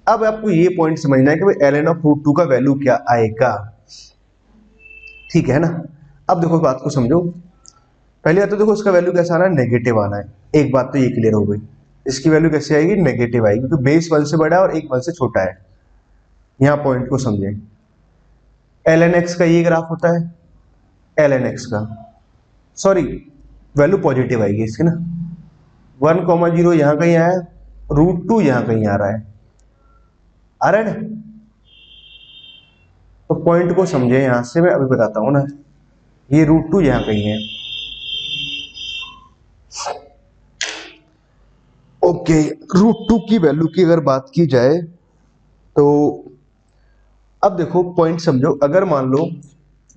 अब आपको ये पॉइंट समझना है कि भाई ln(√2) का वैल्यू क्या आएगा, ठीक है ना। अब देखो बात को समझो, पहले तो देखो इसका वैल्यू कैसा आना है, नेगेटिव आना है, एक बात तो ये क्लियर हो गई, इसकी वैल्यू कैसे आएगी, नेगेटिव आएगी, क्योंकि बेस 1 से बड़ा है और एक 1 से छोटा है। यहाँ पॉइंट को समझें, ln x का ये ग्राफ होता है, ln x का, सॉरी वैल्यू पॉजिटिव आएगी इसकी ना, 1,0 यहाँ कहीं आया, √2 यहाँ कहीं आ रहा है, आ रहा है ना। तो पॉइंट को समझे, यहां से मैं अभी बताता हूं ना, ये √2 यहाँ कहीं है, ओके। √2 की वैल्यू की अगर बात की जाए तो अब देखो पॉइंट समझो, अगर मान लो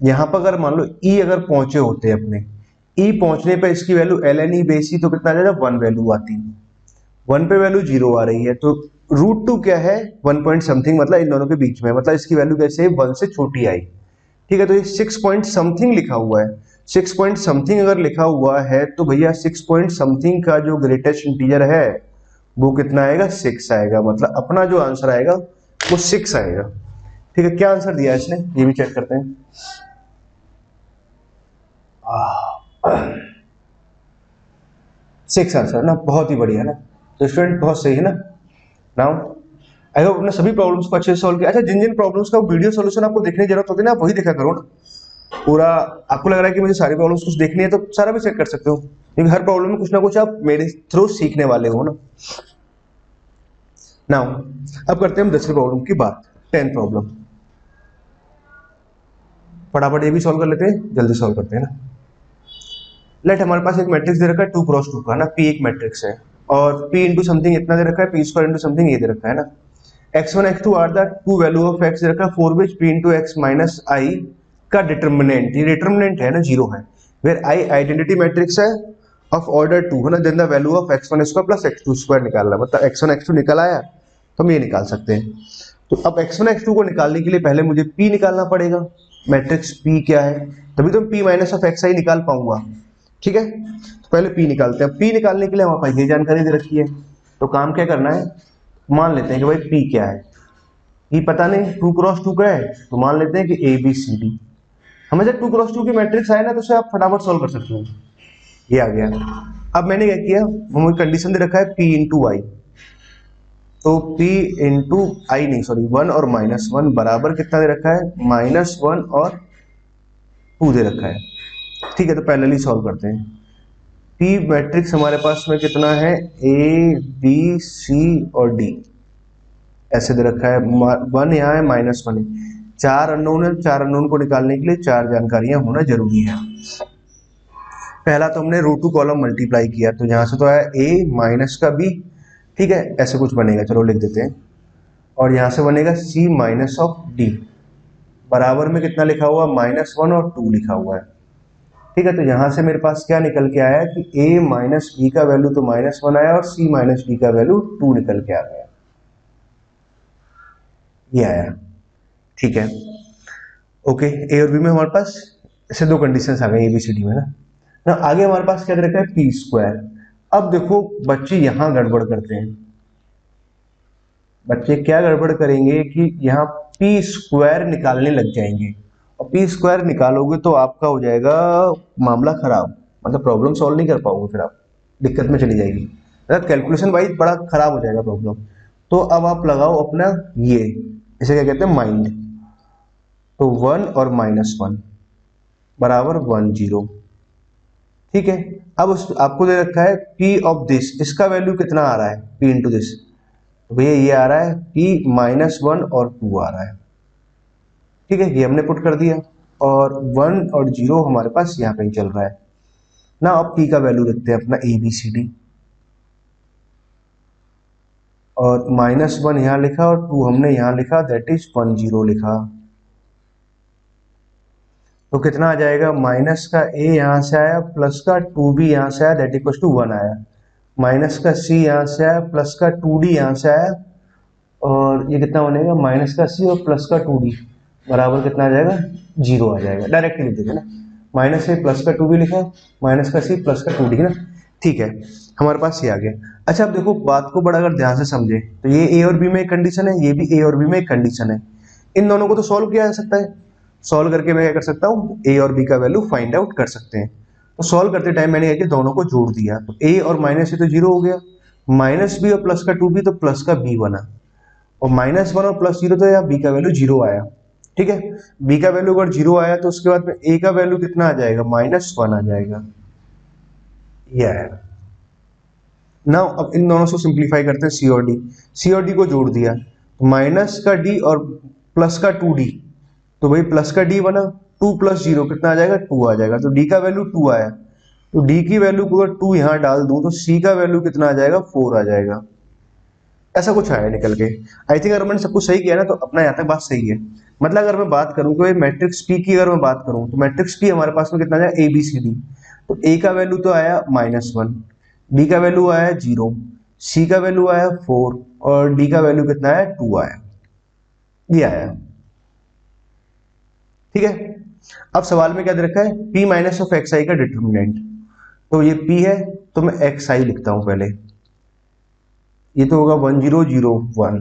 यहां पर अगर मान लो e अगर पहुंचे होते अपने, e पहुंचने पर इसकी वैल्यू ln e बेस ही तो कितना आ जाएगा, 1 वैल्यू आती, 1 पे वैल्यू 0 आ रही है, तो √2 क्या है, 1 पॉइंट समथिंग, मतलब इन दोनों के बीच में, मतलब इसकी वैल्यू कैसे है, 1 से छोटी आई। ठीक है, तो ये 6 पॉइंट समथिंग लिखा हुआ है। 6 पॉइंट समथिंग अगर लिखा हुआ है तो भैया 6 पॉइंट समथिंग का जो ग्रेटेस्ट इंटीजर है वो कितना आएगा, 6 आएगा। मतलब अपना जो आंसर आएगा वो 6 आएगा। ठीक है, क्या आंसर दिया है इसने, ये भी चेक करते हैं। 6 आंसर ना, बहुत ही बढ़िया ना। तो स्टूडेंट बहुत सही है ना। नाउ आई होप अपने सभी प्रॉब्लम्स को अच्छे से सॉल्व किया। अच्छा, जिन जिन प्रॉब्लम्स का वीडियो सॉल्यूशन आपको देखने की जरूरत होती है ना, आप वही देखा करो ना। पूरा आपको लग रहा है कि मुझे सारी प्रॉब्लम्स कुछ देखनी है तो सारा भी चेक कर सकते हो, क्योंकि हर प्रॉब्लम में कुछ ना कुछ आप मेरे थ्रू सीखने वाले हो ना। नाउ अब करते हैं हम 10वीं प्रॉब्लम की बात, 10th प्रॉब्लम। फटाफट ये भी सॉल्व कर लेते हैं, जल्दी सॉल्व करते हैं ना। लेट हमारे पास एक मैट्रिक्स दे रखा है 2 क्रॉस 2 का ना, P एक मैट्रिक्स है और P इंटू समथिंग इतना दे रखा है, P स्क्वायर इंटू समथिंग ये दे रखा है ना। x1 x2 are the two value of x दे रखा है, for which P into x minus I का डिटर्मिनेंट, ये डिटर्मिनेंट है ना, 0 है। वेयर I आइडेंटिटी मैट्रिक्स है ऑफ ऑर्डर 2 है ना, then the value of x1 square plus x2 square निकालना, मतलब x1 x2 निकल आया तो हम ये निकाल सकते हैं। तो अब x1 x2 को निकालने के लिए पहले मुझे P निकालना पड़ेगा। मैट्रिक्स P क्या है, तभी तो P माइनस ऑफ xi निकाल पाऊंगा। ठीक है, तो पहले P निकालते हैं। P निकालने के लिए हमारे पास ये जानकारी दे रखी है, तो काम क्या करना है, मान लेते हैं कि भाई P क्या है। P पता नहीं, 2 क्रॉस 2 का है, तो मान लेते हैं कि ABCD। हमें जब 2 क्रॉस 2 की मैट्रिक्स आए ना तो उसे आप फटाफट सॉल्व कर सकते हो। ये आ गया। अब मैंने क्या किया, मुझे कंडीशन दे रखा है P इंटू आई, तो P इंटू आई नहीं सॉरी 1 और -1 बराबर कितना दे रखा है, -1 और 2 दे रखा है। ठीक है, तो पैरेलली सॉल्व करते हैं। P मैट्रिक्स हमारे पास में कितना है, A B C और D ऐसे दे रखा है। 1 यहाँ है, -1 है, 4 अननोन है। 4 अननोन को निकालने के लिए 4 जानकारियां होना जरूरी है। पहला तो हमने √2 कॉलम मल्टीप्लाई किया, तो यहाँ से तो आया A माइनस का B। ठीक है, ऐसे कुछ बनेगा, चलो लिख देते हैं। और यहाँ से बनेगा C माइनस ऑफ D, बराबर में कितना लिखा हुआ, -1 और 2 लिखा हुआ है। ठीक है, तो यहाँ से मेरे पास क्या निकल के आया कि A माइनस B का वैल्यू तो -1 आया और C माइनस D का वैल्यू 2 निकल के आ गया, ये आया। ठीक है, ओके। A और B में हमारे पास ऐसे 2 कंडीशंस आ गई ABCD में ना। आगे हमारे पास क्या दे रखा है, P स्क्वायर। अब देखो बच्चे यहाँ गड़बड़ करते हैं, बच्चे क्या गड़बड़ करेंगे कि यहाँ P स्क्वायर निकालने लग जाएंगे, और P स्क्वायर निकालोगे तो आपका हो जाएगा मामला खराब, मतलब प्रॉब्लम सॉल्व नहीं कर पाओगे, फिर आप दिक्कत में चली जाएगी, मतलब कैलकुलेशन वाइज बड़ा खराब हो जाएगा प्रॉब्लम। तो अब आप लगाओ अपना ये, इसे क्या कहते हैं, माइंड। तो 1 और -1 बराबर 1 0। ठीक है, अब उस आपको दे रखा है P ऑफ दिस, इसका वैल्यू कितना आ रहा है, P इंटू दिस, तो भैया ये आ रहा है P -1 और 2 आ रहा है। ठीक है, ये हमने पुट कर दिया, और 1 और 0 हमारे पास यहाँ कहीं चल रहा है ना। अब P का वैल्यू रखते हैं अपना ABCD, और -1 यहाँ लिखा और 2 हमने यहाँ लिखा, दैट इज 1 0 लिखा। तो कितना आ जाएगा, माइनस का A यहाँ से आया, प्लस का 2 भी यहाँ से आया, दैट इक्वल टू 1 आया। माइनस का C यहाँ से आया, प्लस का 2D यहाँ से आया, और ये कितना बनेगा, माइनस का C और प्लस का 2D बराबर कितना आ जाएगा, 0 आ जाएगा। डायरेक्ट लिख देते ना, माइनस से प्लस का 2 भी लिखा, माइनस का C प्लस का 2D ना। ठीक है, हमारे पास ये आ गया। अच्छा, अब देखो बात को बड़ा अगर ध्यान से समझे तो ये A और B में एक कंडीशन है, ये भी A और B में एक कंडीशन है। इन दोनों को तो सॉल्व किया जा सकता है, सॉल्व करके मैं क्या कर सकता हूँ, A और B का वैल्यू फाइंड आउट कर सकते हैं। तो सॉल्व करते टाइम मैंने क्या किया, दोनों को जोड़ दिया, तो A और माइनस से तो 0 हो गया, माइनस B और प्लस का 2B तो प्लस का B बना, और -1 और +0 तो यहाँ B का वैल्यू 0 आया। ठीक है, B का वैल्यू अगर 0 आया तो उसके बाद में A का वैल्यू कितना आ जाएगा, -1 आ जाएगा, ये आएगा। नाउ अब इन दोनों को सिंप्लीफाई करते हैं, C और D। C और D को जोड़ दिया, माइनस का D और प्लस का 2D, तो भाई प्लस का D बना, 2 + 0 कितना आ जाएगा, 2 आ जाएगा। तो D का वैल्यू 2 आया, तो D की वैल्यू को अगर 2 यहाँ डाल दूं तो C का वैल्यू कितना आ जाएगा, 4 आ जाएगा। ऐसा कुछ आया निकल के। आई थिंक अगर मैंने सब कुछ सही किया ना तो अपना यहाँ तक बात सही है। मतलब अगर मैं बात करूँ कि मैट्रिक्स P की अगर मैं बात करूँ तो मैट्रिक्स P हमारे पास में कितना आया, ABCD। तो A का वैल्यू तो आया -1, B का वैल्यू आया 0, C का वैल्यू आया 4 और डी का वैल्यू कितना आया, 2 आया, ये आया। ठीक है, अब सवाल में क्या दे रखा है, p माइनस ऑफ एक्स आई का डिटर्मिनेंट। तो ये p है तो मैं एक्स आई लिखता हूं पहले, ये तो होगा 1 0 0 1,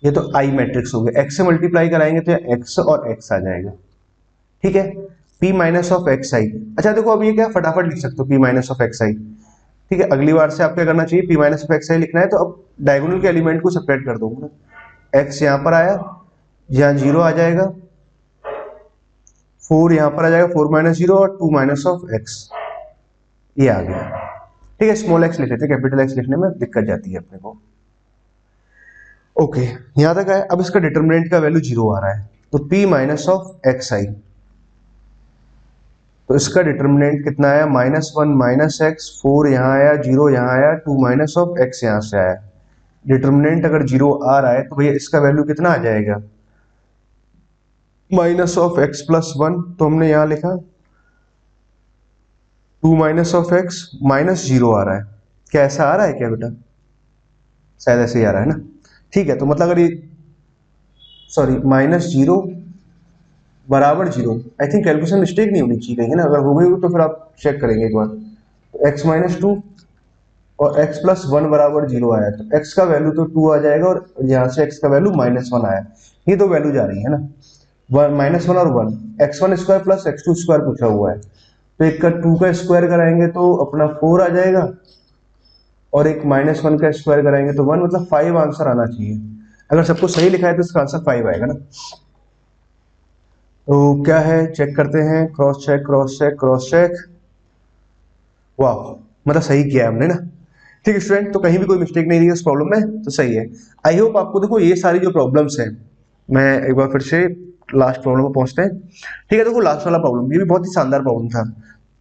ये तो आई मैट्रिक्स हो गया, x से मल्टीप्लाई कराएंगे तो x और x आ जाएगा। ठीक है, p माइनस ऑफ एक्स आई। अच्छा देखो अब ये क्या फटाफट लिख सकते हो, p माइनस ऑफ एक्स आई। ठीक है, अगली बार से आप क्या करना चाहिए, p माइनस ऑफ एक्स आई लिखना है तो अब डायगोनल के एलिमेंट को सेपरेट कर दूंगा, x यहां पर आया, यहाँ 0 आ जाएगा, 4 यहां पर आ जाएगा, 4 माइनस 0 और 2 माइनस ऑफ x, ये आ गया। ठीक है, स्मॉल x लिख लेते हैं, कैपिटल x लिखने में दिक्कत जाती है अपने को। ओके, यहां तक आया। अब इसका डिटर्मिनेंट का वैल्यू 0 आ रहा है, तो p माइनस ऑफ एक्स आई, तो इसका डिटर्मिनेंट कितना आया, -1 माइनस एक्स, 4 यहाँ आया, 0 यहाँ आया, 2 माइनस ऑफ एक्स यहाँ से आया। डिटर्मिनेंट अगर 0 आ रहा है तो भैया इसका वैल्यू कितना आ जाएगा, माइनस ऑफ एक्स प्लस 1, तो हमने यहाँ लिखा 2 माइनस ऑफ एक्स माइनस 0 आ रहा है। क्या ऐसा आ रहा है क्या बेटा, शायद ऐसे ही आ रहा है ना। ठीक है, तो मतलब अगर ये सॉरी -0 बराबर 0, आई थिंक कैलकुलेशन मिस्टेक नहीं होनी चाहिए कहीं ना, अगर हो गई हो तो फिर आप चेक करेंगे एक बार। तो x माइनस 2 और x प्लस 1 बराबर 0 आया, तो x का वैल्यू तो 2 आ जाएगा और यहाँ से x का वैल्यू -1 आया, ये दो वैल्यू जा रही है ना, -1 और 1, x1 square plus x2 square पूछा हुआ है, तो एक का 2 का स्क्वायर कराएंगे तो अपना 4 आ जाएगा और एक -1 का स्क्वायर कराएंगे तो 1, मतलब 5 आंसर आना चाहिए। अगर सबको सही लिखा है तो इसका आंसर 5 आएगा ना। तो क्या है, चेक करते हैं, cross check cross check cross check, वाह मतलब सही किया है हमने ना। ठीक है स्टूडेंट, तो कहीं भी कोई मिस्टेक नहीं दी है इस प्रॉब्लम में, तो सही है। आई होप आपको, देखो ये सारी जो प्रॉब्लम्स हैं, मैं एक बार फिर से लास्ट प्रॉब्लम में पहुंचते हैं। ठीक है, देखो लास्ट वाला प्रॉब्लम ये भी बहुत ही शानदार प्रॉब्लम था।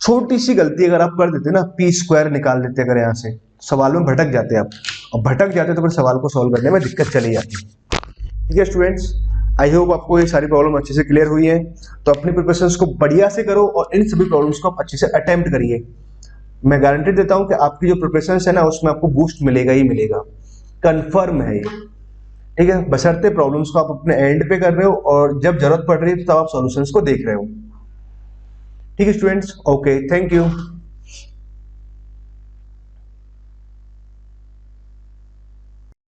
छोटी सी गलती अगर आप कर देते ना, पी स्क्वायर निकाल देते अगर यहाँ से, सवाल में भटक जाते आप, और भटक जाते तो फिर सवाल को सॉल्व करने में दिक्कत चली जाती। ठीक है स्टूडेंट्स, आई होप आपको ये सारी प्रॉब्लम अच्छे से क्लियर हुई है। तो अपनी प्रिपरेशंस को बढ़िया से करो और इन सभी प्रॉब्लम्स को आप अच्छे से अटेम्प्ट करिए। मैं गारंटी देता हूं कि आपकी जो प्रिपरेशंस है ना, उसमें आपको बूस्ट मिलेगा ही मिलेगा, कंफर्म है ये। ठीक है, बशर्ते प्रॉब्लम्स को आप अपने एंड पे कर रहे हो और जब जरूरत पड़ रही है तब आप सॉल्यूशंस को देख रहे हो। ठीक है स्टूडेंट्स, ओके, थैंक यू।